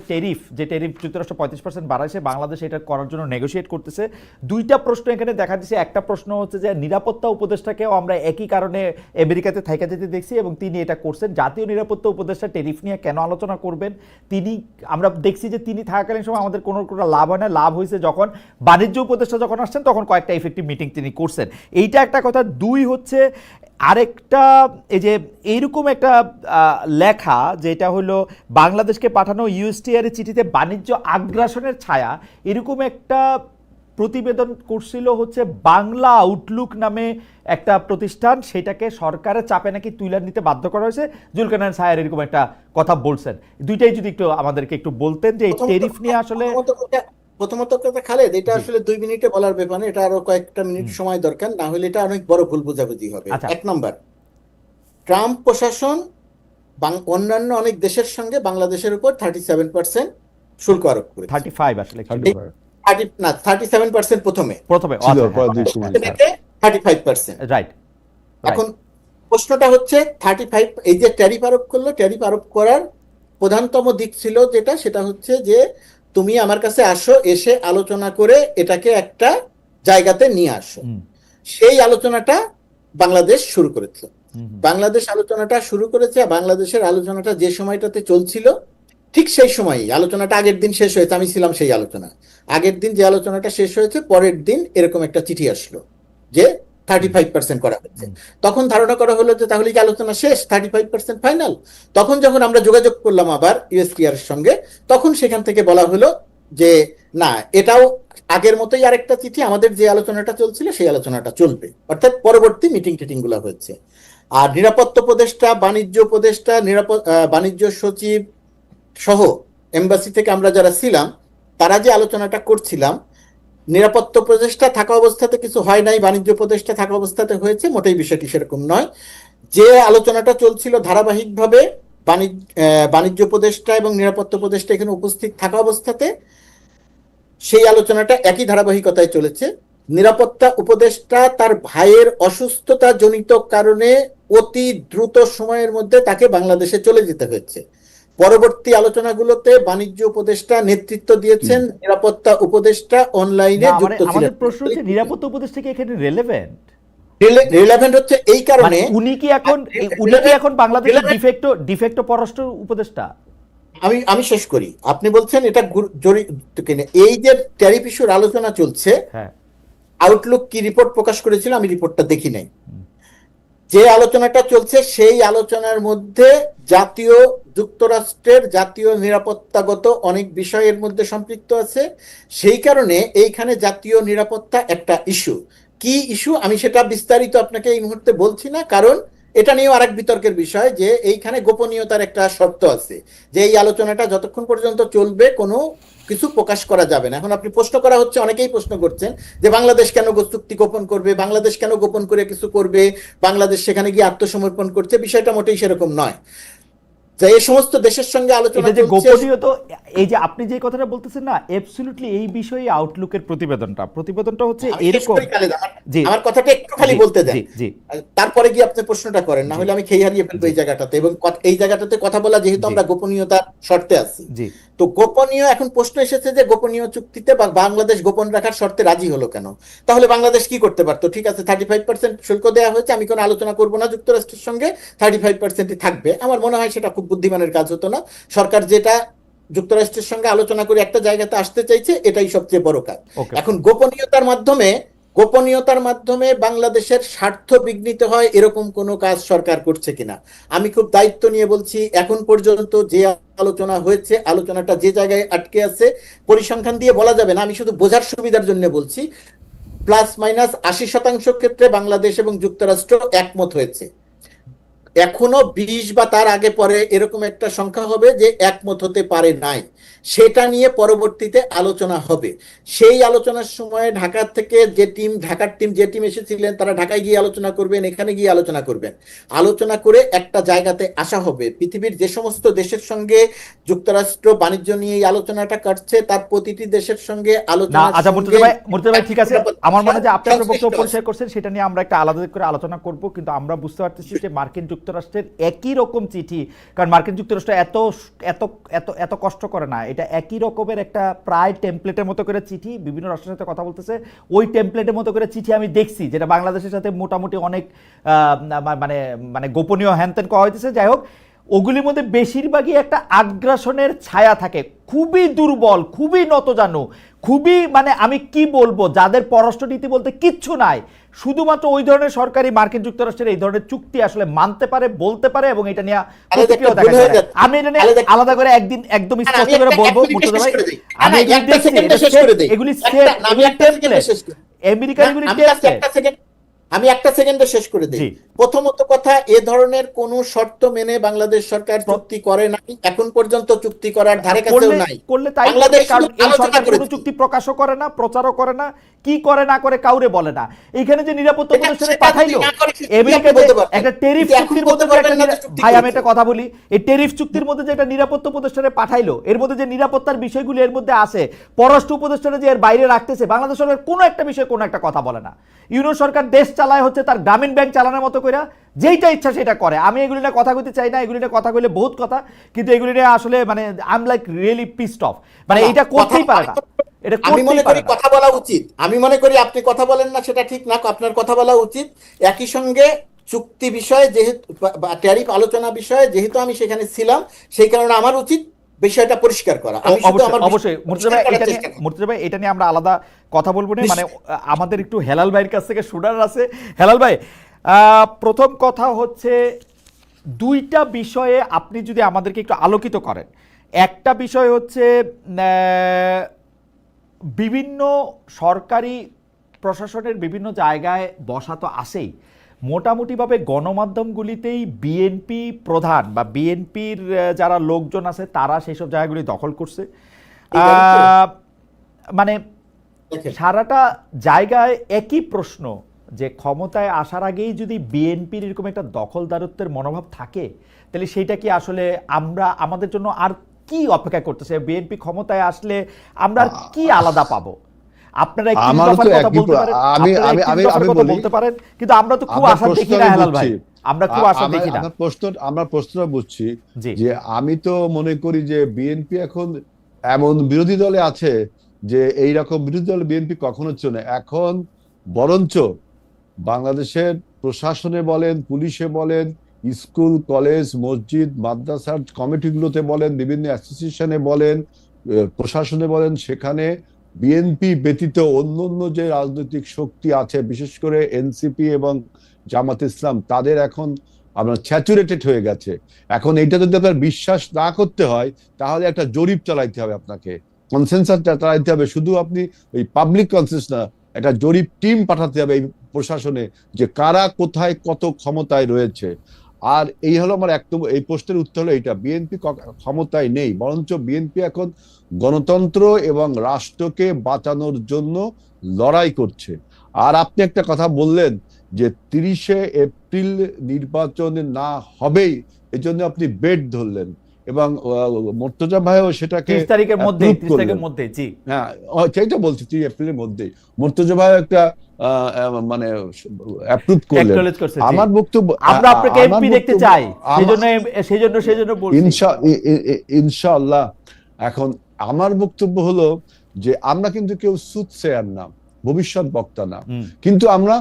ট্যারিফ যুক্তরাষ্ট্র 35% বাড়াইছে, বাংলাদেশ এটা করার জন্য নেগোশিয়েট করতেছে। 2টা প্রশ্ন এখানে দেখা দিচ্ছে। একটা প্রশ্ন হচ্ছে যে নিরাপত্তা উপদেষ্টাকেও আমরা একই কারণে আমেরিকাতে থাইকা যেতে দেখছি, এবং তিনি এটা করছেন। জাতীয় নিরাপত্তা উপদেষ্টা ট্যারিফ নিয়ে কেন আলোচনা করবেন? আমরা দেখছি যে তিনি থাকাকালীন সময় আমাদের কোনো লাভ হয় না। লাভ হয়েছে যখন বাণিজ্য উপদেষ্টা যখন আসছেন, তখন কয়েকটা ইফেক্টিভ মিটিং তিনি করছেন। এইটা একটা কথা। 2 হচ্ছে আরেকটা, এই যে এইরকম একটা লেখা, যেটা হলো বাংলাদেশকে পাঠানো ইউএসটিআর চিঠিতে বাণিজ্য আগ্রাসনের ছায়া, এরকম একটা প্রতিবেদন করছিল হচ্ছে বাংলা আউটলুক নামে একটা প্রতিষ্ঠান। সেটাকে সরকারের চাপে নাকি তুলে নিতে বাধ্য করা হয়েছে। জুলকারনাইন সাহেব এরকম একটা কথা বলছেন। দুইটাই যদি একটু আমাদেরকে একটু বলতেন যে এই ট্যারিফ নিয়ে আসলে। প্রথমত কথা খালেদ, এটা আসলে 2 মিনিটে বলার ব্যাপার না, এটা আরো কয়েকটা মিনিট সময় দরকার, না হলে এটা অনেক বড় ভুল বোঝাবুঝি হবে। 1 নম্বর, ট্রাম্প প্রশাসন অন্যান্য অনেক দেশের সঙ্গে বাংলাদেশের উপর 37% শুল্ক আরোপ করেছে। 35 আসলে, 37% প্রথমে 35%, রাইট। এখন প্রশ্নটা হচ্ছে 35, এই যে ট্যারিফ আরোপ করলো, ট্যারিফ আরোপ করার প্রধানতম দিক ছিল সেটা হচ্ছে যে তুমি আমার কাছে আসো, এসে আলোচনা করে এটাকে একটা জায়গাতে নিয়ে আসো। সেই আলোচনাটা বাংলাদেশ শুরু করেছে। বাংলাদেশের আলোচনাটা যে সময়টাতে চলছিল, ঠিক সেই সময়ই আলোচনাটা আগের দিন শেষ হয়েছে। আমি ছিলাম সেই আলোচনা। আগের দিন যে আলোচনাটা শেষ হয়েছে, পরের দিন এরকম একটা চিঠি আসলো যে 35% করা হচ্ছে। তখন ধারণা করা হলো যে তাহলে কি আলোচনা শেষ, 35% ফাইনাল। তখন যখন আমরা যোগাযোগ করলাম আবার ইউএসটিআর এর সঙ্গে, তখন সেখান থেকে বলা হলো যে না, এটাও আগের মতোই আরেকটা চিঠি, আমাদের যে আলোচনাটা চলছিল সেই আলোচনাটা চলবে, অর্থাৎ পরবর্তী মিটিং গুলো হচ্ছে। আর নিরাপত্তা উপদেষ্টা, বাণিজ্য উপদেষ্টা, বাণিজ্য সচিব সহ এমবাসি থেকে আমরা যারা ছিলাম, তারা যে আলোচনাটা করছিলাম, নিরাপত্তা উপদেষ্টা থাকা অবস্থাতে কিছু হয় নাই, বাণিজ্য উপদেষ্টা থাকা অবস্থাতে হয়েছে, মোটেই বিষয়টি সেরকম নয়। যে আলোচনাটা চলছিল ধারাবাহিকভাবে, বাণিজ্য উপদেষ্টা এবং নিরাপত্তা উপদেষ্টা এখানে উপস্থিত থাকা অবস্থাতে সেই আলোচনাটা একই ধারাবাহিকতায় চলেছে। নিরাপত্তা উপদেষ্টা তার ভাইয়ের অসুস্থতা জনিত কারণে অতি দ্রুত সময়ের মধ্যে তাকে বাংলাদেশে চলে যেতে হয়েছে। পরবর্তী আলোচনাগুলোতে বাণিজ্য উপদেষ্টা নেতৃত্ব দিয়েছেন, নিরাপত্তা উপদেষ্টা অনলাইনে যুক্ত ছিলেন। আমাদের প্রশ্ন হচ্ছে নিরাপত্তা উপদেষ্টা কি এখানে রিলেভেন্ট হচ্ছে এই কারণে, উনি কি এখন বাংলাদেশের ডিফেক্টো পররাষ্ট্র উপদেষ্টা? আমি শেষ করি। আপনি বলছেন এটা এই যে ট্যারিফ ইস্যুর আলোচনা চলছে, আউটলুক কি রিপোর্ট প্রকাশ করেছিল, আমি রিপোর্টটা দেখি নাই। যে আলোচনাটা চলছে সেই আলোচনার মধ্যে যুক্তরাষ্ট্রের জাতীয় নিরাপত্তাগত অনেক বিষয়ের মধ্যে সম্পৃক্ত আছে। সেই কারণে এইখানে জাতীয় নিরাপত্তা একটা ইস্যু। কি ইস্যু আমি সেটা বিস্তারিত আপনাকে এই মুহূর্তে বলছি না, কারণ এটা নিয়েও আরেক বিতর্কের বিষয় যে এইখানে গোপনীয়তার একটা শর্ত আছে, যে এই আলোচনাটা যতক্ষণ পর্যন্ত চলবে কোনো কিছু প্রকাশ করা যাবে না। এখন আপনি প্রশ্ন করা হচ্ছে, অনেকেই প্রশ্ন করছেন যে বাংলাদেশ কেন চুক্তি গোপন করবে, বাংলাদেশ কেন গোপন করে কিছু করবে, বাংলাদেশ সেখানে গিয়ে আত্মসমর্পণ করছে। বিষয়টা মোটেই সেরকম নয়। যে এই সমস্ত দেশের সঙ্গে আলোচনা এটা যে চলছে, গোপনীয়তা, এই যে আপনি যে কথাটা বলতেছেন না, অ্যাবসলিউটলি এই বিষয়ে আউটলুকের প্রতিবেদনটা হচ্ছে আমি শেষ এরকম। করি খালেদ, জি আমার কথাটা একটু খালি জি বলতে দেন, জি জি তারপরে গিয়ে আপনি প্রশ্নটা করেন, না জি হলে আমি খেয়ে হারিয়ে ফেলবো জি এই জায়গাটাতে। এবং এই জায়গাটাতে কথা বলা, যেহেতু জি আমরা গোপনীয়তার শর্তে আছি, জি তো গোপনীয়, এখন প্রশ্ন এসেছে যে গোপনীয় চুক্তিতে বাংলাদেশ গোপন রাখার শর্তে রাজি হলো কেন? তাহলে বাংলাদেশ কি করতে পারতো? ঠিক আছে, 35% শুল্ক দেওয়া হয়েছে, আমি কোনো আলোচনা করবো না যুক্তরাষ্ট্রের সঙ্গে, 35%ই থাকবে। আমার মনে হয় সেটা খুব বুদ্ধিমানের কাজ হতো না। সরকার যেটা যুক্তরাষ্ট্রের সঙ্গে আলোচনা করে একটা জায়গাতে আসতে চাইছে, এটাই সবচেয়ে বড় কাজ। ওকে এখন গোপনীয়তার মাধ্যমে বাংলাদেশের স্বার্থ বিঘ্নিত হয় এরকম কোনো কাজ সরকার করছে কিনা, আমি খুব দায়িত্ব নিয়ে বলছি, এখন পর্যন্ত যে আলোচনা হয়েছে, আলোচনাটা যে জায়গায় আটকে আছে পরিসংখ্যান দিয়ে বলা যাবে না, আমি শুধু বোঝার সুবিধার জন্য বলছি, +-80% ক্ষেত্রে বাংলাদেশ এবং যুক্তরাষ্ট্র একমত হয়েছে। এখনো 20 বা তার আগে পরে এরকম একটা সংখ্যা হবে যে একমত হতে পারে নাই, সেটা নিয়ে পরবর্তীতে আলোচনা হবে। সেই আলোচনার সময় ঢাকার থেকে ঢাকার টিম যে টিম এসেছিলেন, তারা ঢাকায় গিয়ে আলোচনা করবেন, এখানে গিয়ে আলোচনা করবেন, আলোচনা করে একটা জায়গাতে আসা হবে। পৃথিবীর যে সমস্ত দেশের সঙ্গে যুক্তরাষ্ট্র বাণিজ্য নিয়ে এই আলোচনাটা করছে, তার প্রতিটি দেশের সঙ্গে না। আলোচনার আচ্ছা সঙ্গে মুর্তজা ভাই ঠিক আছে, আমার মনে হয় যে আপনি আপনার বক্তব্য সংশ্লিষ্ট আছে। পরিষ্কার করছেন, সেটা নিয়ে আমরা একটা আলাদা করে আলোচনা করব। কিন্তু আমরা বুঝতে পারতেছি যে মার্কিন যুক্তরাষ্ট্রের একই রকম চিঠি, কারণ মার্কিন যুক্তরাষ্ট্র এত এত এত এত কষ্ট করে না, এটা একই রকমের একটা প্রায় টেমপ্লেটের মতো করে চিঠি বিভিন্ন রাষ্ট্রের সাথে কথা বলতেছে। ওই টেমপ্লেটের মতো করে চিঠি আমি দেখছি, যেটা বাংলাদেশের সাথে মোটামুটি অনেক মানে মানে গোপনীয় হ্যানত্যান করা হইতেছে। যাই হোক, ওগুলির মধ্যে বেশিরভাগই একটা আগ্রাসনের ছায়া থাকে, খুবই দুর্বল, খুবই নতজানু, খুবই মানে আমি কি বলবো, যাদের পররাষ্ট্রনীতি বলতে কিচ্ছু নাই। শুধুমাত্র ওই ধরনের সরকারি মার্কিন যুক্তরাষ্ট্রের এই ধরনের চুক্তি আসলে মানতে পারে, বলতে পারে, এবং এটা নিয়ে প্রতিক্রিয়া দেখা যায়। আমি এটা নিয়ে আলাদা করে একদিন একদম স্পষ্ট করে বলবো মুর্তজা ভাই, আমি এগুলি দেখছি, এগুলি সেট, এগুলি টেমপ্লেট, আমেরিকার এগুলি টেমপ্লেট। আমি একটা সেকেন্ডে শেষ করে দিই। প্রথমত কথা, এ ধরনের কোন শর্ত মেনে বাংলাদেশ সরকার চুক্তি করে নাই, এখন পর্যন্ত চুক্তি করার ধারে কাছেও নাই। করলে তাই, কারণ এই সরকার কোনো চুক্তি প্রকাশও করে না, প্রচারও করে না, কি করে না করে কাউরে বলে না। এইখানে যে নিরাপত্তা প্রতিষ্ঠানে পাঠাইলো, আমেরিকা একটা টেরিফ চুক্তির মধ্যে যে একটা, ভাই আমি একটা কথা বলি, এই টেরিফ চুক্তির মধ্যে যে একটা নিরাপত্তা প্রতিষ্ঠানে পাঠাইলো, এর মধ্যে যে নিরাপত্তার বিষয়গুলি এর মধ্যে আছে, পররাষ্ট্র উপদেষ্টারা যে এর বাইরে রাখতেছে, বাংলাদেশ সরকার কোনো একটা বিষয়ে কোনো একটা কথা বলে না। ইউনিয়ন সরকার দেশ চালায় হচ্ছে তার গ্রামীণ ব্যাংক চালানোর মতো করে, যেইটা ইচ্ছা সেটা করে। আমি এগুলি নিয়ে কথা কইতে চাই না, এগুলি নিয়ে কথা কইলে বহুত কথা, কিন্তু এগুলি নিয়ে আসলে মানে I am like really pissed of, মানে এটা করতেই পারে না, এটা আমি মনে করতেই করি পারে না। কথা বলা উচিত, আমি মনে করি আপনি কথা বলেন না সেটা ঠিক না, আপনার কথা বলা উচিত। একই সঙ্গে চুক্তি বিষয়ে যেহেতু ট্যারিফ আলোচনা বিষয়ে যেহেতু আমি সেখানে ছিলাম, সেই কারণে আমার উচিত বিষয়টা পরিষ্কার করা। অবশ্যই মুর্তজা ভাই, এটা নিয়ে আমরা আলাদা কথা বলবো না। মানে আমাদের একটু হেলাল ভাইয়ের কাছ থেকে শোনার আছে। হেলাল ভাই, প্রথম কথা হচ্ছে, দুইটা বিষয়ে আপনি যদি আমাদেরকে একটু আলোকিত করেন। একটা বিষয় হচ্ছে বিভিন্ন সরকারি প্রশাসনের বিভিন্ন জায়গায় বসা তো আসেই, মোটামুটিভাবে গণমাধ্যমগুলিতেই বিএনপি প্রধান বা বিএনপির যারা লোকজন আছে তারা সেসব জায়গাগুলি দখল করছে। মানে সারাটা জায়গায় একই প্রশ্ন, যে ক্ষমতায় আসার আগেই যদি বিএনপির এরকম একটা দখলদারত্বের মনোভাব থাকে, তাহলে সেইটা কি আসলে আমরা আমাদের জন্য আর কি অপেক্ষা করতেছে? বিএনপি ক্ষমতায় আসলে আমরা আর কি আলাদা পাবো? আপনারা একটু কথা বলতে পারেন, আমি বলতে পারেন, কিন্তু আমরা তো খুব আশা দেখি না হেলাল ভাই, আমরা খুব আশা দেখি না। আমরা প্রশ্নটা বুঝছি যে আমি তো মনে করি যে বিএনপি এখন এমন বিরোধী দলে আছে যে এইরকম বিরোধী দল বিএনপি কখনো ছিল না। এখন বরঞ্চ বাংলাদেশের প্রশাসনে বলেন, পুলিশে বলেন, স্কুল, কলেজ, মসজিদ, মাদ্রাসার কমিটিগুলোতে বলেন, বিভিন্ন অ্যাসোসিয়েশনে বলেন, প্রশাসনে বলেন, সেখানে বিএনপি ব্যতীত অন্য যে রাজনৈতিক শক্তি আছে, বিশেষ করে এনসিপি এবং জামাত ইসলাম, তাদের এখন আপনার স্যাচুরেটেড হয়ে গেছে। এখন এইটা যদি আপনার বিশ্বাস না করতে হয়, তাহলে একটা জরিপ চালাইতে হবে, আপনাকে কনসেনসাস চালাইতে হবে। শুধু আপনি ওই পাবলিক কনসেন্সাস না, একটা জরিপ টিম পাঠাতে হবে এই প্রশাসনে, যে কারা কোথায় কত ক্ষমতায় রয়েছে। আর এই হলো আমার একদম এই প্রশ্নের উত্তর হলো এইটা, বিএনপি ক্ষমতায় নেই, বরঞ্চ বিএনপি এখন গণতন্ত্র এবং রাষ্ট্রকে বাঁচানোর জন্য লড়াই করছে। আর আপনি একটা কথা বললেন যে 30শে এপ্রিল নির্বাচনে না হবেই, এজন্য আপনি বেট ধরলেন, এবং মর্তজা ভাইও সেটাকে 30 তারিখের মধ্যে, approve 30 করলেন। তারিখের মধ্যে, জি হ্যাঁ, সেইটা বলছি, 30 এপ্রিলের মধ্যেই মর্তজা ভাই একটা মানে অ্যাপ্রুভ করলেন। Acknowledge করছে, জি। আমার বক্তব্য, আমরা আপনাকে এমপি দেখতে চাই, সেজন্য বলছি। ইনশাআল্লাহ। এখন আমার বক্তব্য হলো যে আমরা কিন্তু কেউ সুদসেয়ার না, ভবিষ্যৎ বক্তা না, কিন্তু আমরা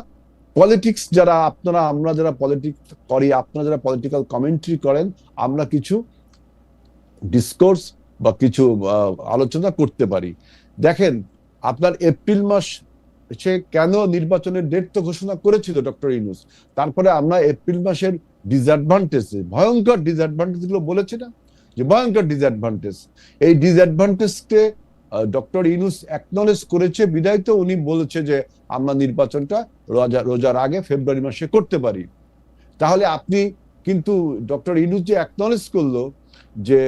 পলিটিক্স যারা, আপনারা আমরা যারা পলিটিক্স করি, আপনারা যারা পলিটিক্যাল কমেন্ট্রি করেন, আমরা কিছু ডিসকোর্স বা কিছু আলোচনা করতে পারি। দেখেন, আপনার এপ্রিল মাস সে কেন নির্বাচনের ডেট তো ঘোষণা করেছিল ডক্টর ইউনূস, তারপরে আমরা এপ্রিল মাসের ডিসঅ্যাডভান্টেজ, ভয়ঙ্কর ডিসঅ্যাডভান্টেজ গুলো বলেছি না, যে ভয়ঙ্কর ডিসঅ্যাডভান্টেজ, এই ডিসঅ্যাডভান্টেজকে ডক্টর ইউনূস অ্যাকনলেজ করেছে, বিদায় তো উনি বলেছে যে আমরা নির্বাচনটা রোজার আগে ফেব্রুয়ারি মাসে করতে পারি। তাহলে আপনি কিন্তু ডক্টর ইউনূস যে অ্যাকনলেজ করলো যে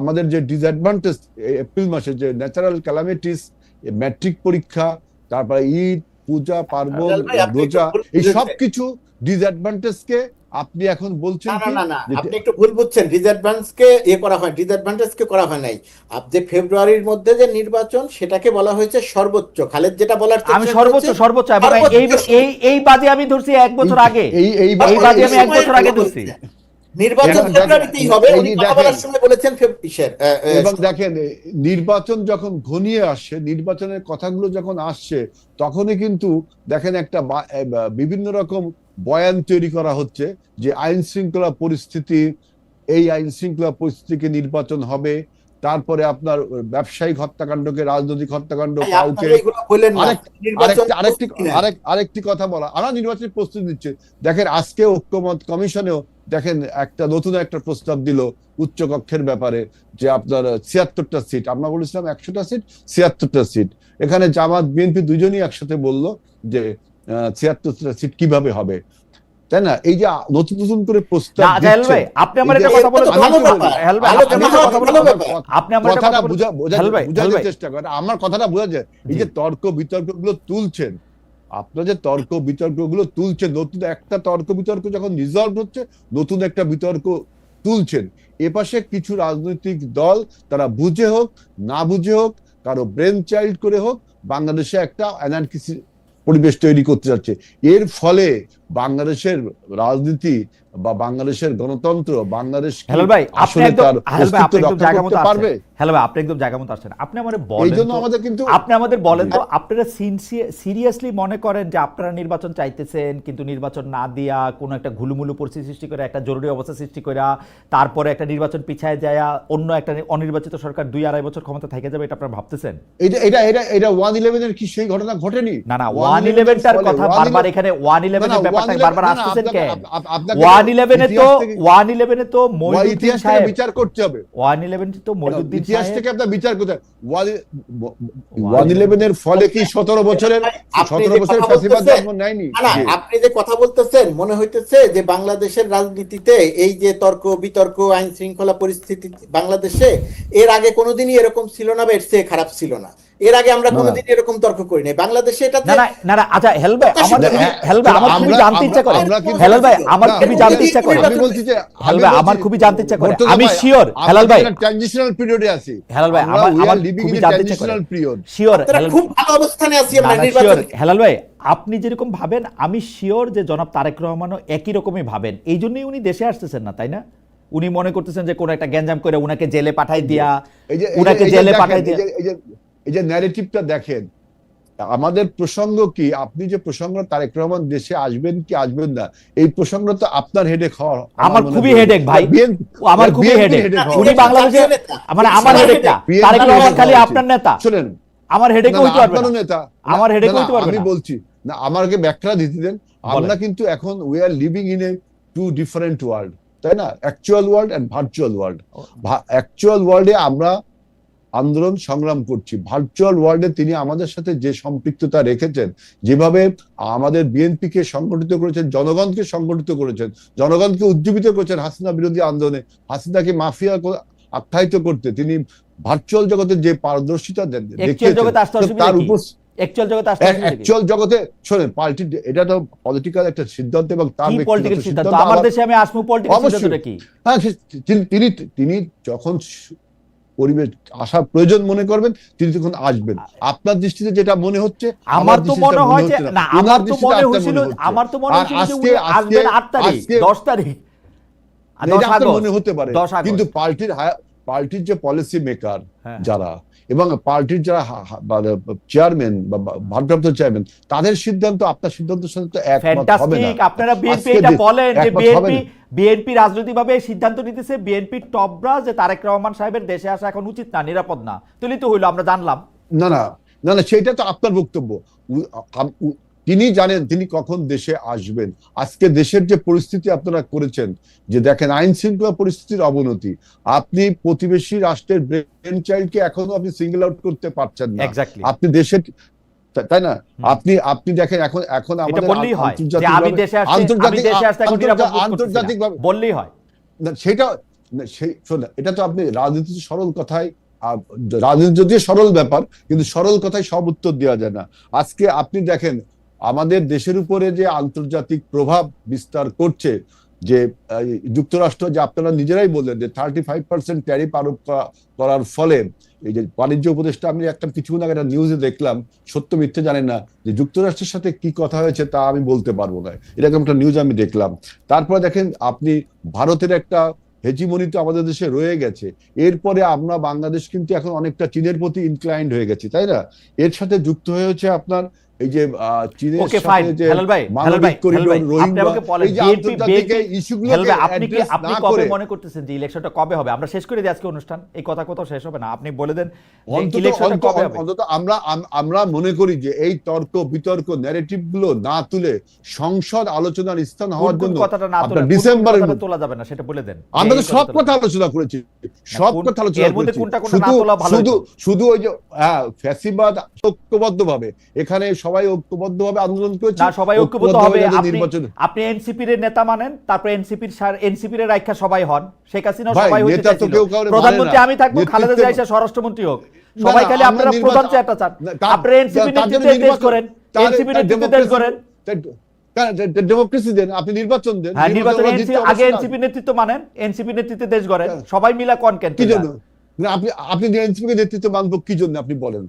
আমাদের যে ডিসঅ্যাডভান্টেজ এপ্রিল মাসে, যে ন্যাচারাল ক্যালামিটিস, ম্যাট্রিক পরীক্ষা, তারপরে ঈদ, পূজা পার্বণ, রোজা, এই সব কিছু ডিসঅ্যাডভান্টেজকে আপনি এখন বলছেন না, আপনি একটু ভুল বুঝছেন। ডিসঅ্যাডভান্টেজকে করা হয় নাই। যে ফেব্রুয়ারির মধ্যে যে নির্বাচন, সেটাকে বলা হয়েছে সর্বোচ্চ। খালেদ যেটা বলার আমি সর্বোচ্চ এই বাদে আমি ধরছি 1 বছর আগে, এই বাদে আমি 1 বছর আগে ধরছি। নির্বাচন ফেব্রুয়ারিতেই হবে, উনি কথা বলার সময় বলেছেন এবং দেখেন, নির্বাচন যখন ঘনিয়ে আসছে, নির্বাচনের কথাগুলো যখন আসছে, তখনই কিন্তু দেখেন একটা বিভিন্ন রকম বয়ান তৈরি করা হচ্ছে যে এই আইন শৃঙ্খলা পরিস্থিতিকে নির্বাচন হবে, তারপরে আপনার ব্যবসায়িক হত্যাকাণ্ডকে রাজনৈতিক হত্যাকাণ্ড, কাউকে আরেকটি কথা বলা, আমরা নির্বাচনের প্রস্তুতি নিচ্ছে। দেখেন, আজকে ঐক্যমত কমিশনেও দেখেন নতুন একটা প্রস্তাব দিল উচ্চকক্ষের ব্যাপারে, যে আপনার 76টা সিট, আমরা বলেছিলাম 100টা সিট, 76টা সিট। এখানে জামাত বিএনপি দুজনই একসাথে বলল যে 76টা সিট কিভাবে হবে, তাই না? এই যে নতুন করে প্রস্তাব, আপনি আমার একটা কথা বলেন, চেষ্টা করেন, আমার কথাটা বোঝা যায়। এই যে তর্ক বিতর্ক গুলো তুলছেন, আপনারা যে তর্ক বিতর্ক গুলো তুলছেন, নতুন একটা তর্ক বিতর্ক যখন রিজলভ হচ্ছে, নতুন একটা বিতর্ক তুলছেন। এপাশে কিছু রাজনৈতিক দল, তারা বুঝে হোক না বুঝে হোক, কারো ব্রেন চাইল্ড করে হোক, বাংলাদেশে একটা অ্যানার্কিসি পরিবেশ তৈরি করতে যাচ্ছে। এর ফলে বাংলাদেশের রাজনীতি বা বাংলাদেশের গণতন্ত্র, বাংলাদেশ আসলে তার অস্তিত্ব রক্ষা করতে পারবে? হ্যালো ভাই, আপনি একদম জায়গা মতো আসছেন। আপনি আমাদের বলেন, এইজন্য আমাদের কিন্তু আপনি আমাদের বলেন তো, আপনারা সিরিয়াসলি মনে করেন যে আপনারা নির্বাচন চাইতেছেন, কিন্তু নির্বাচন না দিয়া কোনো একটা ঘুলুমুলু পরিস্থিতি সৃষ্টি করে, একটা জরুরি অবস্থা সৃষ্টি করে, তারপরে একটা নির্বাচন পিছায় যায়, অন্য একটা অনির্বাচিত সরকার 2-2.5 বছর ক্ষমতা থেকে যাবে, এটা আপনারা ভাবতেছেন? এটা 111 এর কি সেই ঘটনা ঘটেনি? না 111টার কথা বারবার এখানে 111 এর ব্যাপারটা বারবার আসতেছেন কেন? 111 এ তো মইনুদ্দিন সাহেব বিচার করতে হবে। 111 তো মইনুদ্দিন ইতিহাস থেকে আপনার বিচার করতে হবে। 111 এর ফলে কি 17 বছরের ফ্যাসিবাদ জন্ম নেয়নি? না, আপনি যে কথা বলতেছেন, মনে হইতেছে যে বাংলাদেশের রাজনীতিতে এই যে তর্ক বিতর্ক, আইন শৃঙ্খলা পরিস্থিতি বাংলাদেশে এর আগে কোনোদিনই এরকম ছিল না, বা এর চেয়ে খারাপ ছিল না। এর আগে আমরা কোনোদিন এরকম তর্ক করি নাই বাংলাদেশে। এটা না আচ্ছা, হেল ভাই, আমার খুবই জানতে ইচ্ছা করে, হেলাল ভাই আমার খুবই জানতে ইচ্ছা করে, আমি বলছি যে হেলাল ভাই আমার খুবই জানতে ইচ্ছা করে, আমি শিওর হেলাল ভাই, ট্রানজিশনাল পিরিয়ডে আছি হেলাল ভাই, আমার খুবই জানতে ইচ্ছা করে, শিওর খুব ভালো অবস্থানে আছি আমরা নির্বাচন। হেলাল ভাই, আপনি যেরকম ভাবেন আমি শিওর যে জনাব তারেক রহমানও একই রকমই ভাবেন। এই জন্যই উনি দেশে আসতেছেন না, তাই না? উনি মনে করতেছেন যে কোন একটা গ্যাঞ্জাম করে উনাকে জেলে পাঠাই দিয়া, এই যে ন্যারেটিভটা দেখেন, আমাদের প্রসঙ্গ কি? আপনি যে প্রসঙ্গ তারেক রহমান দেশে আসবেন কি আসবেন না, এই প্রসঙ্গ তো আপনার হেডেক হওয়ার, আমার খুবই হেডেক ভাই, আমার খুবই হেডেক। উনি বাংলাদেশে, মানে আমার হেডেক না, তারেক রহমান খালি আপনার নেতা। শুনেন, আমার হেডেক হইতে পারবে না, নেতা আমার হেডেক হইতে পারবে না। আমি বলছি না, আমাকে ব্যাখ্যা দিতে দেন। আমরা কিন্তু এখন we are living in a two different world, তাই না? Actual world and virtual world. Actual ওয়ার্ল্ডে আমরা আন্দোলন সংগ্রাম করছি। ভার্চুয়াল ওয়ার্ল্ডে তিনি আমাদের সাথে যে সম্পৃক্ততা রেখেছেন, যেভাবে আমাদের বিএনপিকে সংগঠিত করেছেন, জনগণকে সংগঠিত করেছেন, জনগণকে উজ্জীবিত করেছেন হাসিনা বিরোধী আন্দোলনে, হাসিনাকে মাফিয়া আখ্যায়িত করতে তিনি ভার্চুয়াল জগতে যে পারদর্শিতা তার উপর অ্যাকচুয়াল জগতে শোনেন, পার্টি এটা তো পলিটিক্যাল একটা সিদ্ধান্ত এবং তার ব্যক্তিগত সিদ্ধান্ত। আমার দেশে আমি আসবো পলিটিক্যাল সিদ্ধান্তটা কি? হ্যাঁ, তিনি যখন পরিবেশ আসার প্রয়োজন মনে করবেন তিনি তখন আসবেন। আপনার দৃষ্টিতে যেটা মনে হচ্ছে, আমার তো মনে হয় যে না, আমার তো মনে হয়েছিল যে উনি আসবেন 8 তারিখ 10 তারিখ মনে হতে পারে, কিন্তু পার্টির যে পলিসি মেকার যারা এবং পার্টির যারা চেয়ারম্যান বা ভারপ্রাপ্ত চেয়ারম্যান, তাদের সিদ্ধান্ত আপনার সিদ্ধান্তের সাথে তো একমত হবে না। আপনারা বিএনপি এটা বলেন যে বিএনপি রাজনৈতিকভাবে সিদ্ধান্ত নিতেছে, বিএনপি টপ ব্রাস যে তারেক রহমান সাহেবের দেশে আসা এখন উচিত না, নিরাপদ না, তুলি তো হইলো, আমরা জানলাম। না না না না, সেটা তো আপনার বক্তব্য। তিনি জানেন তিনি কখন দেশে আসবেন। আজকে দেশের যে পরিস্থিতি আপনারা করেছেন, যে দেখেন আইন শৃঙ্খলা পরিস্থিতির অবনতি, আপনি প্রতিবেশী রাষ্ট্রের ব্রেন চাইল্ডকে এখনো আপনি সিঙ্গেল আউট করতে পারছেন না। আপনি দেশের, তাই না? আপনি দেখেন এখন আমাদের আন্তর্জাতিক ভাবে বললেই হয় সেটা, শোনা, এটা তো আপনি রাজনীতি সরল কথায়, রাজনীতি যদিও সরল ব্যাপার, কিন্তু সরল কথায় সব উত্তর দেওয়া যায় না। আজকে আপনি দেখেন আমাদের দেশের উপরে যে আন্তর্জাতিক প্রভাব বিস্তার করছে, যে যুক্তরাষ্ট্র, যে আপনারা নিজেরাই বললেন যে 35% ট্যারিফ আরোপ করার ফলে, এই যে বাণিজ্য উপদেষ্টা, আমি কিছুক্ষণ আগে একটা নিউজে দেখলাম, সত্য মিথ্যে জানি না, যে যুক্তরাষ্ট্রের সাথে কি কথা হয়েছে তা আমি বলতে পারবো না, এরকম একটা নিউজ আমি দেখলাম। তারপরে দেখেন আপনি ভারতের একটা হেজিমনি তো আমাদের দেশে রয়ে গেছে, এরপরে আমরা বাংলাদেশ কিন্তু এখন অনেকটা চীনের প্রতি ইনক্লাইন্ড হয়ে গেছি, তাই না? এর সাথে যুক্ত হয়ে হচ্ছে আপনার এই যে চীনের সাথে যে মানবিক করিডোর, রোহিঙ্গা, এই যে আন্তর্জাতিক ইস্যুগুলোকে অ্যাড্রেস না করে, মনে করতেছেন যে ইলেকশনটা কবে হবে? আমরা শেষ করে দিই আজকে অনুষ্ঠান, এই কথা কোথাও শেষ হবে না, আপনি বলে দেন অন্তত আমরা মনে করি যে এই তর্ক বিতর্ক ন্যারেটিভ গুলো না তুলে সংসদ আলোচনার স্থান হওয়ার জন্য ডিসেম্বরে তোলা যাবে না, সেটা বলে দেন। আমরা তো সব কথা আলোচনা করেছি, সব কথা আলোচনা করেছি, শুধু ওই যে ফ্যাসিবাদ ঐক্যবদ্ধভাবে, এখানে সবাই ঐক্যবদ্ধভাবে আন্দোলন করেছে, না সবাই ঐক্যবদ্ধ হবে। আপনি এনসিপির নেতা মানেন, তারপর এনসিপির রাইখা সবাই হন, শেখ হাসিনা সবাই হইতে চাইছিল, প্রধানমন্ত্রী আমি থাকবো, খালেদা জিয়া এসে স্বরাষ্ট্রমন্ত্রী হোক, সবাই খালি আপনারা প্রধান চেয়ারটা চান। আপনারা এনসিপির নেতৃত্বে দেশ করেন, এনসিপির নেতৃত্বে দেশ করেন, ডেমোক্রেসি দেন, আপনি নির্বাচন দেন, আগে এনসিপি নেতৃত্ব মানেন, এনসিপি নেতৃত্বে দেশ গড়েন, সবাই মিলা কনকেন কি জন্য আপনি এনসিপিকে নেতৃত্ব মানবো কি জন্য আপনি বলেন?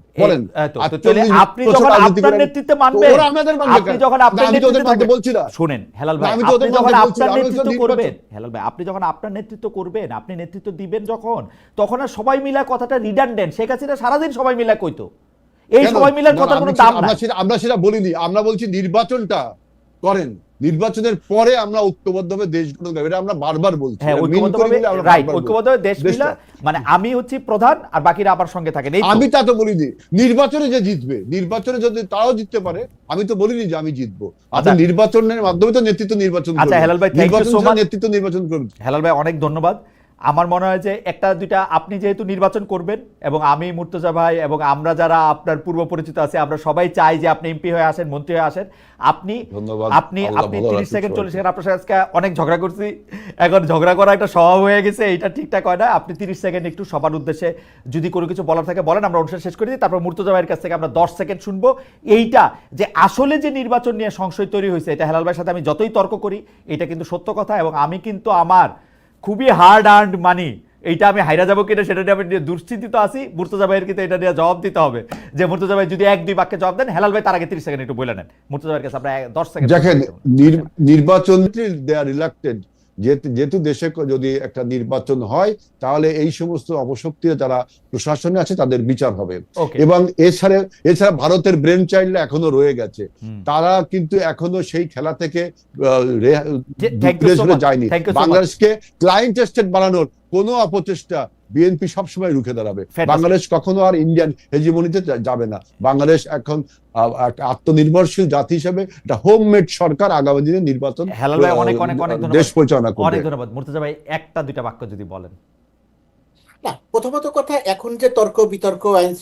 আপনি যখন আপনার নেতৃত্ব মানবেন, আপনি যখন আপনার নেতৃত্ব বলছি না, শুনেন হেলাল ভাই, আপনি যখন আপনার নেতৃত্ব করবেন, হেলাল ভাই আপনি যখন আপনার নেতৃত্ব করবেন, আপনি নেতৃত্ব দিবেন যখন, তখন আর সবাই মিলা কথাটা রিডান্ডেন্ট। শেখ হাসিনা সারাদিন সবাই মিলা কইতো, এই সবাই মিলার কথা কোনো দাম না। আমরা সেটা বলিনি, আমরা বলছি নির্বাচনটা করেন, নির্বাচনের পরে আমরা ঐক্যবদ্ধভাবে দেশ গঠন করব, এটা আমরা বারবার বলছি। হ্যাঁ, ঐক্যবদ্ধভাবে দেশ মিলা, মানে আমি হচ্ছি প্রধান আর বাকিরা আবার সঙ্গে থাকেন। আমি তা তো বলিনি নির্বাচনে যে জিতবে, নির্বাচনে যদি তারাও জিততে পারে, আমি তো বলিনি যে আমি জিতবো। আপনি নির্বাচনের মাধ্যমে তো নেতৃত্ব নির্বাচন করবেন। আচ্ছা হেলাল ভাই, থ্যাংক ইউ সো মাচ, নেতৃত্ব নির্বাচন করবেন। হেলাল ভাই অনেক ধন্যবাদ। আমার মনে হয় যে একটা দুইটা আপনি যেহেতু নির্বাচন করবেন, এবং আমি মুর্তজা ভাই এবং আমরা যারা আপনার পূর্ব পরিচিত আছে, আমরা সবাই চাই যে আপনি এমপি হয়ে আসেন, মন্ত্রী হয়ে আসেন। আপনি 30 সেকেন্ড 40 সেকেন্ড আপনার সাথে আজকে অনেক ঝগড়া করছি, এখন ঝগড়া করা একটা স্বভাব হয়ে গেছে, এটা ঠিকঠাক হয় না। আপনি 30 সেকেন্ড একটু সবার উদ্দেশ্যে যদি কোনো কিছু বলার থাকে বলেন, আমরা অনুষ্ঠান শেষ করে দিই, তারপর মুর্তজা ভাইয়ের কাছ থেকে আমরা 10 সেকেন্ড শুনবো। এইটা যে আসলে যে নির্বাচন নিয়ে সংশয় তৈরি হয়েছে, এটা হেলাল ভাইয়ের সাথে আমি যতই তর্ক করি, এটা কিন্তু সত্য কথা, এবং আমি কিন্তু আমার খুবই হার্ড আর্নড মানি, এইটা আমি হাইরা যাবো কিনা সেটা নিয়ে আমি দুশ্চিন্তিত আছি। মুর্তজা ভাইয়ের কিন্তু এটা নিয়ে জবাব দিতে হবে, যে মুর্তজা ভাই যদি 1-2 বাক্যে জবাব দেন। হেলাল ভাই তার আগে 30 সেকেন্ড একটু বলে নেন মুর্তজা ভাইয়ের কাছে, আমরা 10 সেকেন্ড। দেখেন নির্বাচন দে আর রিলাক্টেড, যেহেতু দেশে যদি একটা নির্বাচন হয় তাহলে এই সমস্ত অপশক্তি যারা প্রশাসনে আছে তাদের বিচার হবে, এবং এছাড়া ভারতের ব্রেন চাইল্ড এখনো রয়ে গেছে, তারা কিন্তু এখনো সেই খেলা থেকে যায়নি। বাংলাদেশকে ক্লায়েন্ট স্টেট বানানোর কোনো অপচেষ্টা বিএনপি সবসময় রুখে দাঁড়াবে। বাংলাদেশ কখনো আর ইন্ডিয়ান হেজিমনিতে যাবে না। বাংলাদেশ এখন আত্মনির্ভরশীল জাতি হিসেবে একটা হোমমেড সরকার আগামী দিনে নির্বাচন দেশ পরিচালনা করবে। অনেক ধন্যবাদ মুর্তজা ভাই, 1-2 বাক্য যদি বলেন। না, প্রথমত কথা, এখন যে তর্ক বিতর্ক আইন